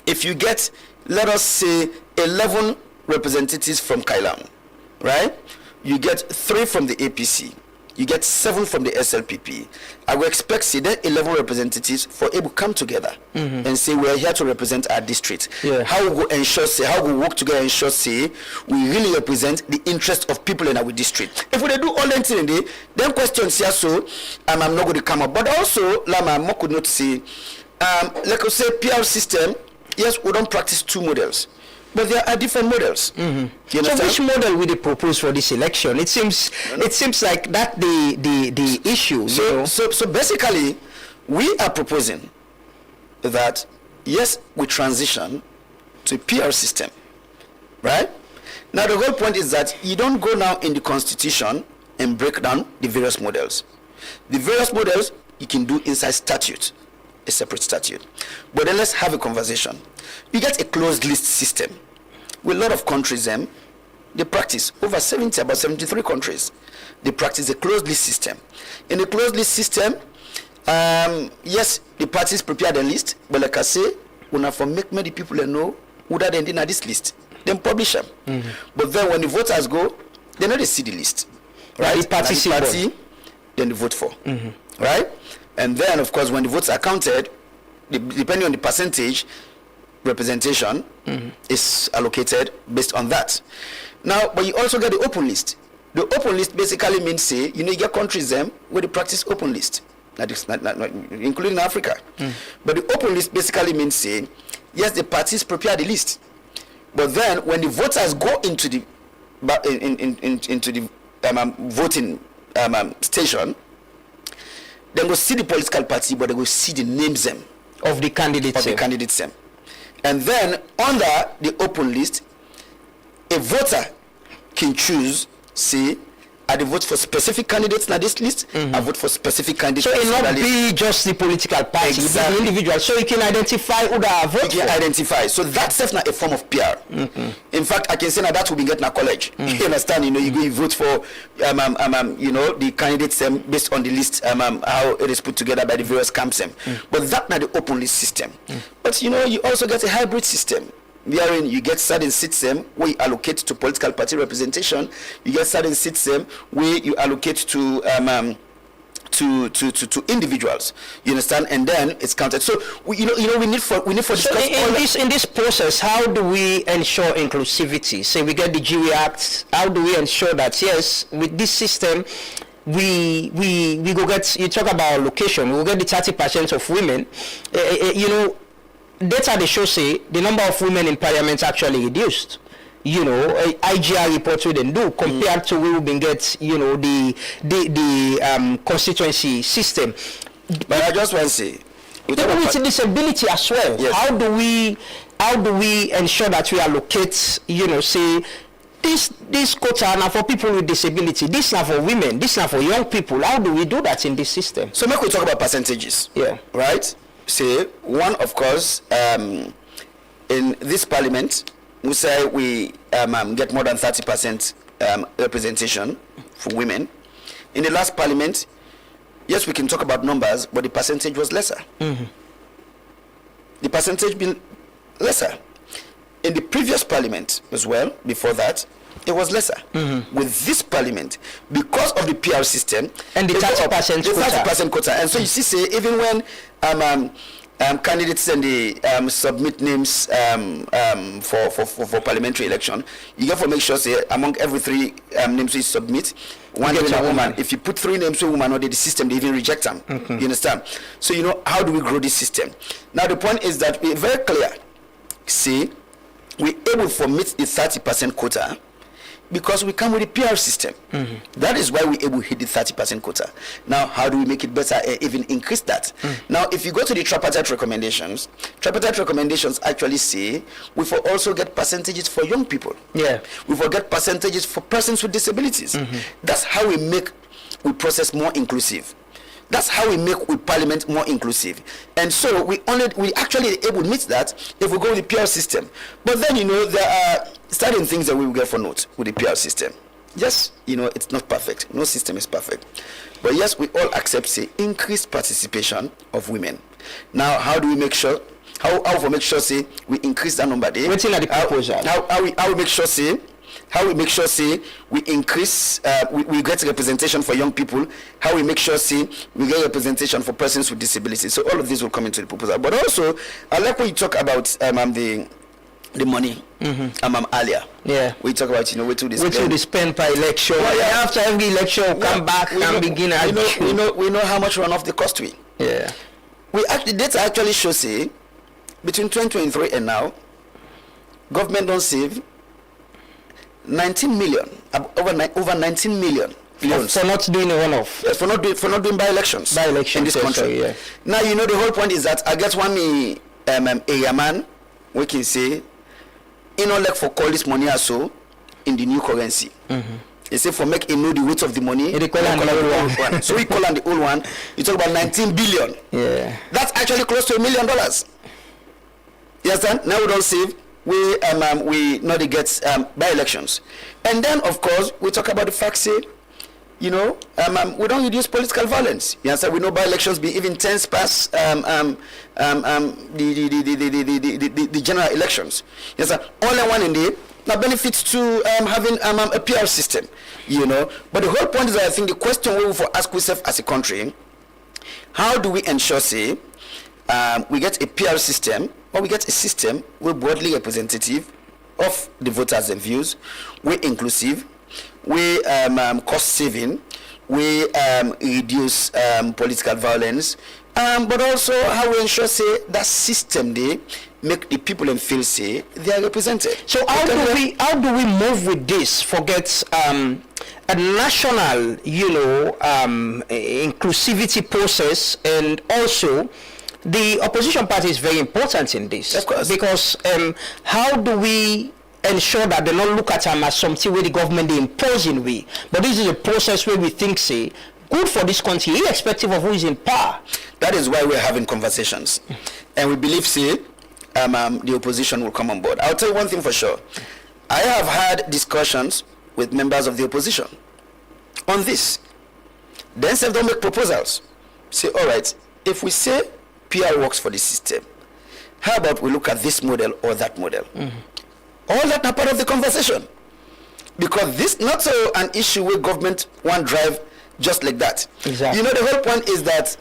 if you get, let us say, 11 representatives from Kailam, right? You get 3 from the APC. You get 7 from the SLPP. I will expect say that 11 representatives for able to come together and say we are here to represent our district. Yeah. How we go ensure say, how we work together and ensure say we really represent the interest of people in our district. If we do all that thing, then questions here so I'm not going to come up. But also, Lama, I could not say, like I say, PR system. Yes, we don't practice 2 models. But there are different models. So which model will they propose for this election? It seems like that the issue. So basically, we are proposing that yes, we transition to a PR system, right? Now the whole point is that you don't go now in the constitution and break down the various models. The various models you can do inside statute, a separate statute. But then let's have a conversation. You get a closed list system. With a lot of countries, they practice over 70, about 73 countries. They practice a closed list system. In a closed list system, yes, the parties prepare the list, but like I say, when I for make many people know who that ending at this list, then publish them. But then when the voters go, they know they see the list, right? The party, then they vote for, right? And then, of course, when the votes are counted, depending on the percentage, representation is allocated based on that. Now, but you also get the open list. The open list basically means, say, you get countries where they practice open list, not including Africa. But the open list basically means, say, yes, the parties prepare the list, but then when the voters go into the into the voting station, they go see the political party, but they go see the names of the candidates. And then under the open list, a voter can choose, say, I vote for specific candidates in this list, I vote for specific candidates. So it not be just the political party, exactly. The individual. So you can identify who that vote for. Identify. So that's not a form of PR. In fact, I can say that will be getting a college. You understand? You go vote for the candidates based on the list, how it is put together by the various camps. But that's not the open list system. But you also get a hybrid system, wherein you get certain seats where you allocate to political party representation, you get certain seats where you allocate to individuals. You understand? And then it's counted. So we need for so in this process, how do we ensure inclusivity? Say we get the GWE Act. How do we ensure that yes, with this system, we go get, you talk about allocation, we will get the 30% of women. Data they show say the number of women in parliament actually reduced. IGR report we didn't do compared to we will get the constituency system. But I just want to say, with disability as well. Yes. How do we ensure that we allocate say this quota now for people with disability, this now for women, this now for young people? How do we do that in this system? So make we talk about percentages. Yeah. Right? Say one, of course, in this parliament, we say we get more than 30% representation for women. In the last parliament, yes, we can talk about numbers, but the percentage was lesser. The percentage been lesser. In the previous parliament as well, before that, it was lesser. With this parliament, because of the PR system and the 30% quota. And so you see, say, even when candidates and they submit names for parliamentary election, you have to make sure, say, among every 3 names you submit, one is a woman. If you put 3 names to a woman, or the system, they even reject them. You understand? So, how do we grow this system? Now, the point is that we're very clear. See, we're able to meet the 30% quota because we come with a PR system. That is why we're able to hit the 30% quota. Now, how do we make it better and even increase that? Now, if you go to the tripartite recommendations actually say we will also get percentages for young people. Yeah. We will get percentages for persons with disabilities. That's how we process more inclusive. That's how we make parliament more inclusive. And so we actually able to meet that if we go with the PR system. But then, there are certain things that we will get for note with the PR system. Yes, it's not perfect. No system is perfect. But yes, we all accept, say, increased participation of women. Now, how do we make sure? How we make sure, say, we increase that number there? What's in the proposal? How we make sure, say, we increase, we get representation for young people, how we make sure, say, we get representation for persons with disabilities. So all of these will come into the proposal. But also, I like when you talk about the money earlier. Yeah. We talk about, what to spend per election. After every election, we'll come back and begin again. We know how much runoff the cost we. Yeah. The data actually shows, say, between 2023 and now, government don't save 19 million, over 19 million loans. For not doing a runoff. Yes, for not doing by-elections. In this country. Yeah. Now, the whole point is that I get one area man, we can say, like for call this money also in the new currency. He said for make him know the weight of the money. They call on the old one. So we call on the old one. You talk about 19 billion. Yeah. That's actually close to $1 million. You understand? Now we don't save. We not to get by elections. And then of course we talk about the fact say, you know, we don't reduce political violence. You understand? We know by elections be even tense past the general elections. You understand? All in one indeed. Now benefits to having a PR system, you know. But the whole point is that I think the question we will ask ourselves as a country, how do we ensure, say, we get a PR system, or we get a system we're broadly representative of the voters and views, we're inclusive, we cost saving, we reduce political violence, but also how we ensure, say, that system they make the people and feel say they are represented. So how do we move with this? Forget a national, you know, inclusivity process, and also the opposition party is very important in this. Of course. Because how do we ensure that they don't look at them as something where the government is imposing we, but this is a process where we think say good for this country, irrespective of who is in power. That is why we're having conversations, and we believe say the opposition will come on board. I'll tell you one thing for sure. I have had discussions with members of the opposition on this. Then say don't make proposals. Say, all right, if we say PR works for the system, how about we look at this model or that model? Mm-hmm. All that are part of the conversation. Because this not so an issue where government want drive just like that. Exactly. You know, the whole point is that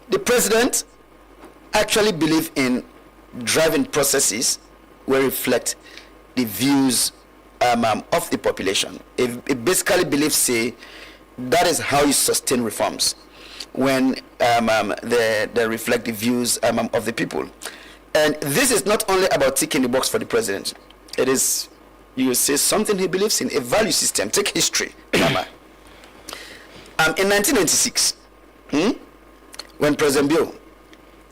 the president actually believe in driving processes where reflect the views of the population. It basically believes, say, that is how you sustain reforms, when they reflect the views of the people. And this is not only about ticking the box for the president. It is, you say, something he believes in, a value system. Take history. In 1996, when President Bill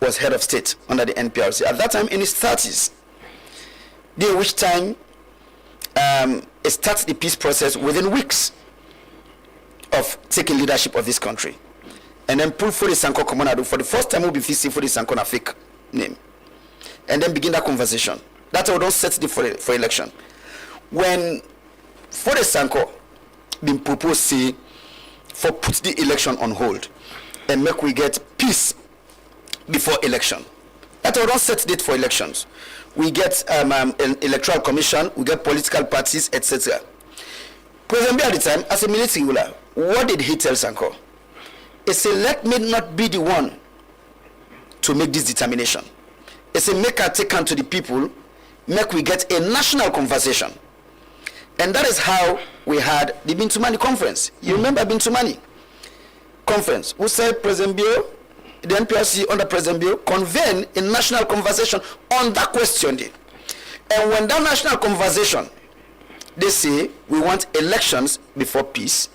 was head of state under the NPRC, at that time in his 30s, during which time it starts the peace process within weeks of taking leadership of this country. And then pull Fode Sanko Komonadu for the first time, we'll be facing Fode Sanko a fake name. And then begin that conversation. That's how we don't set the for election. When Fode Sanko been proposed, say, for put the election on hold and make we get peace before election. That's how we don't set date for elections. We get an electoral commission, we get political parties, etc. President Bill at the time, as a military ruler, what did he tell Sanko? He said, let me not be the one to make this determination. He said, make her take on to the people, make we get a national conversation. And that is how we had the Bintumani conference. You remember Bintumani conference? Who said President Bill, the NPRC under President Bill, convened a national conversation on that question. And when that national conversation, they say, we want elections before peace,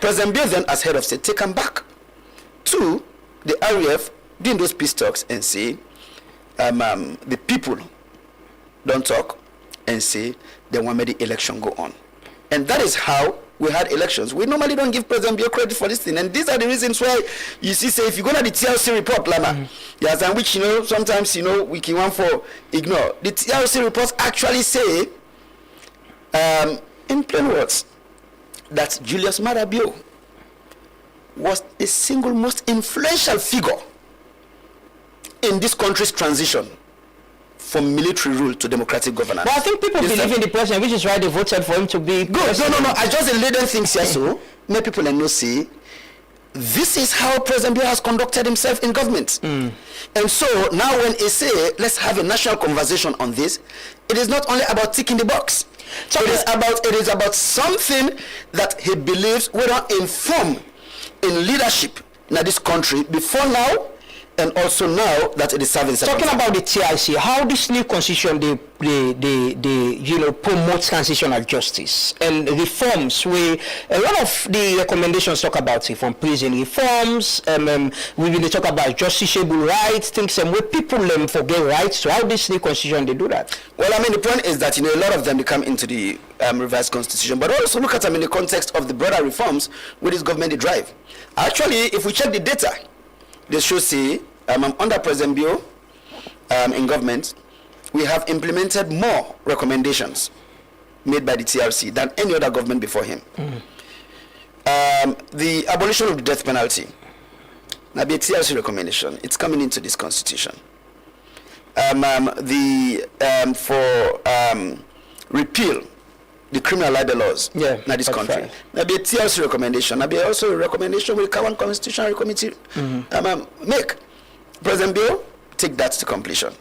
President Bill then, as head of state, take them back to the RAF doing those peace talks and say, the people don't talk and say they want me the election go on. And that is how we had elections. We normally don't give President Bill credit for this thing. And these are the reasons why you see, say, if you go to the TLC report, Lama, yes, and which, you know, sometimes, you know, we can want for ignore. The TLC reports actually say, in plain words, that Julius Maada Bio was the single most influential figure in this country's transition from military rule to democratic governance. But I think people believe in the president, which is why they voted for him to be good. No. I just the leading things here, so many people and no see. This is how President Bill has conducted himself in government. And so now when he say, let's have a national conversation on this, it is not only about ticking the box. So it is about something that he believes will not inform in leadership in this country before now and also now that it is serving. Talking about the TRC, how this new constitution they promotes transitional justice and reforms, where a lot of the recommendations talk about it, from prison reforms, we will talk about justiciable rights, things where people forget rights. So how this new constitution they do that? Well, I mean, the point is that a lot of them they come into the revised constitution, but also look at them in the context of the broader reforms with this government they drive. Actually, if we check the data, they should say under President Bio in government, we have implemented more recommendations made by the TRC than any other government before him. The abolition of the death penalty, now be a TRC recommendation, it's coming into this constitution. Repeal the criminal libel laws in this country. Right. Now be a TRC recommendation. Now be also a recommendation will Cowan Constitutional Committee make. President Bill, take that to completion.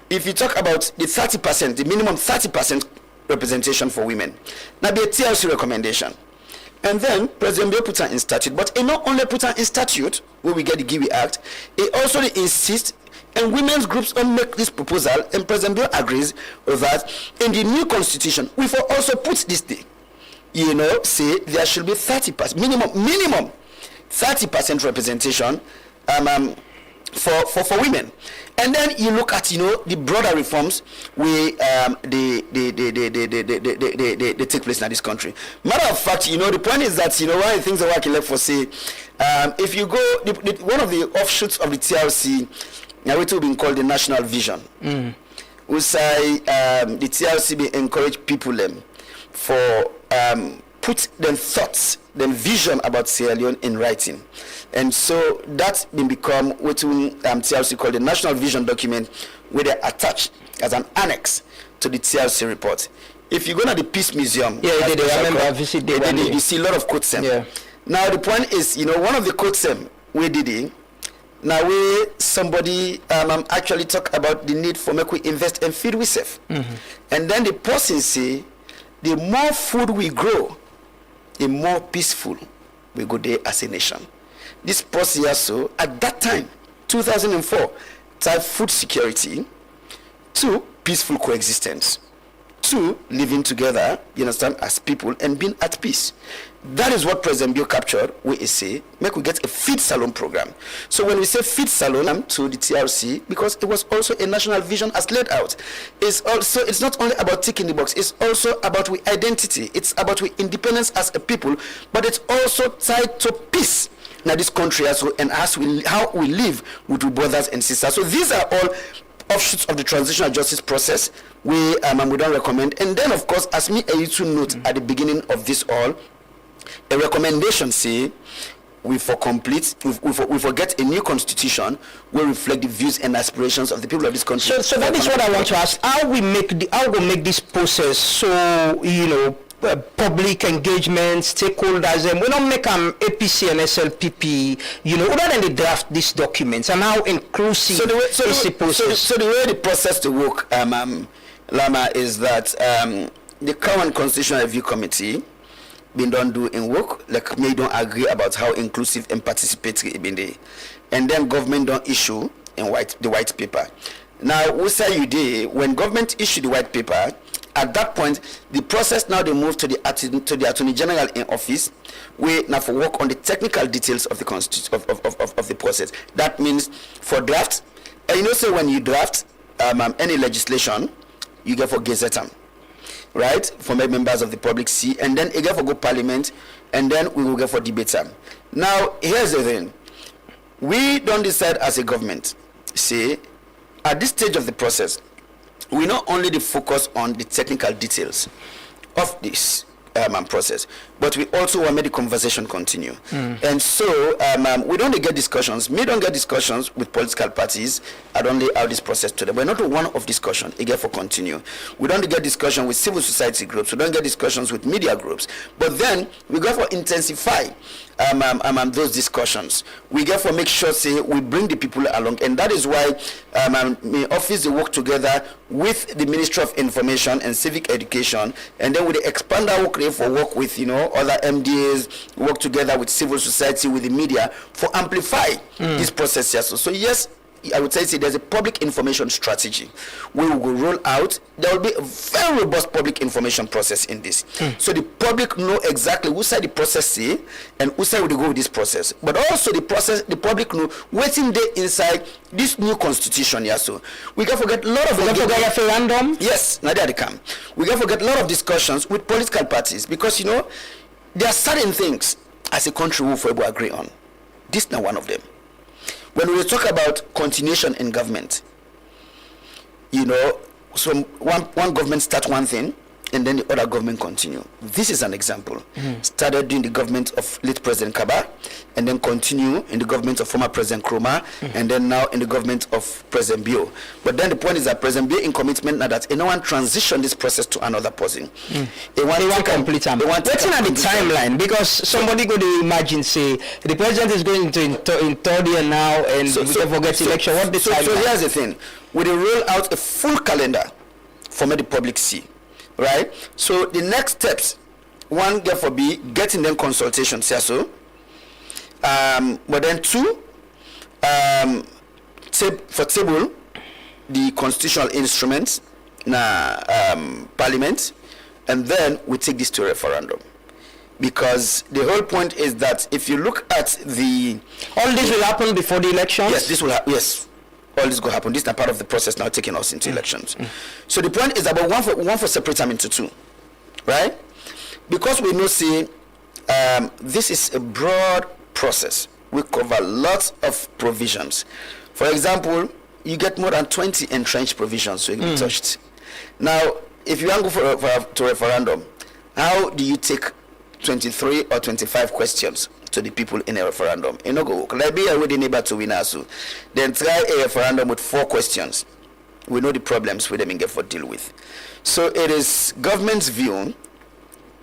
If you talk about the 30%, the minimum 30% representation for women, now be a TLC recommendation. And then President Bill put her in statute, but he not only put her in statute, where we get the GIWI Act, he also insists, and women's groups don't make this proposal, and President Bill agrees with that. In the new constitution, we will also put this thing, say there should be 30%, minimum 30% representation for women. And then you look at the broader reforms where they take place in this country. Matter of fact, the point is that one of the things that I can left for say, if you go one of the offshoots of the TRC, which will be called the National Vision, we say the TRC be encourage people for put them thoughts, them vision about Sierra Leone in writing. And so that's been become what TRC called the National Vision document, where they attach as an annex to the TRC report. If you go to the Peace Museum, I remember I visited you see a lot of quotes. Now the point is, one of the quotes we did now where somebody actually talk about the need for make we invest and feed we safe. And then the person say, the more food we grow, the more peaceful we go there as a nation. This person also, at that time, 2004, type food security, 2, peaceful coexistence, 2, living together, you understand, as people and being at peace. That is what President Bill captured, where he say, make we get a feed salon program. So when we say feed salon to the TRC, because it was also a national vision as laid out, it's not only about ticking the box, it's also about we identity, it's about we independence as a people, but it's also tied to peace. Now this country as well, and how we live with our brothers and sisters. So these are all offshoots of the transitional justice process we don't recommend. And then of course, as me and you to note at the beginning of this all, a recommendation say we forget a new constitution will reflect the views and aspirations of the people of this country. So that is what I want to ask. How we make this process so public engagement, stakeholders, and we don't make APC and SLPP, other than they draft these documents, and how inclusive is the process. So the way the process to work, Lama, is that the current Constitutional Review Committee been done do in work, like they don't agree about how inclusive and participatory it been there. And then government don't issue the white paper. Now, we say you did, when government issue the white paper, at that point, the process now they move to the Attorney General in office, we now for work on the technical details of the of the process. That means for draft, and so when you draft any legislation, you get for gazette them, right? For members of the public see, and then you get for go parliament, and then we will get for debate them. Now, here's the thing: we don't decide as a government. Say, at this stage of the process, we not only focus on the technical details of this process, but we also want to make the conversation continue. And so we don't get discussions. We don't get discussions with political parties. I don't lay out this process to them. We're not one of discussion. Again, for continue. We don't get discussion with civil society groups. We don't get discussions with media groups. But then we go for intensify those discussions. We therefore make sure say we bring the people along, and that is why my office they work together with the Ministry of Information and Civic Education, and then we expand our work for work with other MDAs, work together with civil society, with the media for amplify this process here. So yes, I would say there's a public information strategy we will roll out. There will be a very robust public information process in this. So the public know exactly who side the process say and who side will go with this process. But also the public know waiting there inside this new constitution here. So we can forget a lot of referendum. Yes, now they come. We can forget a lot of discussions with political parties because there are certain things as a country we will agree on. This is not one of them. When we talk about continuation in government, so one government start one thing and then the other government continue. This is an example. Started in the government of late President Kaba, and then continue in the government of former President Nkrumah, and then now in the government of President Bio. But then the point is that President Bio in commitment now that no one transition this process to another person. They want complete time. Waiting at the timeline, because somebody go to imagine say the president is going into in third year now, and we can forget election. What the timeline? So here's the thing: we will roll out a full calendar for the public see. Right, so the next steps, one therefore be getting them consultations, yeah, so but then two, for table the constitutional instruments na parliament, and then we take this to referendum, because the whole point is that if you look at all this will happen before the elections. Yes, this will happen. Yes. All this will happen. This is a part of the process now taking us into elections. So the point is about one for separate them into two, right? Because we know say this is a broad process. We cover lots of provisions. For example, you get more than 20 entrenched provisions so you can be touched. Now, if you want to go to referendum, how do you take 23 or 25 questions to the people in a referendum? You know, go like be already neighbor to win us. Then try a referendum with 4 questions. We know the problems we them get for deal with. So it is government's view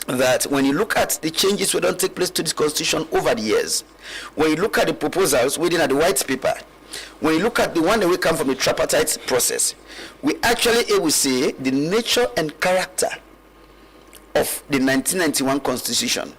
that when you look at the changes we don't take place to this constitution over the years, when you look at the proposals within the white paper, when you look at the one that we come from the tripartite process, we actually will say the nature and character of the 1991 constitution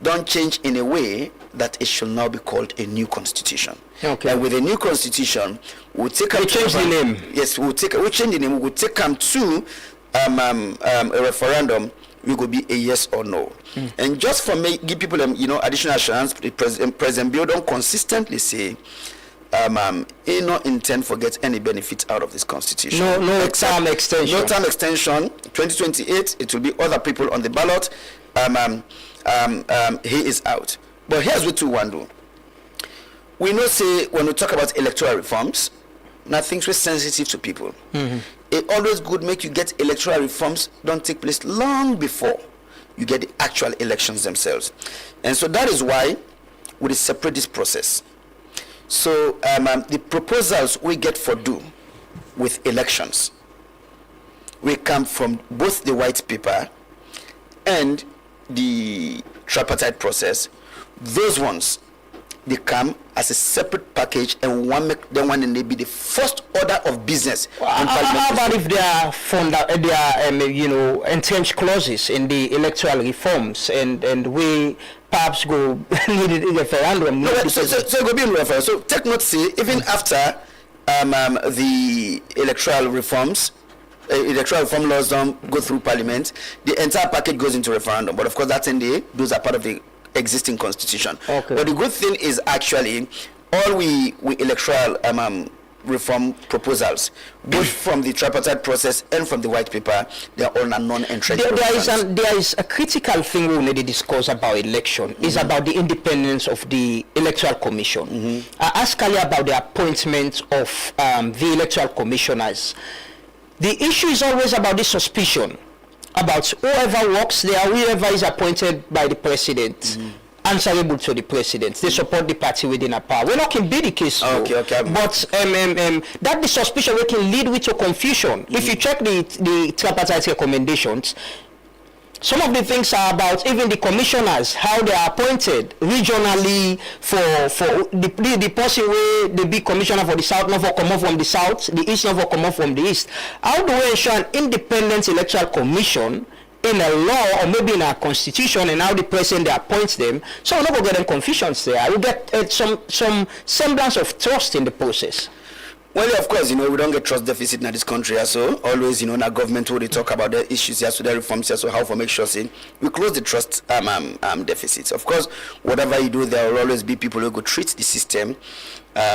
don't change in a way that it should now be called a new constitution. Okay. And with a new constitution, we'll take we change the name. Yes, we'll change the name. We'll take them to a referendum. We could be a yes or no. And just for me, give people additional assurance. President Bio don't consistently say he no intend to get any benefit out of this constitution. No term extension. No term extension. 2028, it will be other people on the ballot. He is out. But here's what we want to do. We know say when we talk about electoral reforms, nothing's very sensitive to people. It always good make you get electoral reforms don't take place long before you get the actual elections themselves. And so that is why we separate this process. So the proposals we get for do with elections, we come from both the white paper and the tripartite process. Those ones, they come as a separate package, and they be the first order of business. How about if there are entrenched clauses in the electoral reforms, and we perhaps go need a referendum? So go be in referendum. So take note, see, even after the electoral reform laws don't go through parliament, the entire package goes into referendum. But of course, those are part of the existing constitution. Okay. But the good thing is actually all we electoral reform proposals, both from the tripartite process and from the white paper, they are all non-entrenched. There is a critical thing we need to discuss about election. Is about the independence of the electoral commission. I asked earlier about the appointment of the electoral commissioners. The issue is always about the suspicion about whoever works there, whoever is appointed by the president, answerable to the president. They support the party within a power. Well, that can be the case. Okay. But that the suspicion we can lead with to confusion. If you check the tripartite recommendations, some of the things are about even the commissioners, how they are appointed regionally for the person where they be commissioner for the south, not for come up from the south, the east not for come up from the east. How do we ensure an independent electoral commission in a law or maybe in our constitution, and how the president appoints them, so we're not going to get any confusions there. We get some semblance of trust in the process. Well, yeah, of course, you know, we don't get trust deficit in this country, so always, you know, in our government, when they talk about the issues here, so the reforms here, so how to make sure, say, we close the trust deficits. Of course, whatever you do, there will always be people who go treat the system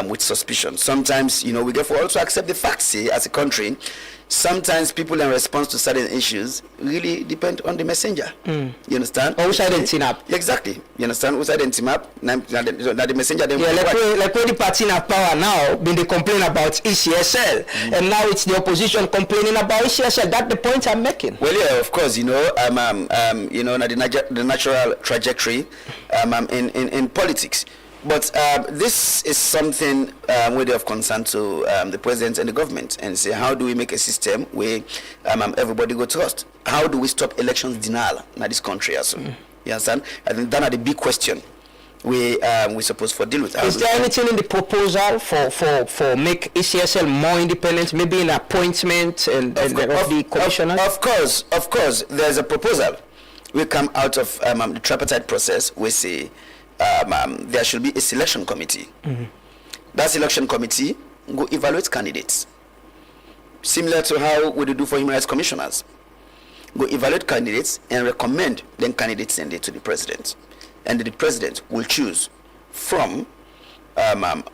with suspicion. Sometimes, you know, we get for also accept the facts, say, as a country. Sometimes people in response to certain issues really depend on the messenger. You understand? Or who side and team up. Exactly. You understand? Who side and team up? Now the messenger then like when the party in power now, when they complain about ECSL, and now it's the opposition complaining about ECSL. That's the point I'm making. Well, yeah, of course, you know, you know, the natural trajectory in politics. But this is something worthy of concern to the president and the government, and say, how do we make a system where everybody go trust? How do we stop elections denial in this country also? You understand? I think that are the big question we supposed to deal with. Is there anything in the proposal for make ECSL more independent, maybe in appointment and of the commissioners? Of course, there's a proposal. We come out of the tripartite process. We say there should be a selection committee. That selection committee go evaluate candidates, similar to how we do for human rights commissioners. Go evaluate candidates and recommend then candidates send it to the president, and the president will choose from that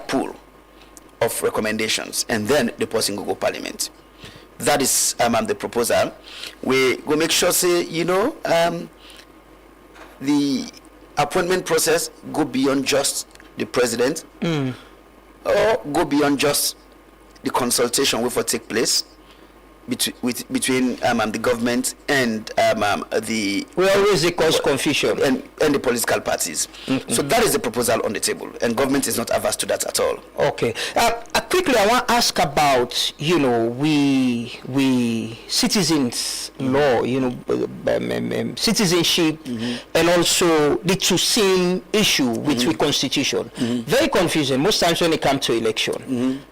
pool of recommendations, and then the person will go parliament. That is the proposal. We will make sure, say, you know, the appointment process go beyond just the president, or go beyond just the consultation which will take place between the government and the... We always cause confusion. And the political parties. So that is the proposal on the table, and government is not averse to that at all. Okay. Quickly, I want to ask about, you know, we citizens law, you know, citizenship, and also the choosing issue with the constitution. Very confusing most times when it comes to election.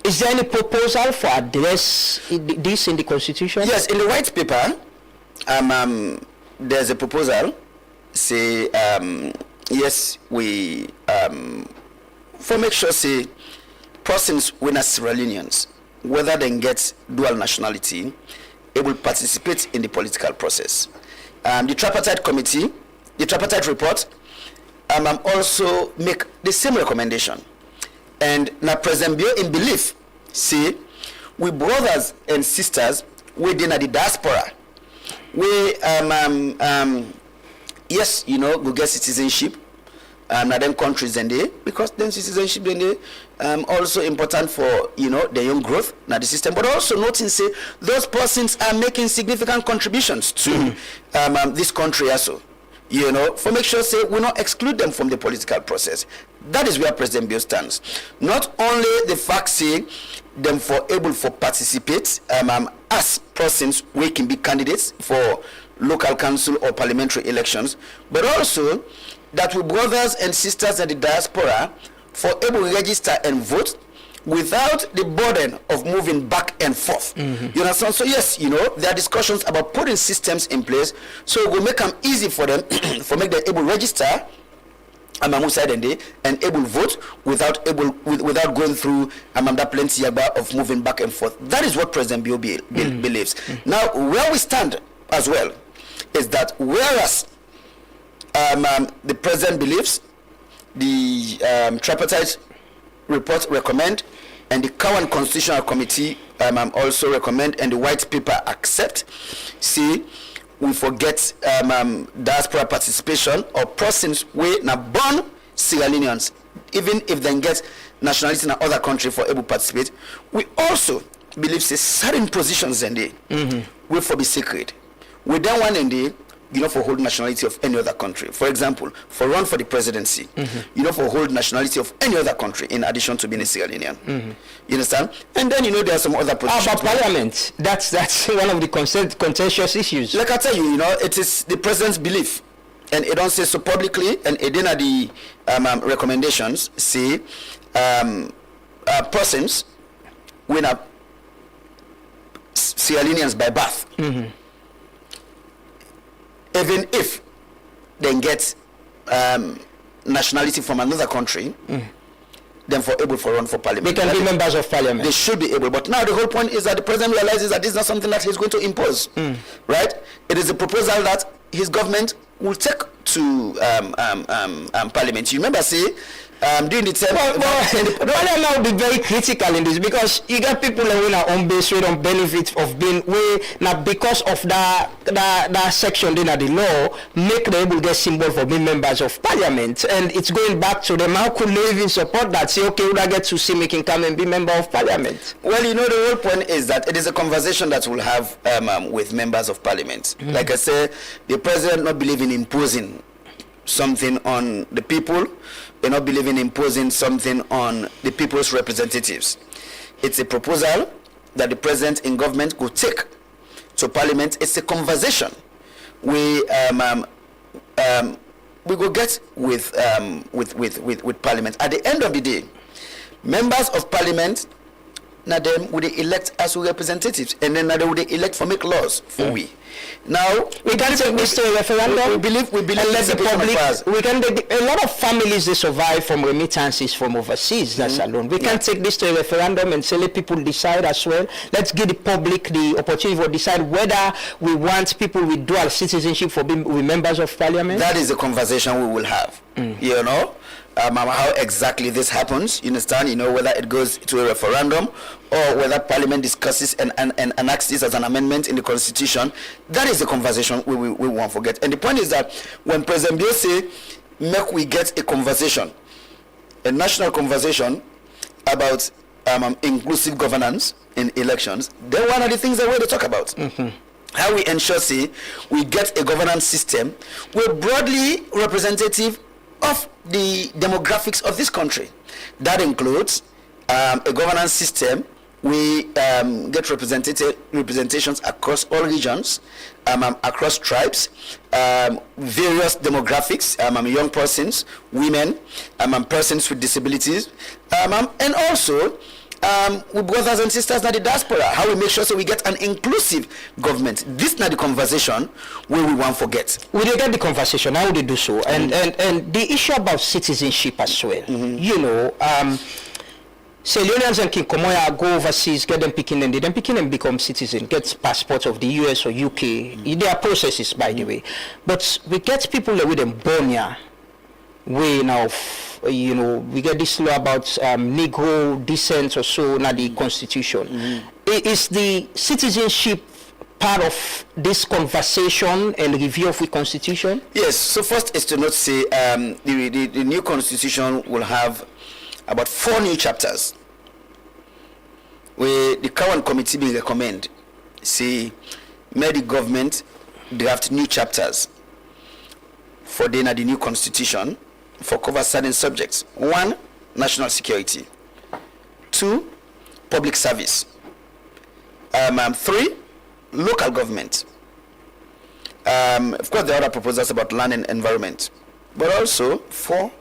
Is there any proposal for address this in the constitution? Yes, in the white paper, there's a proposal. Say, yes, we for make sure, say, persons when as Sierra Leoneans, whether they get dual nationality, able to participate in the political process. The tripartite committee, the tripartite report, also make the same recommendation. And now President Bio in belief say, we brothers and sisters within the diaspora, we yes, you know, go get citizenship now them countries and they, because then citizenship then they also important for, you know, the young growth now the system, but also noting, say, those persons are making significant contributions to this country also. You know, for make sure, say, we not exclude them from the political process. That is where President Bio stands. Not only the fact, say, them for able for participate as persons we can be candidates for local council or parliamentary elections, but also that we brothers and sisters in the diaspora for able to register and vote without the burden of moving back and forth. You understand? So yes, you know, there are discussions about putting systems in place so we'll make them easy for them for make them able to register and able vote without going through that plenty of moving back and forth. That is what President Bio believes. Now, where we stand as well is that whereas the president believes, the tripartite report recommend, and the Cowan Constitutional Committee also recommend, and the white paper accept. See, we forget diaspora participation or persons we now born Sierra Leoneans, even if they get nationality in another country for able to participate. We also believe say certain positions in there will for be sacred. We don't want in there you know, for hold nationality of any other country. For example, for run for the presidency, you know, for hold nationality of any other country in addition to being a Sierra Leonean. You understand? And then, you know, there are some other positions. About parliament, that's one of the contentious issues. Like I tell you, you know, it is the president's belief, and it don't say so publicly, and it didn't the recommendations say persons when are Sierra Leoneans by birth. Even if they get nationality from another country, then for able to run for parliament. They can be members of parliament. They should be able. But now the whole point is that the president realizes that this is not something that he's going to impose. Right? It is a proposal that his government will take to parliament. You remember, say, during the time, Parliament will be very critical in this, because you got people who are on base rate on benefit of being way now because of that section in the law make them able to get symbol for being members of parliament, and it's going back to them. How could they even support that? Say, okay, would I get to see me can come and be member of parliament? Well, you know, the whole point is that it is a conversation that we'll have with members of parliament. Like I said, the president not believe in imposing something on the people. They not believe in imposing something on the people's representatives. It's a proposal that the president in government could take to parliament. It's a conversation we go get with parliament. At the end of the day, members of parliament, now them would they elect as representatives, and then now they would they elect for make laws for we. Now we can take this to a referendum. We believe and let the public. We can. A lot of families they survive from remittances from overseas. That's alone. We can take this to a referendum and say let people decide as well. Let's give the public the opportunity to decide whether we want people with dual citizenship for being with members of parliament. That is a conversation we will have. You know. How exactly this happens, you understand, you know, whether it goes to a referendum or whether parliament discusses and enacts this as an amendment in the constitution. That is the conversation we won't forget. And the point is that when President Bill say, make we get a conversation, a national conversation about inclusive governance in elections, then one of the things that we're to talk about. How we ensure, say, we get a governance system where broadly representative of the demographics of this country. That includes a governance system. We get representations across all regions, across tribes, various demographics, young persons, women, persons with disabilities, and also with brothers and sisters in the diaspora. How we make sure so we get an inclusive government. This is not the conversation where we won't forget. We did get the conversation. How would they do so? And the issue about citizenship as well. You know, Sierra Leoneans and King Komoya go overseas, get them picking them, become citizen, get passports of the US or UK. There are processes, by the way. But we get people with them born here. Way now, you know, we get this law about Negro descent or so in the Constitution. Is the citizenship part of this conversation and review of the Constitution? Yes. So first is to not say the new Constitution will have about 4 new chapters. Where the current committee will recommend, say, may the government draft new chapters for the new Constitution for cover certain subjects. 1, national security. 2, public service. 3, local government. Of course, there are other proposals about land and environment, but also 4,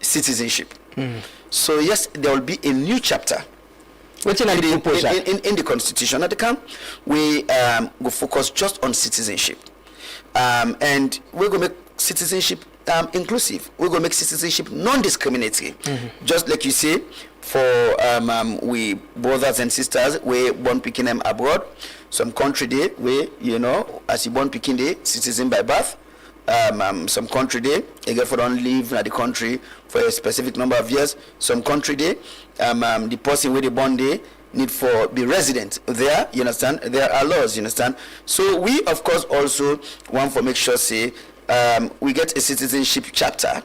citizenship. So yes, there will be a new chapter. What's in the Constitution? At the camp, we will focus just on citizenship, and we're going to make citizenship inclusive. We're going to make citizenship non-discriminatory. Just like you say, for we brothers and sisters, we born picking them abroad. Some country day, we, you know, as you born picking day, citizen by birth. Some country day, you get for don't live in the country for a specific number of years. Some country day, the person where they born day need for be resident there. You understand? There are laws. You understand? So we, of course, also want to make sure say we get a citizenship chapter.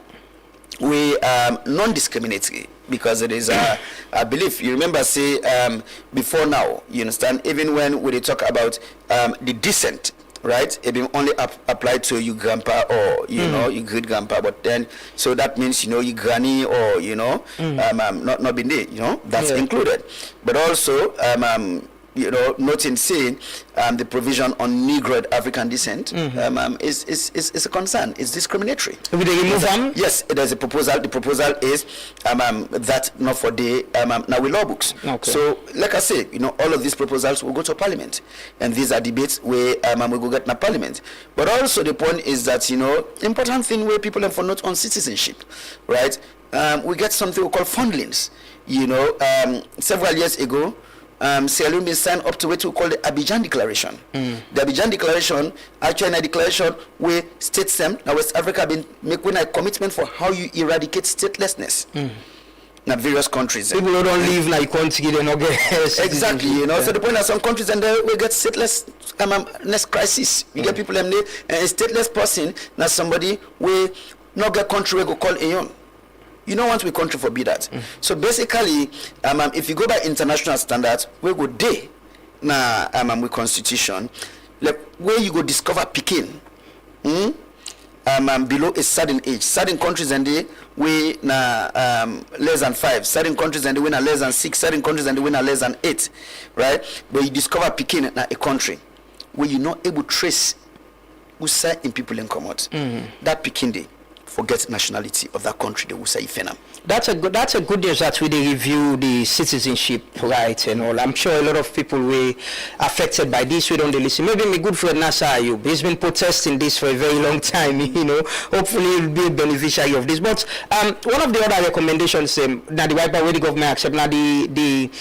We non-discriminatory because it is I believe you remember say before now. You understand? Even when we talk about the descent. right? It will only apply to you grandpa or you great grandpa, but then so that means you granny or not been there, that's included. But also noting saying the provision on Negro African descent is a concern. It's discriminatory. Will they remove them? Yes, there's a proposal. The proposal is that not for the now with law books. Okay. So like I say, all of these proposals will go to Parliament, and these are debates where we go get in Parliament. But also the point is that important thing where people have for not on citizenship, right? We get something we call fundlings. Several years ago, Sierra Leone signed up to what we call the Abidjan Declaration. The Abidjan Declaration, actually a declaration where states them, now West Africa have been making a commitment for how you eradicate statelessness in various countries. People who don't live like country, they not get exactly, So the point is some countries and we get statelessness crisis. You get people and a stateless person, now somebody we not get country we go call a You don't want we country forbid that. So basically, if you go by international standards, we go day na with constitution, like where you go discover Pekin, below a certain age. Certain countries and they we na less than 5. Certain countries and they win less than 6. Certain countries and they win less than 8, right? But you discover Pekin na a country where you're not able to trace who say in people in common. That Pekin day. Forget nationality of that country, they will say Ifenam. That's a good news that we review the citizenship rights and all. I'm sure a lot of people were affected by this. We don't listen. Maybe my good friend Nasser Ayub, he's been protesting this for a very long time. Hopefully he'll be a beneficiary of this. But one of the other recommendations that the white power government accept now the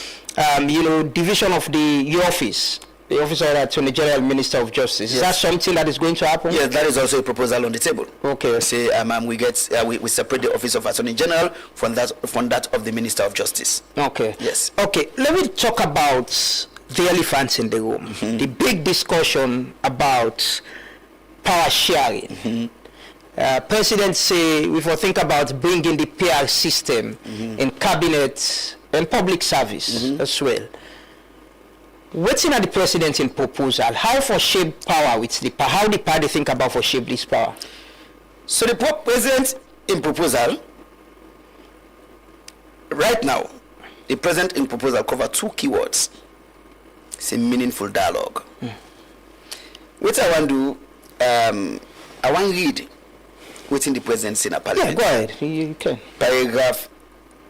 division of the office. The Office of the Attorney General, Minister of Justice. Is that something that is going to happen? Yes, that is also a proposal on the table. Okay. Say we separate the Office of Attorney General from that of the Minister of Justice. Okay. Yes. Okay. Let me talk about the elephant in the room. The big discussion about power sharing. President say we will think about bringing the PR system in cabinet and public service as well. What's in the president in proposal? How for shape power with the power? How the party think about for shape this power? So the president in proposal right now, the president in proposal cover 2 keywords. It's a meaningful dialogue. What I want to do, I want to read what's in the president in a parliament. Yeah, go ahead. You can. Paragraph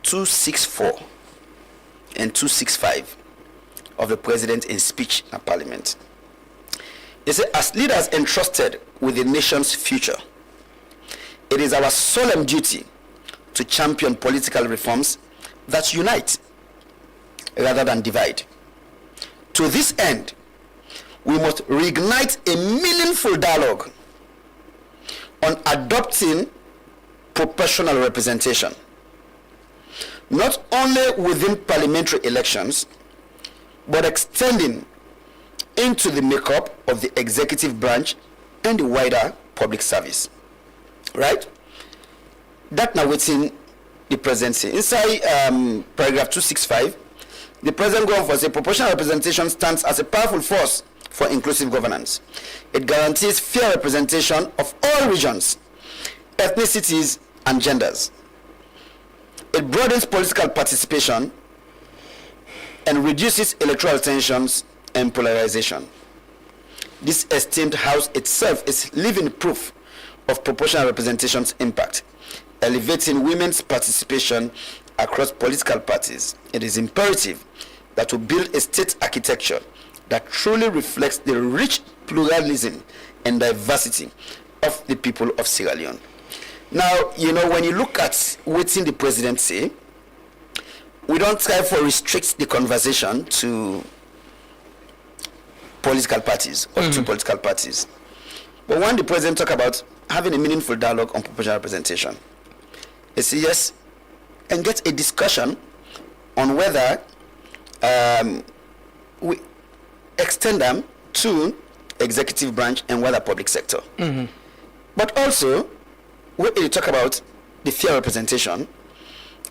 264 and 265. Of the president in speech in Parliament. He said, as leaders entrusted with the nation's future, it is our solemn duty to champion political reforms that unite rather than divide. To this end, we must reignite a meaningful dialogue on adopting proportional representation, not only within parliamentary elections, but extending into the makeup of the executive branch and the wider public service. Right? That now within the presidency. Inside paragraph 265, the president goes for say proportional representation stands as a powerful force for inclusive governance. It guarantees fair representation of all regions, ethnicities, and genders. It broadens political participation and reduces electoral tensions and polarization. This esteemed house itself is living proof of proportional representation's impact, elevating women's participation across political parties. It is imperative that we build a state architecture that truly reflects the rich pluralism and diversity of the people of Sierra Leone. Now, when you look at what's in the presidency, we don't try to restrict the conversation to political parties or to political parties. But when the president talk about having a meaningful dialogue on proportional representation, he says yes, and get a discussion on whether we extend them to executive branch and whether public sector. But also, when you talk about the fair representation,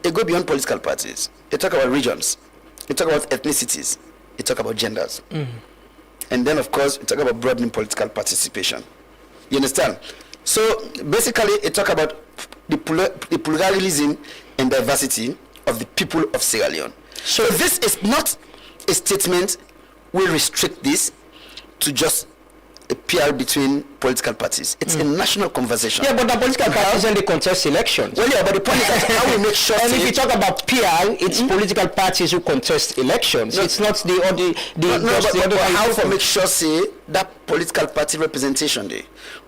it go beyond political parties. You talk about regions. You talk about ethnicities. You talk about genders. and then of course we talk about broadening political participation. You understand? So basically it talk about the pluralism and diversity of the people of Sierra Leone. So this is not a statement will restrict this to just a PR between political parties. It's a national conversation. Yeah, but the political parties and they contest elections. Well, yeah, but the point is that how we make sure. And if you talk about PR, it's political parties who contest elections. No, it's not but how for make sure say that political party representation day,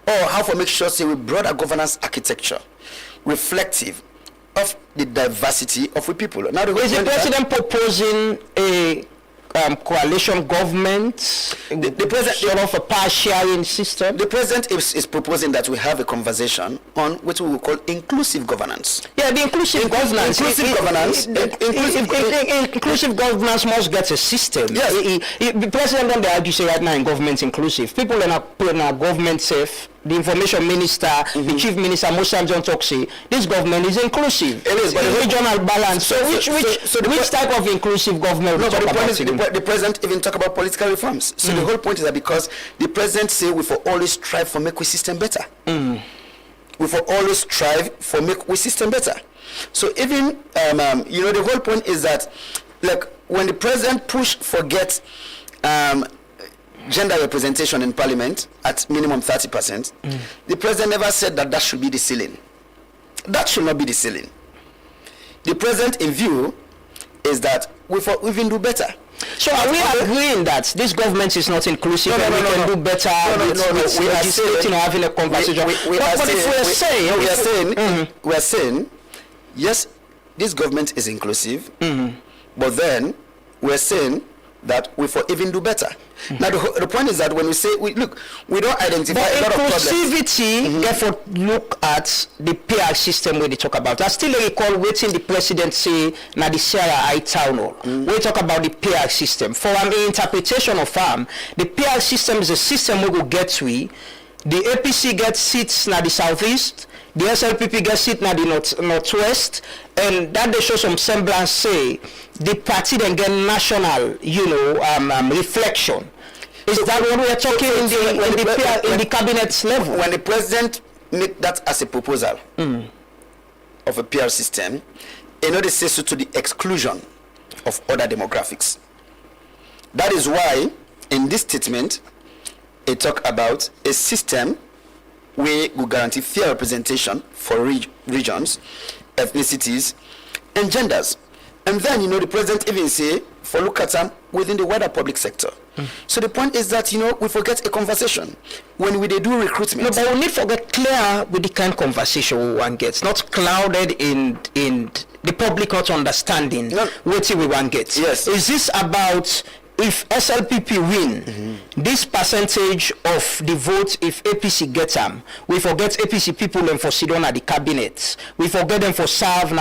or how for make sure say we broader governance architecture reflective of the diversity of we people. Now, is the president proposing a coalition government, the president sort of a power sharing system? The president is proposing that we have a conversation on what we will call inclusive governance. Yeah, the inclusive governance. Inclusive governance must get a system. Yes. The president don't argue say right now in government inclusive. People in our government safe. The information minister, the chief minister, most times don't talk say this government is inclusive. It is, but the regional balance. So which type of inclusive government? No, but the point is the president even talk about political reforms. So the whole point is that because the president say we for always strive for make we system better. We for always strive for make we system better. So even the whole point is that like when the president push for get gender representation in parliament at minimum 30%, the president never said that should be the ceiling. That should not be the ceiling. The president in view is that we even do better. So are we agreeing that this government is not inclusive and we can do better with legislating or having a conversation? We are saying, yes, this government is inclusive, but then we are saying that we for even do better. Now the point is that when we say we don't identify a lot of problems. Inclusivity, therefore look at the PR system where they talk about. I still recall waiting the president say na the Sierra High Town Hall. We talk about the PR system. For an interpretation of the PR system is a system we will get to. The APC gets seats na the southeast, the SLPP gets seats na the northwest, and that they show some semblance say the party then get national, reflection. Is that what we are talking in the cabinet level? When the president make that as a proposal of a PR system, they say so to the exclusion of other demographics. That is why in this statement it talk about a system where we guarantee fair representation for regions, ethnicities, and genders. And then, the president even say, for look at them within the wider public sector. So the point is that, we forget a conversation. When we do recruitment. No, but we need to get clear with the kind of conversation one gets. Not clouded in the public not understanding what we want get. Yes. Is this about if SLPP win, this percentage of the vote, if APC get them, we forget APC people and for sit down at the cabinet. We forget them for serve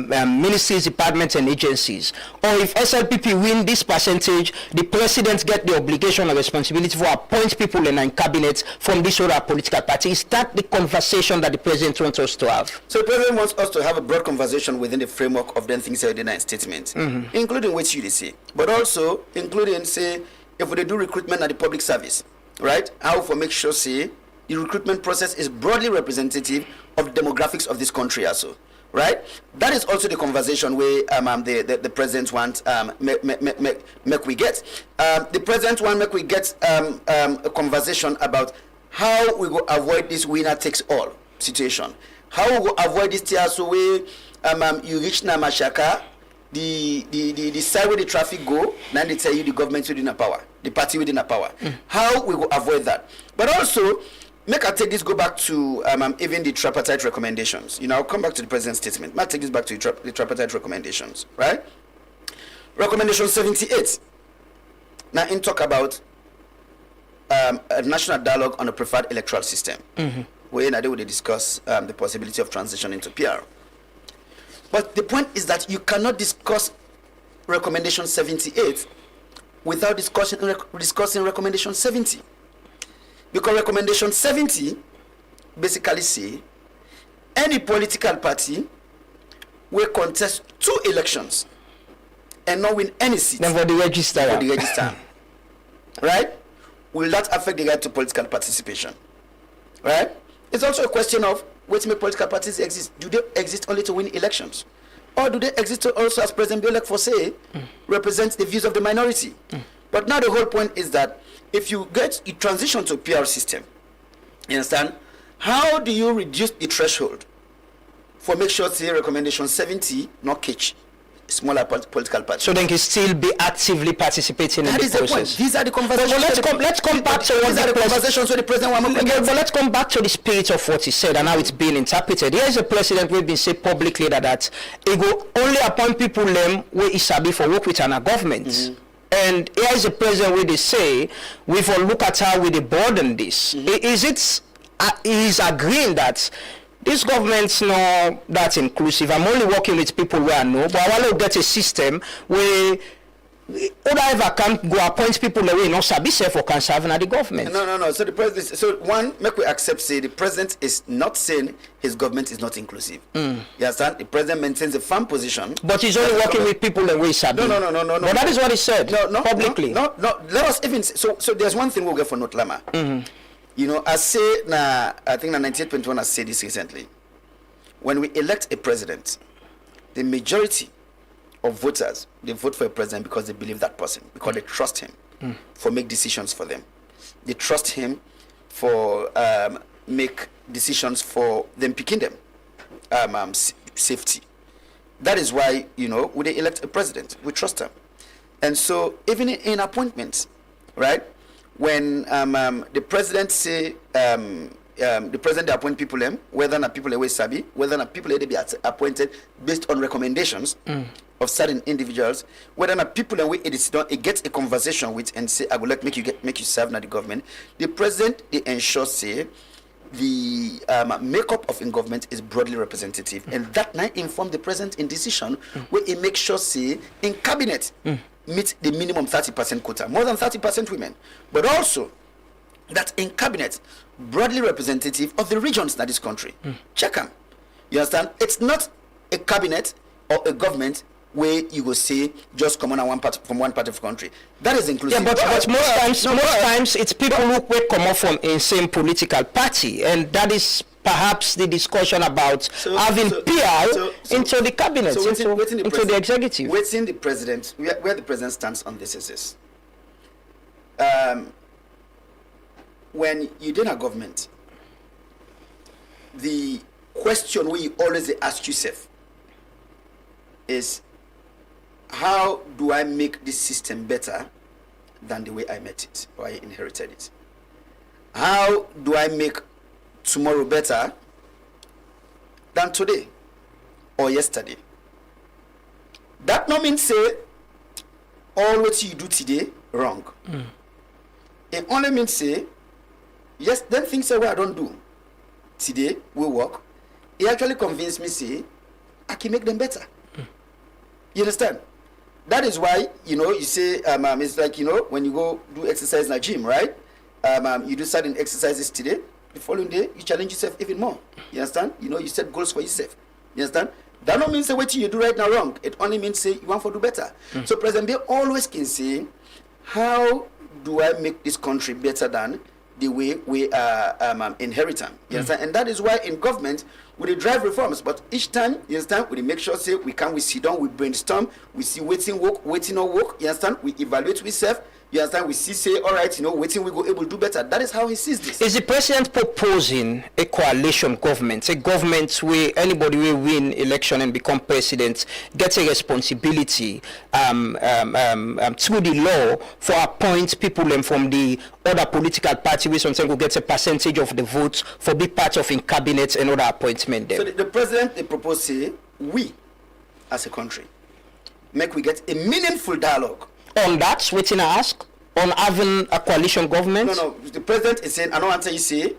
ministries, departments, and agencies. Or if SLPP win this percentage, the president get the obligation and responsibility for appoint people in cabinet from this other political party. Is that the conversation that the president wants us to have? So the president wants us to have a broad conversation within the framework of the things said in the statement, including what you say, but also including say if we do recruitment at the public service, right? How for make sure say the recruitment process is broadly representative of demographics of this country also, right? That is also the conversation where the president wants make we get. The president want make we get a conversation about how we go avoid this winner takes all situation. How we go avoid this TSO way you reach Namashaka. The side where the traffic go, now they tell you the government within a power, the party within a power. How we will avoid that? But also, make I take this go back to even the tripartite recommendations. I'll come back to the president's statement. I'll take this back to the tripartite recommendations, right? Recommendation 78. Now, in talk about a national dialogue on a preferred electoral system, where they will discuss the possibility of transition into PR. But the point is that you cannot discuss recommendation 78 without discussing recommendation 70. Because recommendation 70 basically say any political party will contest 2 elections and not win any seat. Then for the register. Right? will that affect the right to political participation? Right? It's also a question of which make political parties exist. Do they exist only to win elections? Or do they exist to also, as President Biolek for say, represent the views of the minority? But now the whole point is that if you transition to a PR system, you understand, how do you reduce the threshold for make sure say recommendation 70 not catch smaller political parties? So they can still be actively participating in the process. The point. These are the conversations. Let's come back to what the conversations with the president. But let's come back to the spirit of what he said and how it's being interpreted. Here is a president who has been saying publicly that he go only appoint people where he sabi for work with our government. And here is a president where they say we for look at how we burden this. Is it? He's agreeing that this government's not that inclusive. I'm only working with people where I know, but I want to get a system where whoever can go appoint people the way not sabi self or can serve in the government. No. So the president. So one, make we accept say the president is not saying his government is not inclusive. You understand? The president maintains a firm position. But he's only working with people the way sabi. No. But that is what he said. Publicly. No. Let us even so there's one thing we'll get for Note Lama. You know, I say I think 1921 I said this recently. When we elect a president, the majority of voters, they vote for a president because they believe that person, because they trust him for make decisions for them. They trust him for make decisions for them picking them safety. That is why, you know, when they elect a president, we trust him. And so even in appointments, right? When the president say the president appoint people whether or not people away sabi, whether or not people they be appointed based on recommendations of certain individuals, whether or not people away it gets a conversation with and say I would like make you serve now the government. The president they ensure say the makeup of in government is broadly representative, and that might inform the president in decision where it makes sure say in cabinet meet the minimum 30% quota, more than 30% women, but also that in cabinet broadly representative of the regions in this country. Check them. You understand? It's not a cabinet or a government where you go say just come on from one part of the country. That is inclusive. Yeah, but most times it's people who come up from a same political party, and that is perhaps the discussion about having PR into the cabinet, into the executive. Waiting the president, where the president stands on this is this. When you did a government, the question where you always ask yourself is, how do I make this system better than the way I met it or I inherited it? How do I make tomorrow better than today or yesterday? That no means say all what you do today wrong. It only means say yes, then things say what I don't do today will work. It actually convinced me say I can make them better. You understand? That is why, you know, you say it's like, you know, when you go do exercise in a gym, right? You do certain exercises today, the following day you challenge yourself even more. You understand? You know, you set goals for yourself. You understand? That don't mean say what you do right now wrong. It only means say you want to do better. So President Bill always can say, how do I make this country better than the way we are inheriting? You understand? And that is why in government we drive reforms, but each time, you understand, we make sure say we sit down, we brainstorm, we see waiting work, waiting not work, you understand, we evaluate ourselves, you understand, we see say, all right, you know, waiting we go able to do better. That is how he sees this. Is the president proposing a coalition government, a government where anybody will win election and become president gets a responsibility through the law for appoint people from the other political party where sometimes will get a percentage of the votes for be part of in cabinet and other appointment there? So the president, they propose say, we as a country make we get a meaningful dialogue on that, waiting I ask, on having a coalition government. No, the president is saying, I don't want to say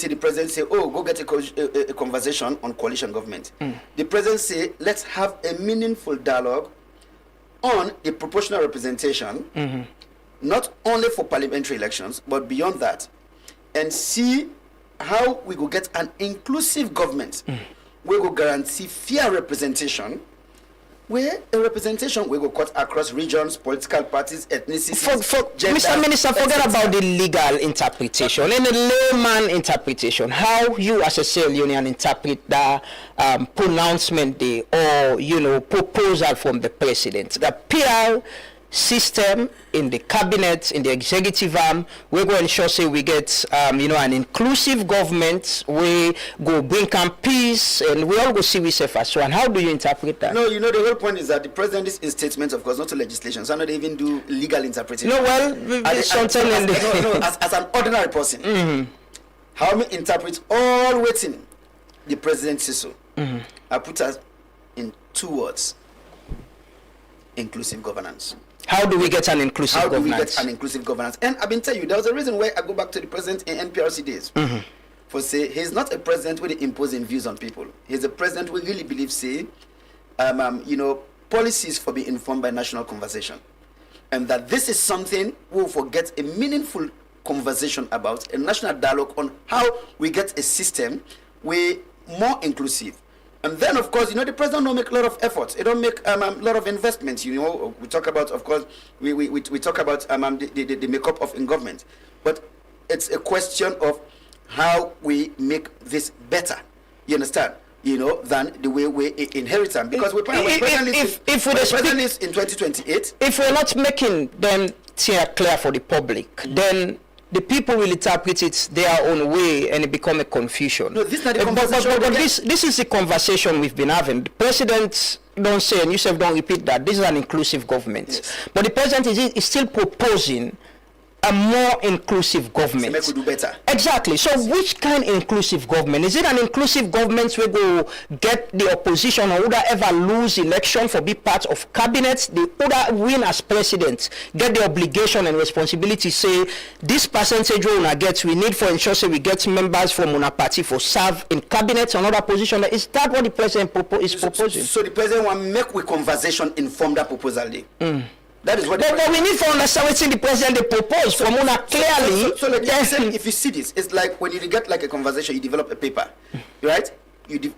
the president say, oh, go get a conversation on coalition government. The president say, let's have a meaningful dialogue on the proportional representation, not only for parliamentary elections, but beyond that, and see how we will get an inclusive government where we will guarantee fair representation where a representation we go cut across regions, political parties, ethnicities, gender, Mr. Minister, forget etc. about the legal interpretation. In the layman interpretation, how you as a cell union interpret the pronouncement day or, proposal from the president. The PR system in the cabinet, in the executive arm, we're going to ensure say we get an inclusive government, we go bring peace, and we all go see we safe as well. And how do you interpret that? No, the whole point is that the president is in statements, of course, not to legislation, so not even do legal interpretation. No, well, something in the as an ordinary person, how me interpret all waiting the president says so. I put us in 2 words: inclusive governance. How do we get an inclusive governance? How do we get an inclusive governance? And I've been telling you, there was a reason why I go back to the president in NPRC days. For say, he's not a president with imposing views on people. He's a president who really believes, say, policies for being informed by national conversation. And that this is something we'll forget a meaningful conversation about, a national dialogue on how we get a system way more inclusive. And then, of course, the president don't make a lot of efforts. He don't make a lot of investments. We talk about, of course, we talk about the makeup of in government. But it's a question of how we make this better. You understand? Than the way we inherit them. Because when president lives in 2028. If we're not making them clear for the public, then the people will interpret it their own way and it become a confusion. No, this is not the conversation. But this is the conversation we've been having. The president don't say, and Yusuf don't repeat that, this is an inclusive government. Yes. But the president is still proposing a more inclusive government. So make we do better. Exactly. So which kind of inclusive government? Is it an inclusive government where go get the opposition or would ever lose election for be part of cabinet? The would win as president, get the obligation and responsibility, say this percentage we wanna get, we need for ensure say we get members from una party for serve in cabinet or another position. Is that what the president is proposing? So the president want make we conversation inform that proposal day. That is what. But we need to understand what the president they propose from una clearly. So if you see this, it's like when you get like a conversation, you develop a paper, right?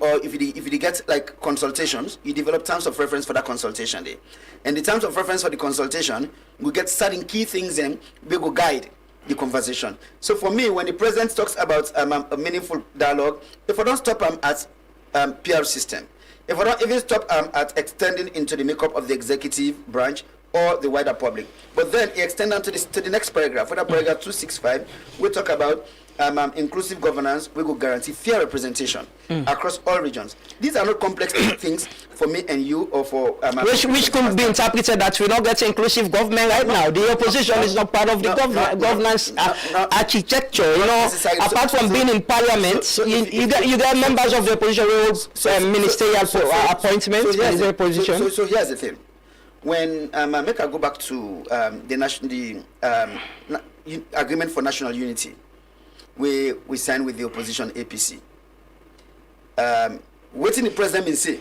Or if you get like consultations, you develop terms of reference for that consultation day. And the terms of reference for the consultation, we get certain key things and we go guide the conversation. So for me, when the president talks about a meaningful dialogue, if I don't stop at PR system, if I don't even stop at extending into the makeup of the executive branch or the wider public, but then he extend on to the next paragraph. For that paragraph 265, we talk about inclusive governance. We will guarantee fair representation across all regions. These are not complex things for me and you, or for which could be interpreted that we don't get inclusive government right now. The opposition is not part of the governance architecture. Apart from being in parliament, you get members of the opposition who ministerial appointments. So here's the thing. When I go back to the agreement for national unity, we signed with the opposition APC. Waiting the president will say,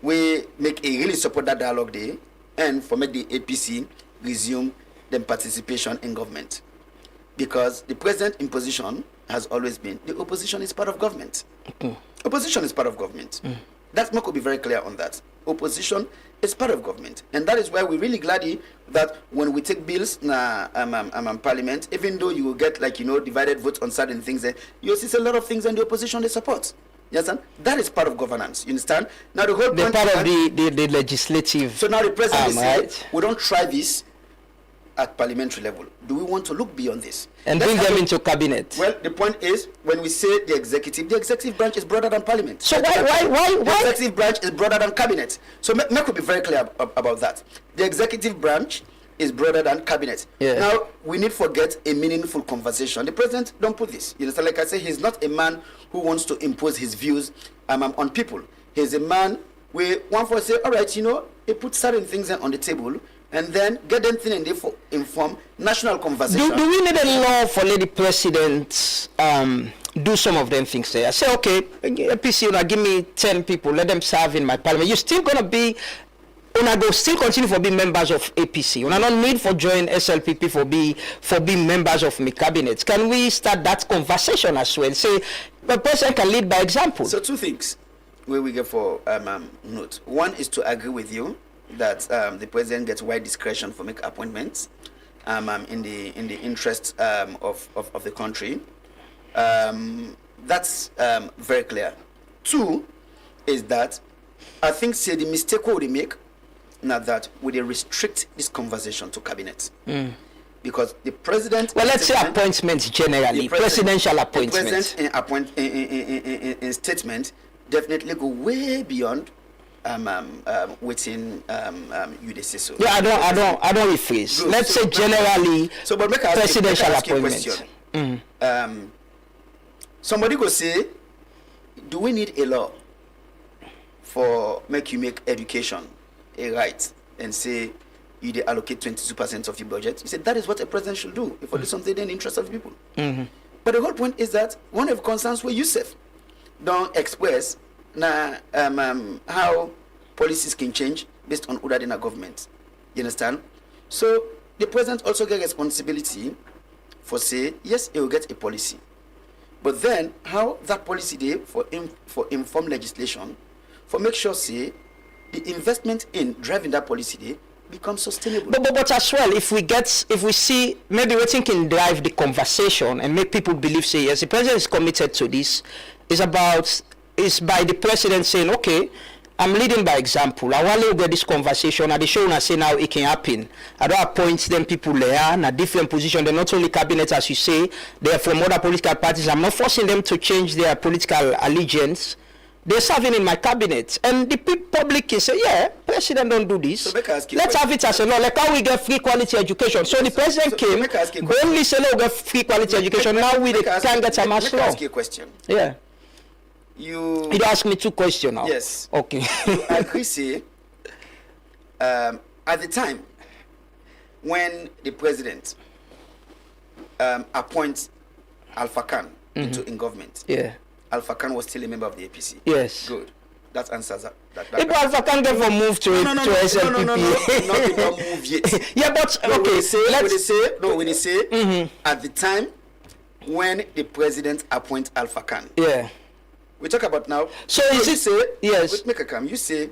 we make a really support that dialogue day and for make the APC resume their participation in government. Because the president in position has always been, the opposition is part of government. Opposition is part of government. That could be very clear on that. Opposition is part of government, and that is why we're really glad that when we take bills in parliament, even though you will get divided votes on certain things, you see a lot of things in the opposition they support. You understand? That is part of governance. You understand? Now the whole point part of the legislative. So now the president is saying, we don't try this at parliamentary level. Do we want to look beyond this and bring them into cabinet? Well, the point is, when we say the executive branch is broader than parliament. So why? The executive branch is broader than cabinet. So make we be very clear about that. The executive branch is broader than cabinet. Yeah. Now we need to get a meaningful conversation. The president don't put this. You know, like I say, he's not a man who wants to impose his views on people. He's a man where one for say, all right, he put certain things on the table, and then get them thin and they inform national conversation. Do we need a law for let the president do some of them things there? I say, okay, APC, give me 10 people, let them serve in my parliament. You're still gonna be, go still continue for being members of APC. Una don't need for join SLPP for being members of my cabinet. Can we start that conversation as well? Say the president can lead by example. So two things. where we get for note. One is to agree with you that the president gets wide discretion for make appointments in the interest of the country. That's very clear. Two is that I think say the mistake we make now that we restrict this conversation to cabinet. Because the president. Well, let's say appointments generally, presidential appointments. The president in statement definitely go way beyond within you say so. Yeah, I don't rephrase. Let's say generally. So, but make presidential appointments. Somebody go say, do we need a law for make you make education a right and say you they allocate 22% of your budget? He said that is what a president should do if you do something in the interest of people. But the whole point is that one of the concerns where Yusuf don't express how policies can change based on order in a government. You understand? So the president also get responsibility for say yes, he will get a policy, but then how that policy day for inform legislation for make sure say the investment in driving that policy day become sustainable. But as well, if we see maybe what can drive the conversation and make people believe say yes, the president is committed to this, is by the president saying, okay, I'm leading by example. I want to get this conversation and the show and say now it can happen. I don't appoint them people there in a different position. They're not only cabinet as you say, they're from other political parties. I'm not forcing them to change their political allegiance. They're serving in my cabinet, and the public can say, yeah, president don't do this. So let's have it as a law. Like how we get free quality education. So the president came, only say we get free quality education. Now we can't get a mass law. Let me ask you a question. Yeah. You ask me two questions now. Yes. Okay. You agree say, at the time when the president appoints Alpha Khan in government. Yeah. Alpha Khan was still a member of the APC. Yes. Good. That answers that. If Alpha Khan never moved to SLPP. No, not not move yet. Yeah, but okay. When they say at the time when the president appoints Alpha Khan. Yeah. We talk about now. So is it say yes? Wait, make a come. You say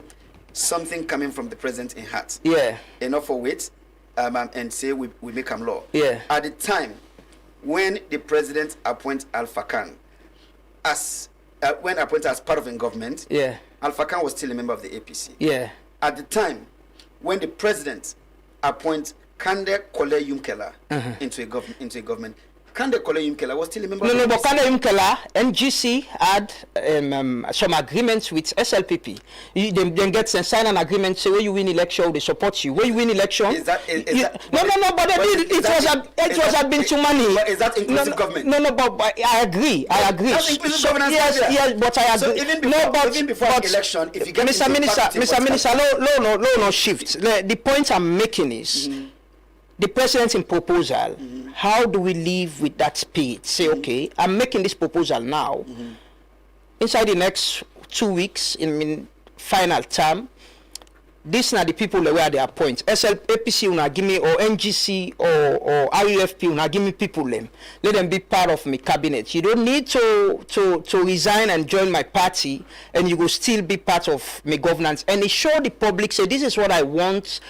something coming from the president in heart. Yeah. Enough for wait, and say we make him law. Yeah. At the time when the president appoints Alpha Khan as when appointed as part of the government, yeah, Alpha Khan was still a member of the APC. Yeah. At the time when the president appoints Kande Kole Yumkela into a government, Kande Kole Yumkela was still a member of the APC. But Kande Yumkela, NGC had some agreements with SLPP. They get sign an agreement, say when you win election, they support you. When you win election, is that no, but it was a been too money. But is that inclusive government? No, but I agree. That's inclusive governance. Yes, but I agree. So even before election, if you get Mr. Minister, no shift. The point I'm making is the president's in proposal. How do we live with that spirit? Say, okay, I'm making this proposal now. Inside the next 2 weeks, in final term, these are the people where they appoint. APC will give me, or NGC or RUFP will give me people them. Let them be part of my cabinet. You don't need to resign and join my party, and you will still be part of my governance. And it show the public, say, this is what I want.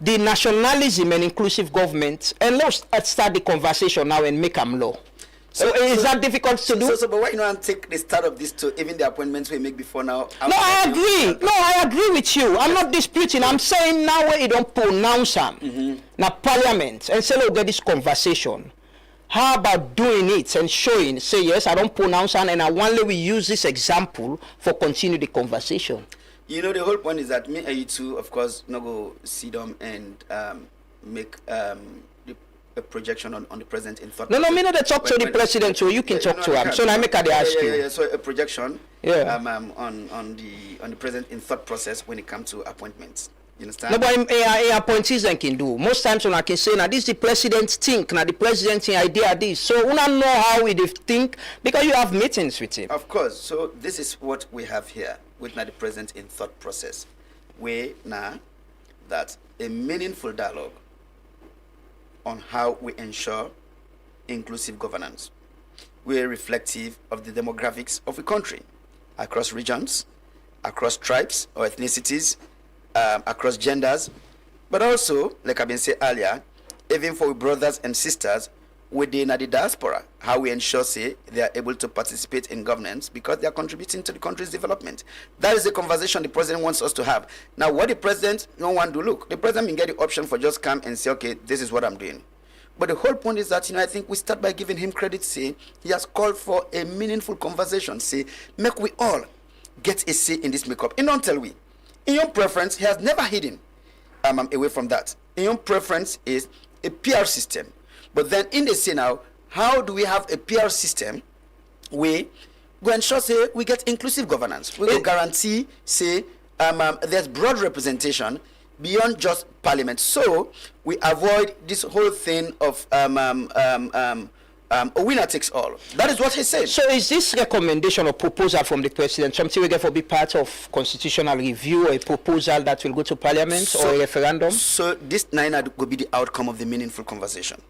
The nationalism and inclusive government, and let's start the conversation now and make them law. So is that difficult to do? So, but why you not take the start of this to even the appointments we make before now? No, I agree. No, I agree with you. I'm not disputing. I'm saying now where you don't pronounce them, now Parliament, and say, look, get this conversation. How about doing it and showing? Say yes, I don't pronounce them, and I want we use this example for continue the conversation. You know, the whole point is that me and you two, of course, not go see them and make a projection on the president in thought. No, me not talk to the president, so you can talk to him. So now I make a ask you. Yeah. So a projection. Yeah. On the president in thought process when it comes to appointments. You understand? No, but appointees then can do. Most times when I can say, now this is the president's think, now the president's idea this. So we don't know how we think because you have meetings with him. Of course. So this is what we have here with now the president in thought process. We now that a meaningful dialogue on how we ensure inclusive governance. We are reflective of the demographics of the country across regions across tribes or ethnicities, across genders, but also, like I've been saying earlier, even for brothers and sisters within the diaspora, how we ensure, say, they are able to participate in governance because they are contributing to the country's development. That is the conversation the president wants us to have. Now, what the president don't want to look, the president can get the option for just come and say, okay, this is what I'm doing. But the whole point is that, I think we start by giving him credit, say, he has called for a meaningful conversation, say, make we all get a say in this makeup. And don't tell we, in your preference, he has never hidden away from that. In your preference is a PR system. But then in the say now, how do we have a PR system where we ensure, say, we get inclusive governance? We will guarantee, say, there's broad representation beyond just parliament. So we avoid this whole thing of a winner takes all. That is what he said. So is this recommendation or proposal from the president something we get for be part of constitutional review, or a proposal that will go to parliament or a referendum? So this will be the outcome of the meaningful conversation.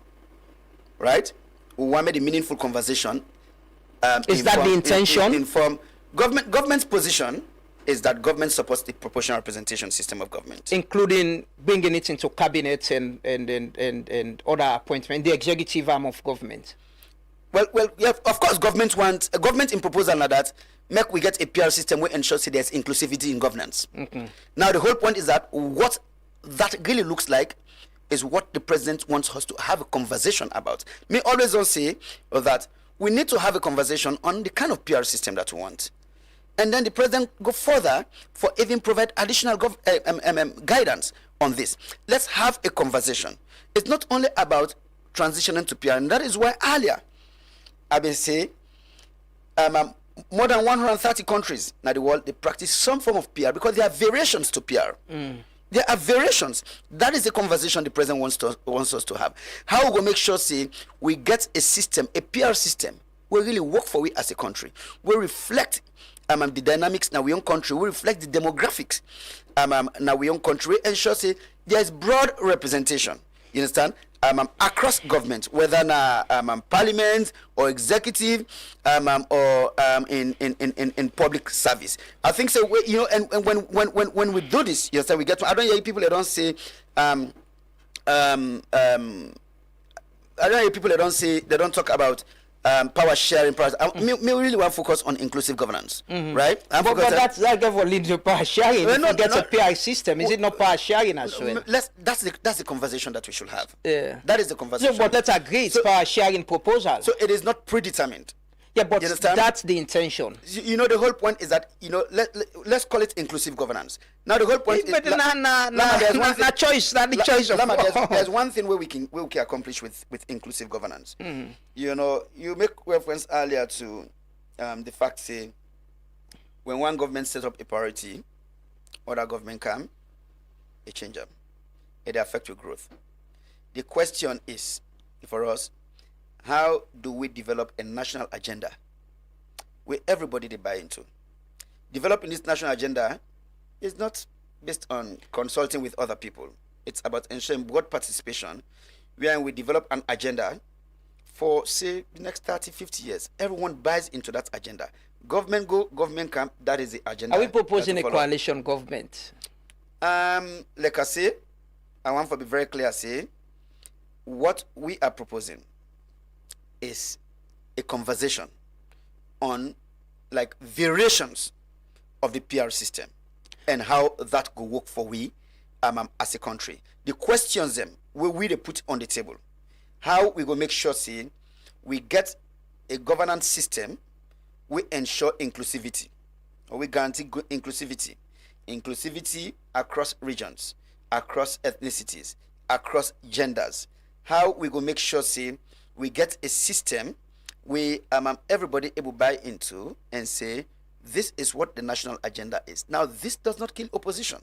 Right? We want the meaningful conversation. Is that the intention? Inform government's position is that government supports the proportional representation system of government, including bringing it into cabinet and other appointments, the executive arm of government. Well, yeah, of course, government wants a government in proposal like that. Make we get a PR system where ensures there's inclusivity in governance. Now, the whole point is that what that really looks like is what the president wants us to have a conversation about. Me always don't say that we need to have a conversation on the kind of PR system that we want. And then the president go further for even provide additional guidance on this. Let's have a conversation. It's not only about transitioning to PR, and that is why earlier I've been saying more than 130 countries in the world, they practice some form of PR because there are variations to PR. There are variations. That is the conversation the president wants us to have. How we go make sure, say, we get a system, a PR system, we really work for we as a country. We reflect the dynamics in our own country. We reflect the demographics in our own country. Ensure, say, there is broad representation. You understand? Across government, whether in parliament or executive or in public service. I think so. And when we do this, you understand, we get. I don't hear people that don't say. I don't hear people that don't say, they don't talk about power sharing. Me really want to focus on inclusive governance, right? But that's what leads to power sharing. If you get a PI system, is it not power sharing as well? That's the conversation that we should have. Yeah. That is the conversation. So, but let's agree, it's power sharing proposal. So it is not predetermined. Yeah, but that's the intention. The whole point is that, let's call it inclusive governance. Now the whole point is there's one thing where we can accomplish with inclusive governance. You make reference earlier to the fact, say, when one government sets up a priority, other government come, a change up. It affects your growth. The question is, for us, how do we develop a national agenda where everybody they buy into? Developing this national agenda is not based on consulting with other people. It's about ensuring broad participation, where we develop an agenda for, say, the next 30, 50 years. Everyone buys into that agenda. Government go, government come, that is the agenda. Are we proposing a coalition government? Like I say, I want to be very clear, say, what we are proposing is a conversation on like variations of the PR system and how that could work for we as a country. The questions them we they put on the table. How we go make sure, see, we get a governance system, we ensure inclusivity, or we guarantee inclusivity. Inclusivity across regions, across ethnicities, across genders. How we go make sure, see, we get a system we everybody able buy into and say, this is what the national agenda is. Now, this does not kill opposition.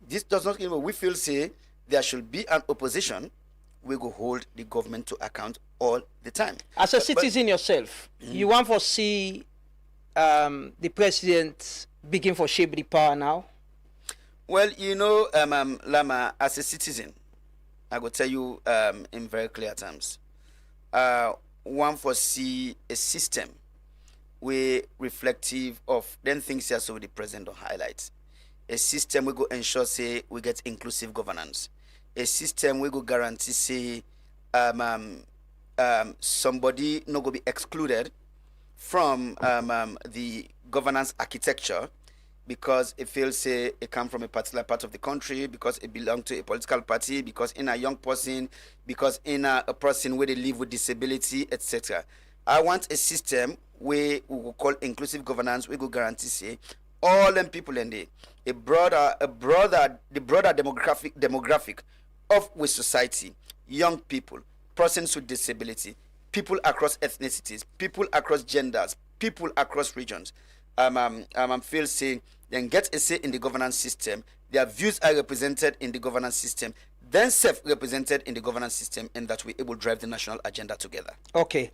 This does not kill. We feel, say, there should be an opposition. We go hold the government to account all the time. As a citizen yourself, you want to see the president begin for shape the power now? Well, Lama, as a citizen, I will tell you in very clear terms. One foresee a system we reflective of then things here so the president don't highlight. A system we go ensure say we get inclusive governance. A system we go guarantee say somebody no go be excluded from the governance architecture because it feels say it come from a particular part of the country, because it belong to a political party, because in a young person, because in a person where they live with disability, etc. I want a system where we will call inclusive governance. We will guarantee say all them people in there, the broader demographic of with society, young people, persons with disability, people across ethnicities, people across genders, people across regions. Feel say then get a say in the governance system. Their views are represented in the governance system, then self-represented in the governance system, and that we're able to drive the national agenda together. Okay.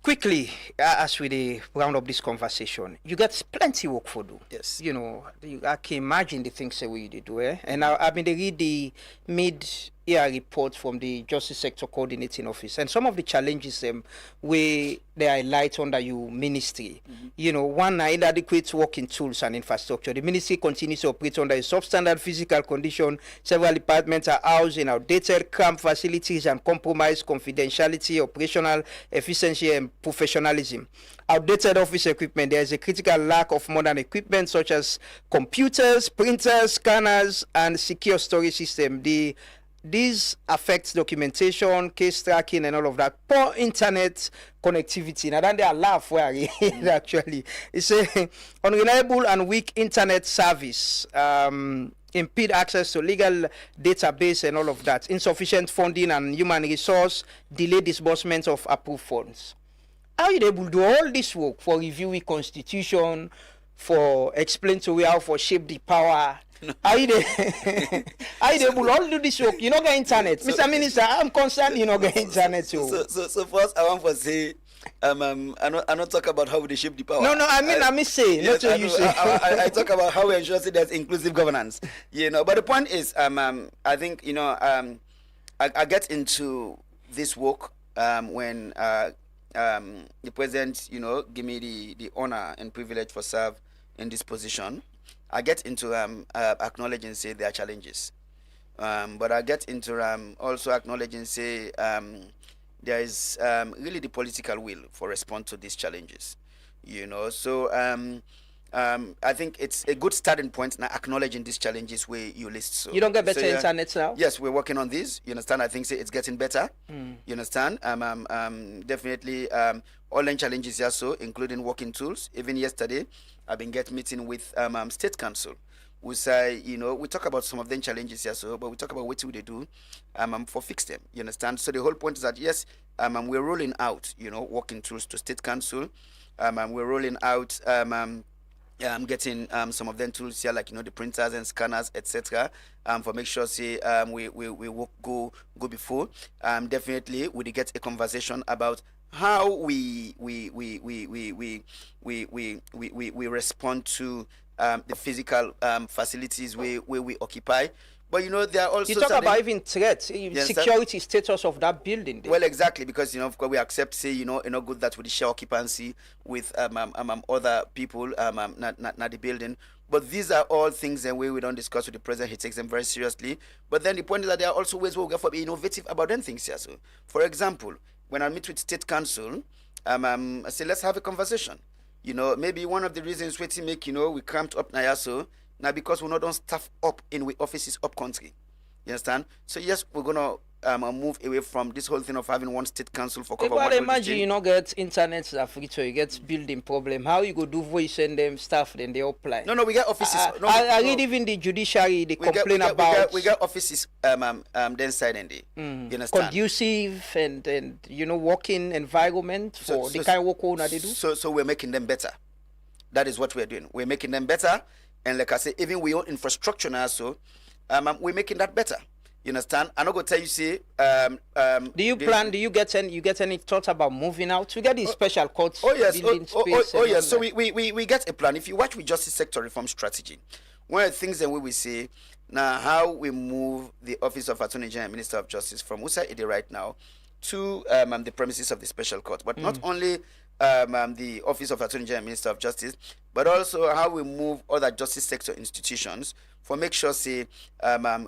Quickly, as we round up this conversation, you get plenty work for do. Yes. You know, I can imagine the things that we do. And I've been read the mid-year report from the Justice Sector Coordinating Office, and some of the challenges where they highlight under your ministry. You know, one, inadequate working tools and infrastructure. The ministry continues to operate under a substandard physical condition. Several departments are housed in outdated camp facilities and compromised confidentiality, operational efficiency, and professionalism. Outdated office equipment. There is a critical lack of modern equipment such as computers, printers, scanners, and secure storage system. These affects documentation, case tracking, and all of that. Poor internet connectivity. Now, then they are laugh where actually. It's a unreliable and weak internet service. Impede access to legal database and all of that. Insufficient funding and human resource. Delay disbursement of approved funds. How are you able to do all this work for reviewing constitution, for explain to we how for shape the power? How you able to all do this work? You not get internet, Mr. Minister. I'm concerned you not get internet too. So first, I want to say, I not talk about how we shape the power. No, I mean say, yes, not to you say. I talk about how we ensure that there's inclusive governance. You know, but the point is, I think you know, I get into this work when the president, you know, give me the honor and privilege for serve in this position. I get into acknowledging say there are challenges, but I get into also acknowledging say there is really the political will for respond to these challenges, you know. So I think it's a good starting point now acknowledging these challenges where you list. So you don't get better internet now? Yes, we're working on this. You understand? I think say it's getting better. You understand? Definitely online challenges here, so including working tools. Even yesterday, I've been meeting with State Council. We say, you know, we talk about some of them challenges here, so but we talk about what they do for fix them. You understand? So the whole point is that yes, we're rolling out, you know, working tools to State Council. We're rolling out I'm getting some of them tools here, like you know, the printers and scanners, etc. For make sure say we work go before. Definitely we get a conversation about how we respond to the physical facilities where we occupy. But you know, there are also you talk about even threats, security status of that building. There. Well, exactly, because you know, of course, we accept say you know good that we share occupancy with other people not the building. But these are all things and where we don't discuss with the president. He takes them very seriously. But then the point is that there are also ways where we have to be innovative about them things here. So, for example, when I meet with State Council, I say let's have a conversation. You know, maybe one of the reasons we make you know we cramped up Nayaso. Now, because we're not on staff up in we offices up country, you understand? So yes, we're gonna move away from this whole thing of having one State Council for cover. But imagine you not get internet free, you get building problem. How you go do voice send them staff then they apply? No, we get offices. I read even the judiciary they complain about. We get offices then side and day. You understand? Conducive and you know working environment for the kind of work owner they do. So we're making them better. That is what we're doing. We're making them better. And like I say, even we own infrastructure now, so we're making that better. You understand? I'm not gonna tell you say. Do you plan? Do you get any thoughts about moving out to get these special courts? Oh yes. Oh yes. So we get a plan. If you watch with Justice Sector Reform Strategy, one of the things that we will say now how we move the Office of Attorney General and Minister of Justice from Usa Ede right now to the premises of the Special Court, but not only the Office of Attorney General and Minister of Justice, but also how we move other justice sector institutions for make sure say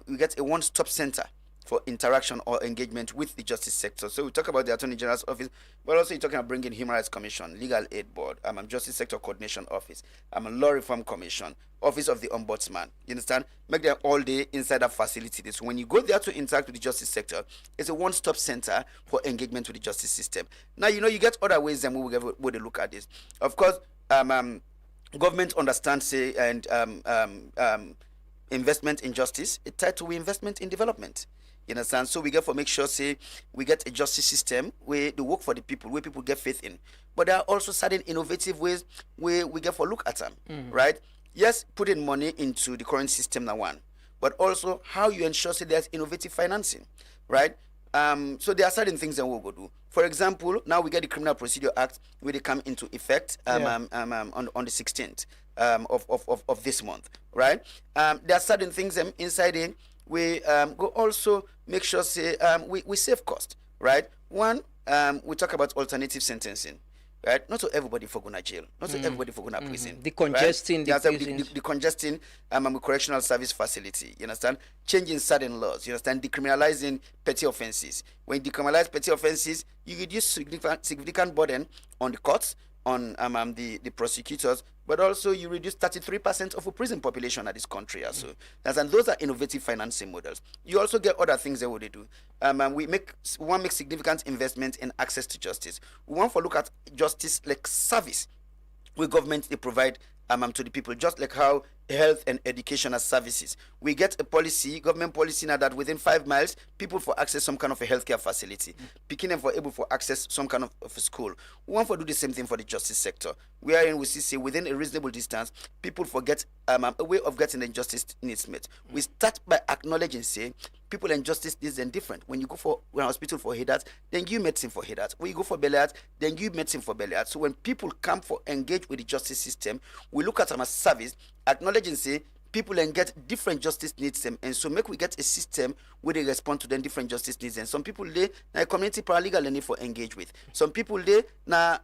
we get a one-stop center for interaction or engagement with the justice sector. So we talk about the Attorney General's office, but also you're talking about bringing Human Rights Commission, Legal Aid Board, Justice Sector Coordination Office, Law Reform Commission, Office of the Ombudsman. You understand? Make them all day inside that facility. So when you go there to interact with the justice sector, it's a one-stop center for engagement with the justice system. Now, you get other ways that we will look at this. Of course, government understands, say, and investment in justice, it's tied to investment in development. You understand? So we get for make sure, say, we get a justice system where they work for the people, where people get faith in. But there are also certain innovative ways where we get for look at them, right? Yes, putting money into the current system, now one, but also how you ensure say there's innovative financing, right? So there are certain things that we'll go do. For example, now we get the Criminal Procedure Act where they come into effect on the 16th of this month, right? There are certain things inside in. We go also make sure say we save cost, right? One, we talk about alternative sentencing, right? Not to everybody for going to jail, not to everybody for going to prison. Decongesting right? the prisons. Decongesting correctional service facility. You understand? Changing certain laws. You understand? Decriminalizing petty offenses. When you decriminalize petty offenses, you reduce significant burden on the courts, on the prosecutors, but also you reduce 33% of the prison population at this country also. And those are innovative financing models. You also get other things that they do. We want to make significant investment in access to justice. We want to look at justice like service, where government they provide to the people, just like how health and education as services. We get a policy, government policy now that within 5 miles, people for access some kind of a healthcare facility, picking them for able for access some kind of a school. We want to do the same thing for the justice sector. Wherein we see say within a reasonable distance, people forget a way of getting the justice needs met. We start by acknowledging say people and justice needs are different. When you go for a hospital for headaches, then you medicine for headaches. When you go for belly heart, then you medicine for belly heart. So when people come for engage with the justice system, we look at them as service, acknowledging say people and get different justice needs them, and so make we get a system where they respond to them different justice needs. And some people they na community paralegal need for engage with. Some people they na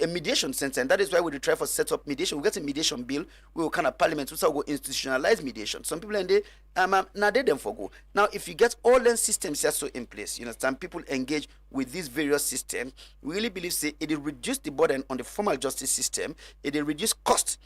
a mediation center, and that is why we try for set up mediation. We get a mediation bill. We will kind of parliament. We will go institutionalize mediation. Some people and they now they them for go. Now, if you get all them systems here so in place, you understand, people engage with these various systems. We really believe say it will reduce the burden on the formal justice system. It will reduce cost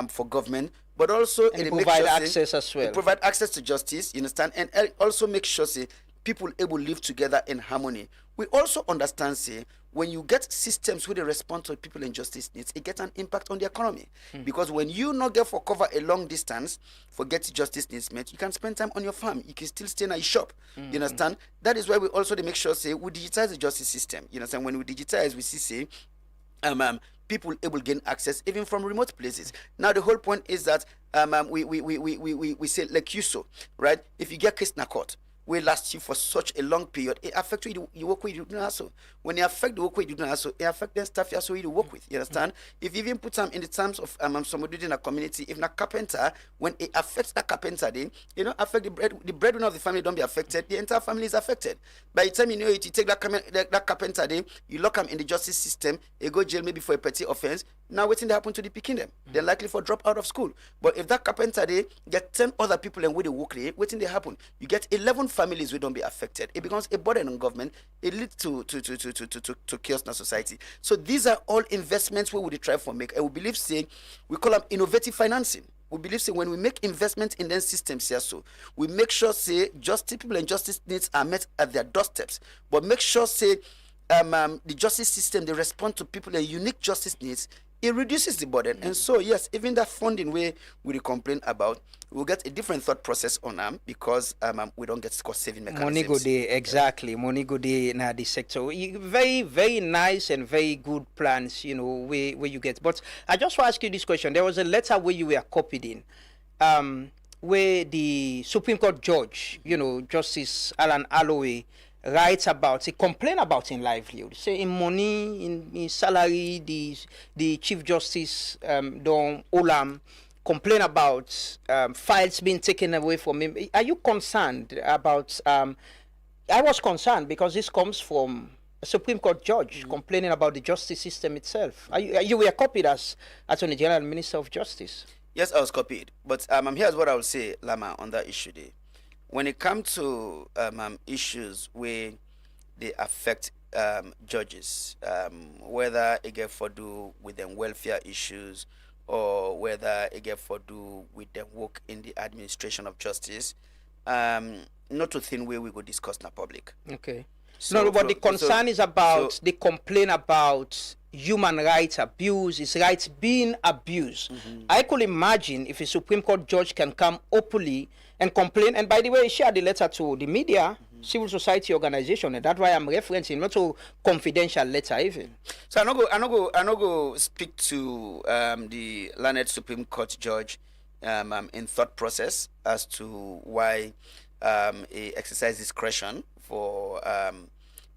for government, but also it provide access as well. It provide access to justice. You understand, and also make sure say people able live together in harmony. We also understand say when you get systems where they respond to people in justice needs, it gets an impact on the economy. Because when you not get for cover a long distance for get justice needs met, you can spend time on your farm. You can still stay in a shop. You understand? That is why we also they make sure say we digitize the justice system. You understand? When we digitize, we see say people able gain access even from remote places. Now the whole point is that we say like you so, right? If you get case in a court, will last you for such a long period, it affects you work with you do also. When you affect the work with you do also, it affects the staff you also you work with. You understand? If you even put them in the terms of somebody in a community, if a carpenter, when it affects that carpenter, then affect the breadwinner of the family don't be affected, the entire family is affected. By the time you know it, you take that carpenter then you lock them in the justice system, you go jail maybe for a petty offense. Now waiting to happen to the picking them. They're likely for drop out of school. But if that carpenter they get 10 other people and where they work there, waiting they happen. You get 11 families will don't be affected. It becomes a burden on government. It leads to chaos in our society. So these are all investments we would try for make. And we believe say we call them innovative financing. We believe say when we make investment in them systems here, so we make sure say justice people and justice needs are met at their doorsteps. But make sure say the justice system they respond to people and unique justice needs. It reduces the burden. And so, yes, even that funding way we complain about, we'll get a different thought process on them because we don't get cost saving mechanisms. Money go there, exactly. Money go there in the sector. Very, very nice and very good plans, where you get. But I just want to ask you this question. There was a letter where you were copied in, where the Supreme Court judge, Justice Alan Alloway, writes about, he complain about in livelihood. Say in money, in salary, the Chief Justice Don Olam complain about files being taken away from him. Are you concerned about? I was concerned because this comes from Supreme Court judge complaining about the justice system itself. You were copied as Attorney General and Minister of Justice. Yes, I was copied. But here's what I will say, Lama, on that issue there. When it comes to issues where they affect judges, whether it get for do with them welfare issues or whether it get for do with them work in the administration of justice, not to think where we go discuss in the public. Okay. So, no, but the concern is about the complaint about human rights abuse, his rights being abused. I could imagine if a Supreme Court judge can come openly and complain, and by the way, he shared the letter to the media, civil society organization, and that's why I'm referencing, not to confidential letter even. So I no go speak to the learned Supreme Court judge in thought process as to why he exercise discretion for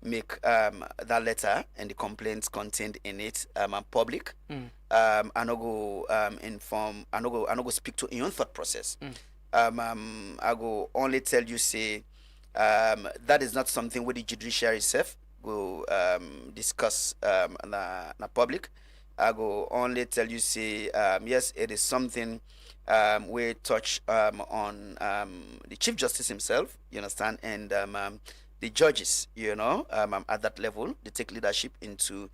make that letter and the complaints contained in it public. I no go inform. I no go speak to your own thought process. I go only tell you say that is not something where the judiciary itself go discuss in the public. I go only tell you say yes, it is something we touch on the Chief Justice himself. You understand, and the judges, you know, at that level, they take leadership into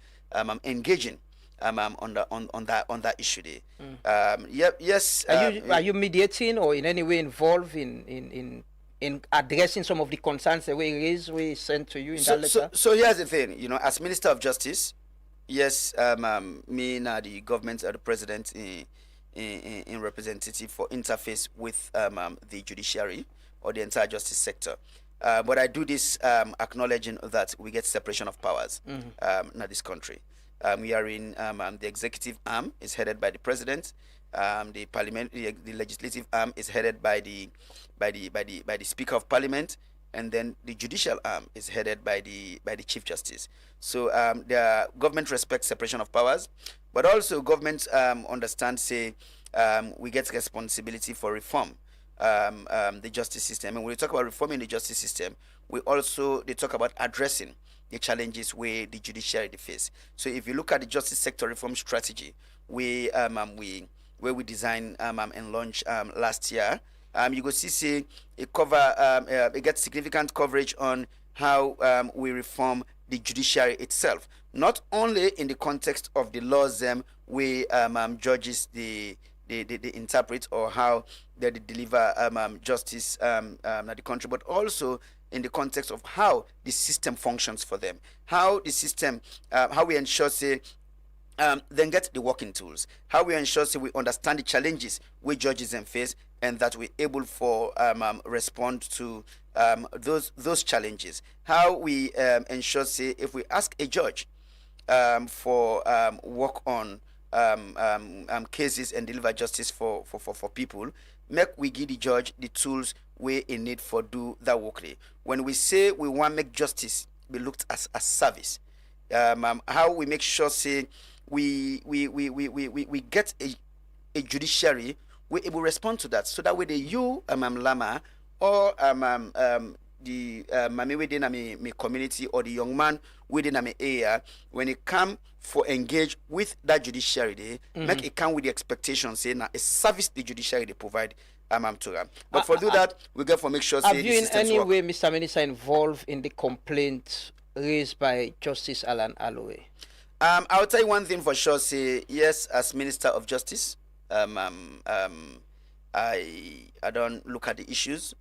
engaging on that issue there. Yes. Are you mediating or in any way involved in addressing some of the concerns that we sent to you in that letter? So here's the thing, you know, as Minister of Justice, yes, me and the government or the president in representative for interface with the judiciary or the entire justice sector. But I do this acknowledging that we get separation of powers in this country. We are in the executive arm is headed by the president. The parliament, the legislative arm is headed by the Speaker of Parliament, and then the judicial arm is headed by the Chief Justice. So the government respects separation of powers, but also government understands say we get responsibility for reform. The justice system, and when we talk about reforming the justice system, they talk about addressing the challenges where the judiciary face. So if you look at the justice sector reform strategy, we designed and launched last year, you go see it gets significant coverage on how we reform the judiciary itself, not only in the context of the laws where judges they interpret or how they deliver justice in the country, but also in the context of how the system functions for them, how the system, how we ensure then get the working tools, how we ensure we understand the challenges we judges them face, and that we're able for respond to those challenges. How we ensure if we ask a judge for work on cases and deliver justice for people, make we give the judge the tools we in need for do that work. When we say we want to make justice be looked as a service, how we make sure we get a judiciary we able to respond to that, so that way Lama or the mami within my community or the young man within my area, when it come for engage with that judiciary, make it come with the expectation say a service the judiciary they provide to them. But for do that, we get for make sure. Have you in any way, Mr. Minister, involved in the complaint raised by Justice Alan Alloway? I'll tell you one thing for sure. Yes, as Minister of Justice, I don't look at the issues,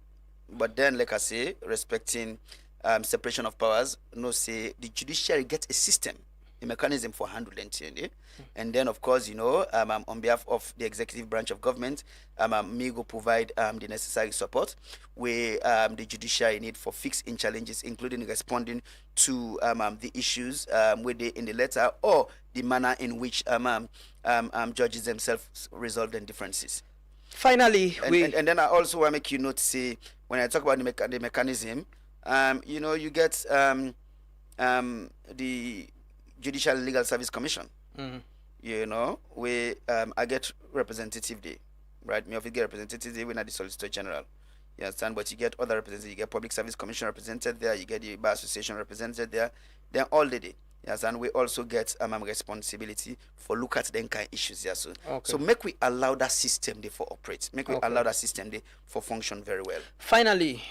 but then, like I say, respecting separation of powers, the judiciary gets a system, a mechanism for handling it. And then, of course, on behalf of the executive branch of government, me go provide the necessary support where the judiciary need for fixing challenges, including responding to the issues where they in the letter or the manner in which judges themselves resolve their differences. Finally, and then I also want to make you note, when I talk about the mechanism, you get the Judicial Legal Service Commission. Where I get representative day, right? Me of it get representative day when I the Solicitor General. You understand? But you get other representatives. You get Public Service Commission represented there. You get the Bar Association represented there. Then all the day. You understand? We also get responsibility for look at them kind of issues there. So make we allow that system there for operate. Make we allow that system there for function very well. Finally,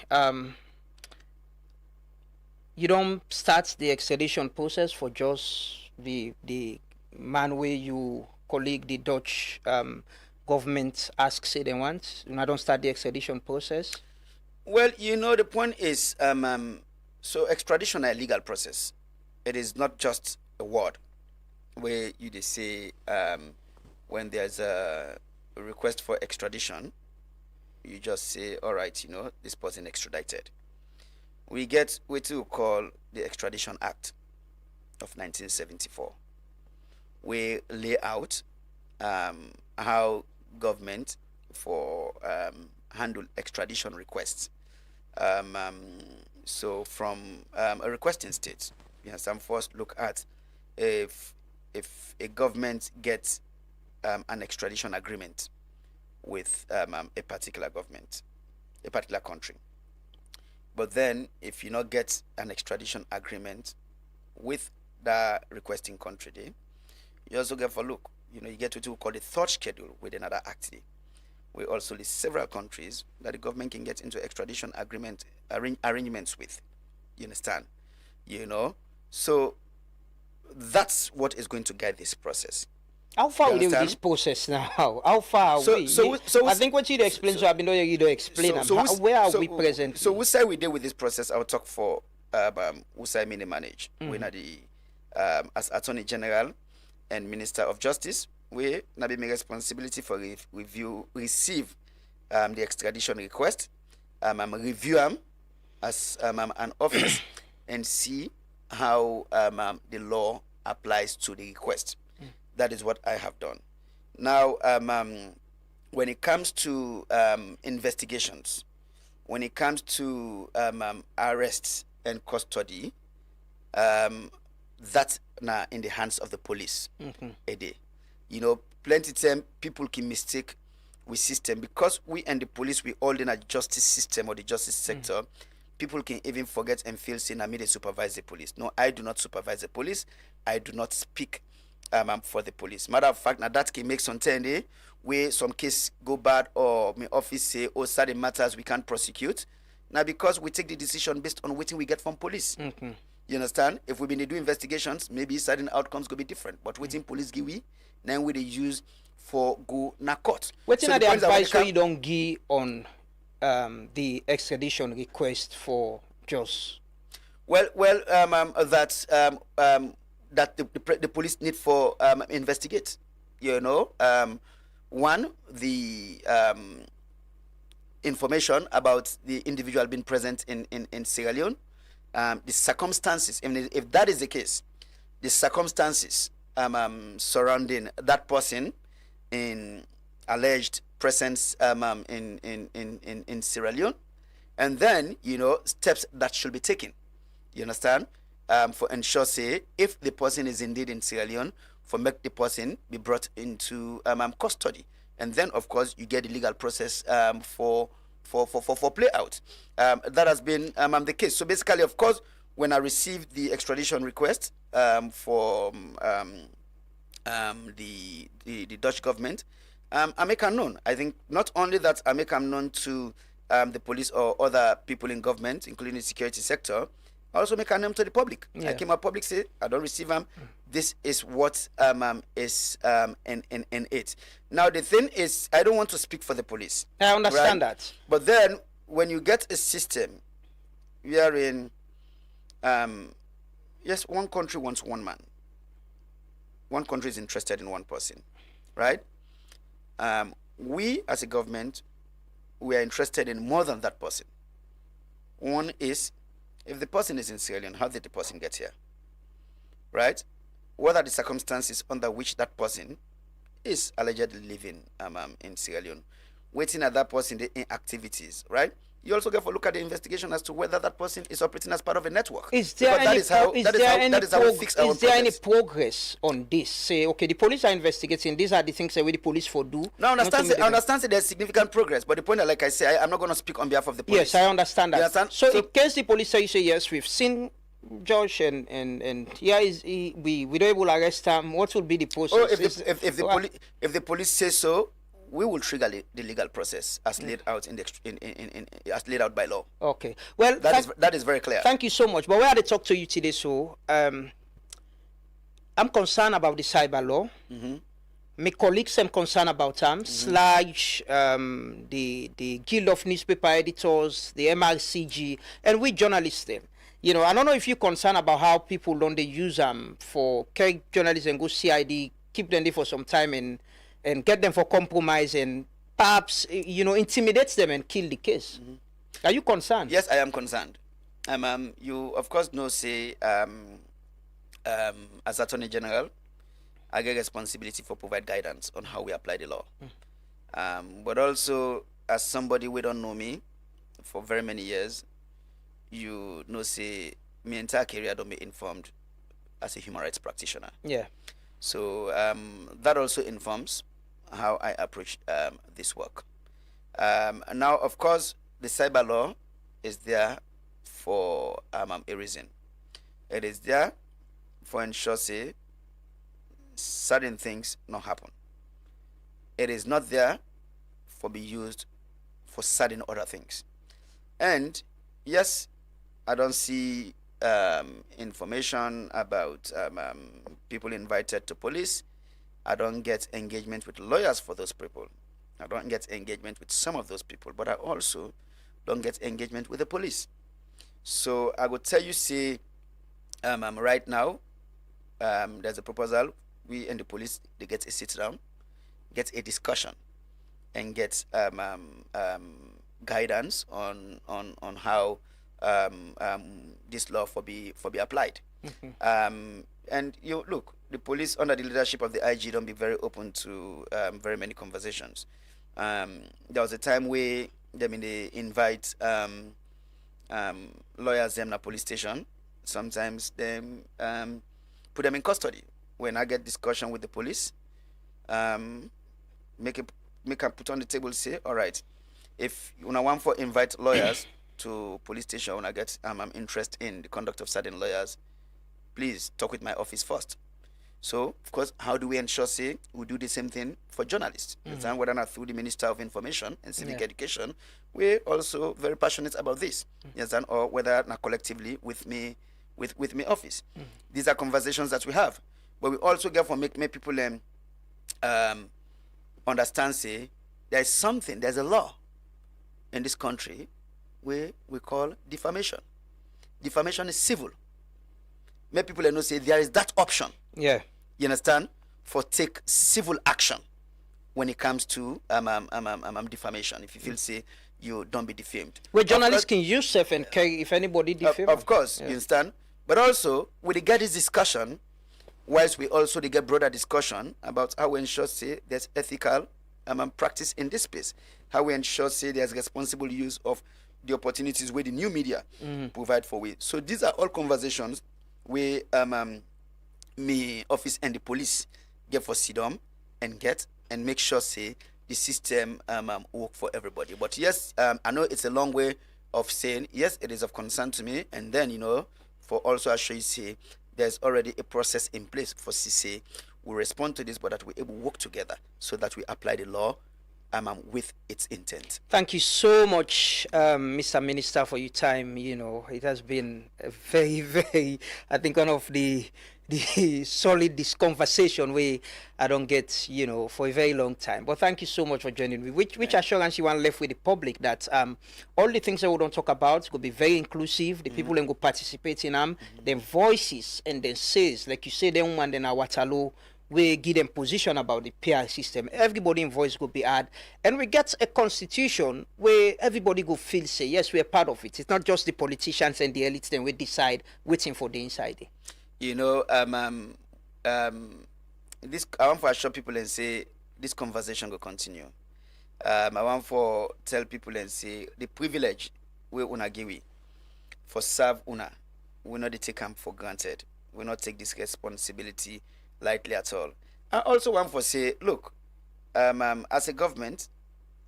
you don't start the extradition process for just the man where you colleague the Dutch government asks say they want. You don't start the extradition process. Well, the point is, so extradition is a legal process. It is not just a word where you say when there's a request for extradition, you just say, all right, this person extradited. We get what we call the Extradition Act of 1974. We lay out how government for handle extradition requests. So from a requesting state, some first look at if a government gets an extradition agreement with a particular government, a particular country. But then if you not get an extradition agreement with the requesting country, you also get for look. You get what we call the third schedule with another act. We also list several countries that the government can get into extradition agreement arrangements with. You understand? So that's what is going to guide this process. How far are we with this process now? How far are we? I think what you explain, so I've been doing you to explain. Where are we present? So we say we deal with this process. I'll talk for Usai Mini Manage. We're the as Attorney General and Minister of Justice. We now be responsibility for receive the extradition request, review them as an office and see how the law applies to the request. That is what I have done. Now, when it comes to investigations, when it comes to arrests and custody, that's now in the hands of the police. A day, plenty time people can mistake with system because we and the police we all in a justice system or the justice sector. People can even forget and feel saying I may supervise the police. No, I do not supervise the police. I do not speak for the police. Matter of fact, now that can make some time where some case go bad or my office say, oh, certain matters we can't prosecute. Now because we take the decision based on what we get from police. You understand? If we been to do investigations, maybe certain outcomes could be different. But waiting police give we, then we they use for go na court. What's the advice you don't give on the extradition request for just? Well, that the police need for investigate. One, the information about the individual being present in Sierra Leone, the circumstances. If that is the case, the circumstances surrounding that person in alleged presence in Sierra Leone, and then steps that should be taken. You understand? For ensure say if the person is indeed in Sierra Leone, for make the person be brought into custody, and then of course you get the legal process for play out. That has been the case. So basically, of course, when I received the extradition request for the Dutch government, I make them known. I think not only that I make them known to the police or other people in government, including the security sector. I also make a name to the public. Yeah. I came out public say I don't receive them. This is what is in it. Now the thing is, I don't want to speak for the police. I understand that. But then when you get a system, we are in yes, one country wants one man. One country is interested in one person, right? We as a government, we are interested in more than that person. One is, if the person is in Sierra Leone, how did the person get here? Right? What are the circumstances under which that person is allegedly living in Sierra Leone? Waiting at that person, the activities, right? you also get to look at the investigation as to whether that person is operating as part of a network. Is there Because that is how we fix our is there any progress. progress on this? Say, okay, the police are investigating. These are the things that the police for do. No, I understand that there's significant progress, but the point, like I say, I'm not going to speak on behalf of the police. Yes, I understand that. You understand? So in case the police say yes, we've seen Josh and we don't able to arrest him. What will be the process? Oh, if the police say so, we will trigger the legal process as laid out as laid out by law. Okay. Well, that is very clear. Thank you so much. But where I talk to you today, so I'm concerned about the cyber law. My colleagues am concerned about them. Sludge, the Guild of Newspaper Editors, the MRCG, and we journalists them. You know, I don't know if you're concerned about how people don't they use them for carry journalists and go CID, keep them there for some time and get them for compromise and perhaps, you know, intimidates them and kill the case. Are you concerned? Yes, I am concerned. You of course know, say, as Attorney General, I get responsibility for provide guidance on how we apply the law. But also, as somebody we don't know me for very many years, you know, say, my entire career don't be informed as a human rights practitioner. Yeah. So that also informs how I approach this work. Now, of course, the cyber law is there for a reason. It is there for ensure, say, certain things not happen. It is not there for be used for certain other things. And yes, I don't see information about people invited to police. I don't get engagement with lawyers for those people. I don't get engagement with some of those people, but I also don't get engagement with the police. So I would tell you, say, right now, there's a proposal. We and the police, they get a sit down, get a discussion, and get guidance on how this law for be applied. And you look, the police under the leadership of the IG don't be very open to very many conversations. There was a time where they invite lawyers them na police station. Sometimes them put them in custody. When I get discussion with the police, make a put on the table, say, all right, if you want for invite lawyers to police station, when I get interest in the conduct of certain lawyers, please talk with my office first. So, of course, how do we ensure, say, we do the same thing for journalists? Whether or not through the Minister of Information and Civic Education, we're also very passionate about this. Or whether not collectively with me office. These are conversations that we have. But we also get for make people understand, say, there's a law in this country where we call defamation. Defamation is civil. Make people know, say, there is that option. Yeah. You understand? For take civil action when it comes to defamation. If you feel, say, you don't be defamed. Well, journalists can use self and carry if anybody defame. Of course, you understand? But also, we get this discussion, whilst we also get broader discussion about how we ensure, say, there's ethical practice in this space. How we ensure, say, there's responsible use of the opportunities where the new media provide for we. So these are all conversations where me office and the police get for sit down and make sure, say, the system work for everybody. But yes, I know it's a long way of saying, yes, it is of concern to me. And then, for also I show you, say, there's already a process in place for CC. We respond to this, but that we able to work together so that we apply the law with its intent. Thank you so much, Mr. Minister, for your time. It has been a very, very, I think, one of the solid this conversation where I don't get, for a very long time. But thank you so much for joining me. Which assurance you want left with the public that all the things that we don't talk about will be very inclusive. The people that go participate in them, their voices and their says, like you say, them one then Waterloo. We give them position about the PR system. Everybody in voice will be heard. And we get a constitution where everybody will feel, say, yes, we're part of it. It's not just the politicians and the elites then we decide waiting for the inside. This I want to assure people and say this conversation will continue. I want for tell people and say the privilege we una give we for serve una, we not take them for granted. We not take this responsibility lightly at all. I also want for say, look, as a government,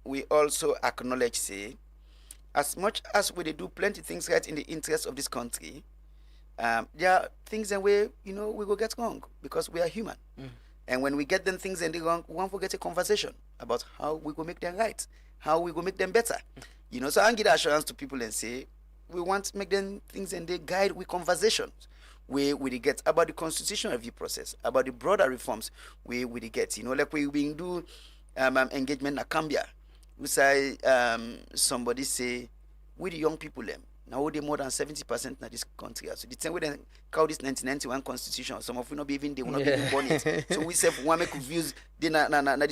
we also acknowledge say, as much as we do plenty things right in the interest of this country, there are things that we go get wrong because we are human. And when we get them things in the wrong, we want to get a conversation about how we go make them right, how we go make them better. So I give assurance to people and say, we want to make them things and they guide with conversations. We get about the constitutional review process, about the broader reforms we get. Like we do engagement in Cambia. We say somebody say, we the young people them. Now they more than 70% in this country. So the time we then call this 1991 constitution, some of you not be even they will not be even born it. So we say one make views this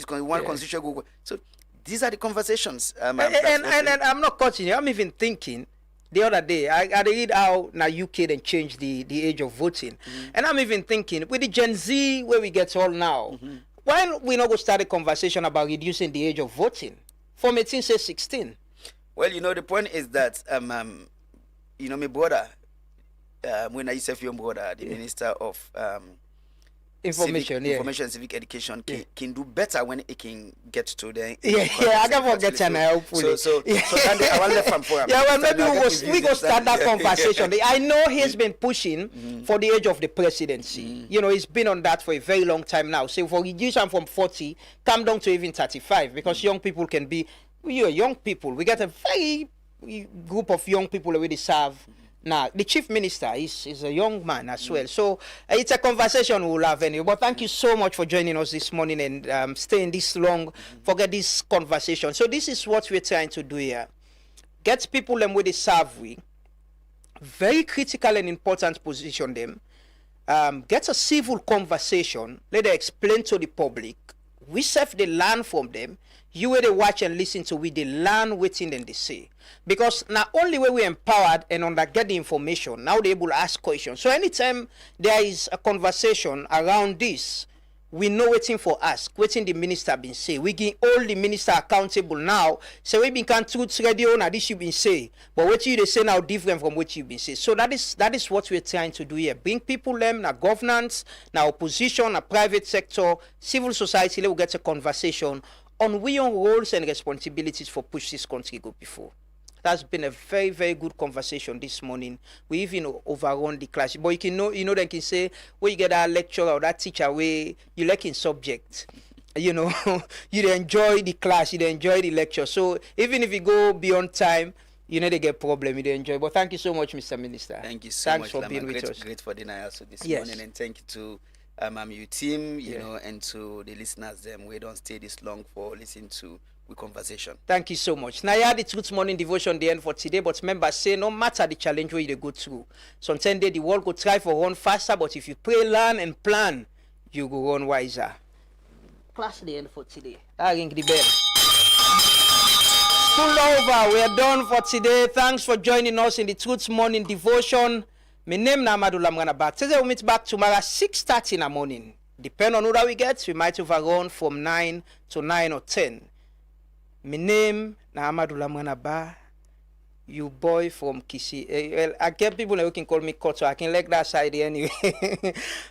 one constitution go. So these are the conversations. And I'm not cutting you. I'm even thinking the other day I read how now UK then changed the age of voting, and I'm even thinking with the Gen Z where we get all now, why we not go start a conversation about reducing the age of voting from 18 to 16? Well, the point is that my brother, when I say your brother, the Minister of Information and Civic Education can do better when it can get to the I can forget and hopefully. So I want left from for him. Yeah, well, maybe we go start that conversation. I know he's been pushing for the age of the presidency. He's been on that for a very long time now. So for reduce him from 40, come down to even 35, because young people can be. We are young people. We get a very group of young people already serve. Now, the chief minister is a young man as well. So it's a conversation we'll have anyway. But thank you so much for joining us this morning and staying this long for this conversation. So this is what we're trying to do here. Get people them with the serve we. Very critical and important position them. Get a civil conversation. Let them explain to the public. We self they learn from them. You where they watch and listen to we they learn waiting and they say. Because not only when we empowered and on that get the information, now they're able to ask questions. So anytime there is a conversation around this, we know waiting for ask, waiting the minister been say. We give all the minister accountable now. So we been can truth radio now this you been say. But what you they say now different from what you been say. So that is what we're trying to do here. Bring people them, now governance, now opposition, now private sector, civil society, let's get a conversation on we own roles and responsibilities for push this country go before. That's been a very, very good conversation this morning. We even overrun the class. But you know they can say, when you get that lecturer or that teacher where you like in subject, you enjoy the class, you enjoy the lecture. So even if you go beyond time, they get problem, you enjoy. But thank you so much, Mr. Minister. Thank you so Thanks much for being with us. Great for dinner also this Yes. morning, and thank you to your team, and to the listeners them. We don't stay this long for listening to we conversation. Thank you so much. Now, the Truth Morning Devotion the end for today, but members say no matter the challenge where you go through. Sometimes the world go try for run faster, but if you pray, learn, and plan, you go run wiser. Class the end for today. I ring the bell. School over. We are done for today. Thanks for joining us in the Truth Morning Devotion. My name is Amadou Lamrana. Today we'll meet back tomorrow 6:30 in the morning. Depending on who that we get, we might overrun from 9 to 9 or 10. My name is Amadou Lamrana. You boy from Kisi. Well, I get people who can call me Koto. I can like that side anyway.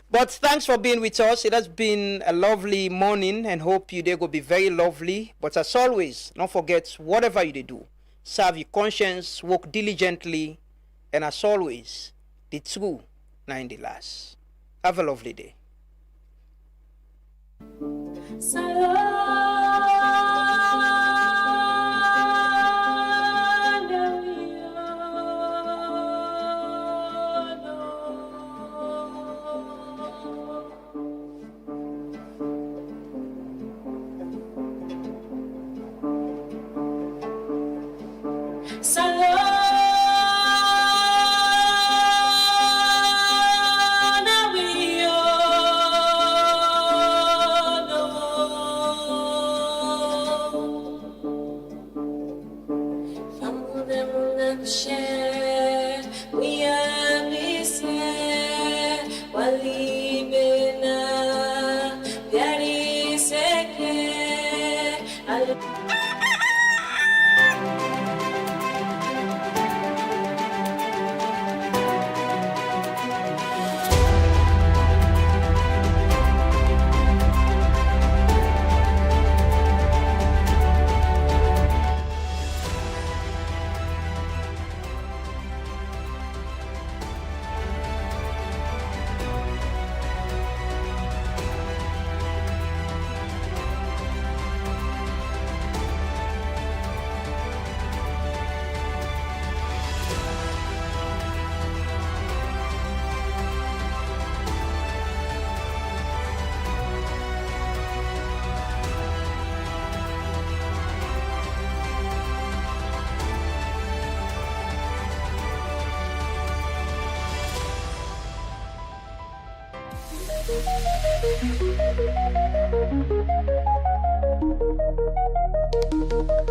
But thanks for being with us. It has been a lovely morning and hope you day go be very lovely. But as always, don't forget whatever you do, serve your conscience, work diligently, and as always, the true 90 last. Have a lovely day. Wali bena,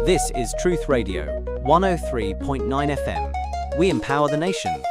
This is Truth Radio, 103.9 FM. We empower the nation.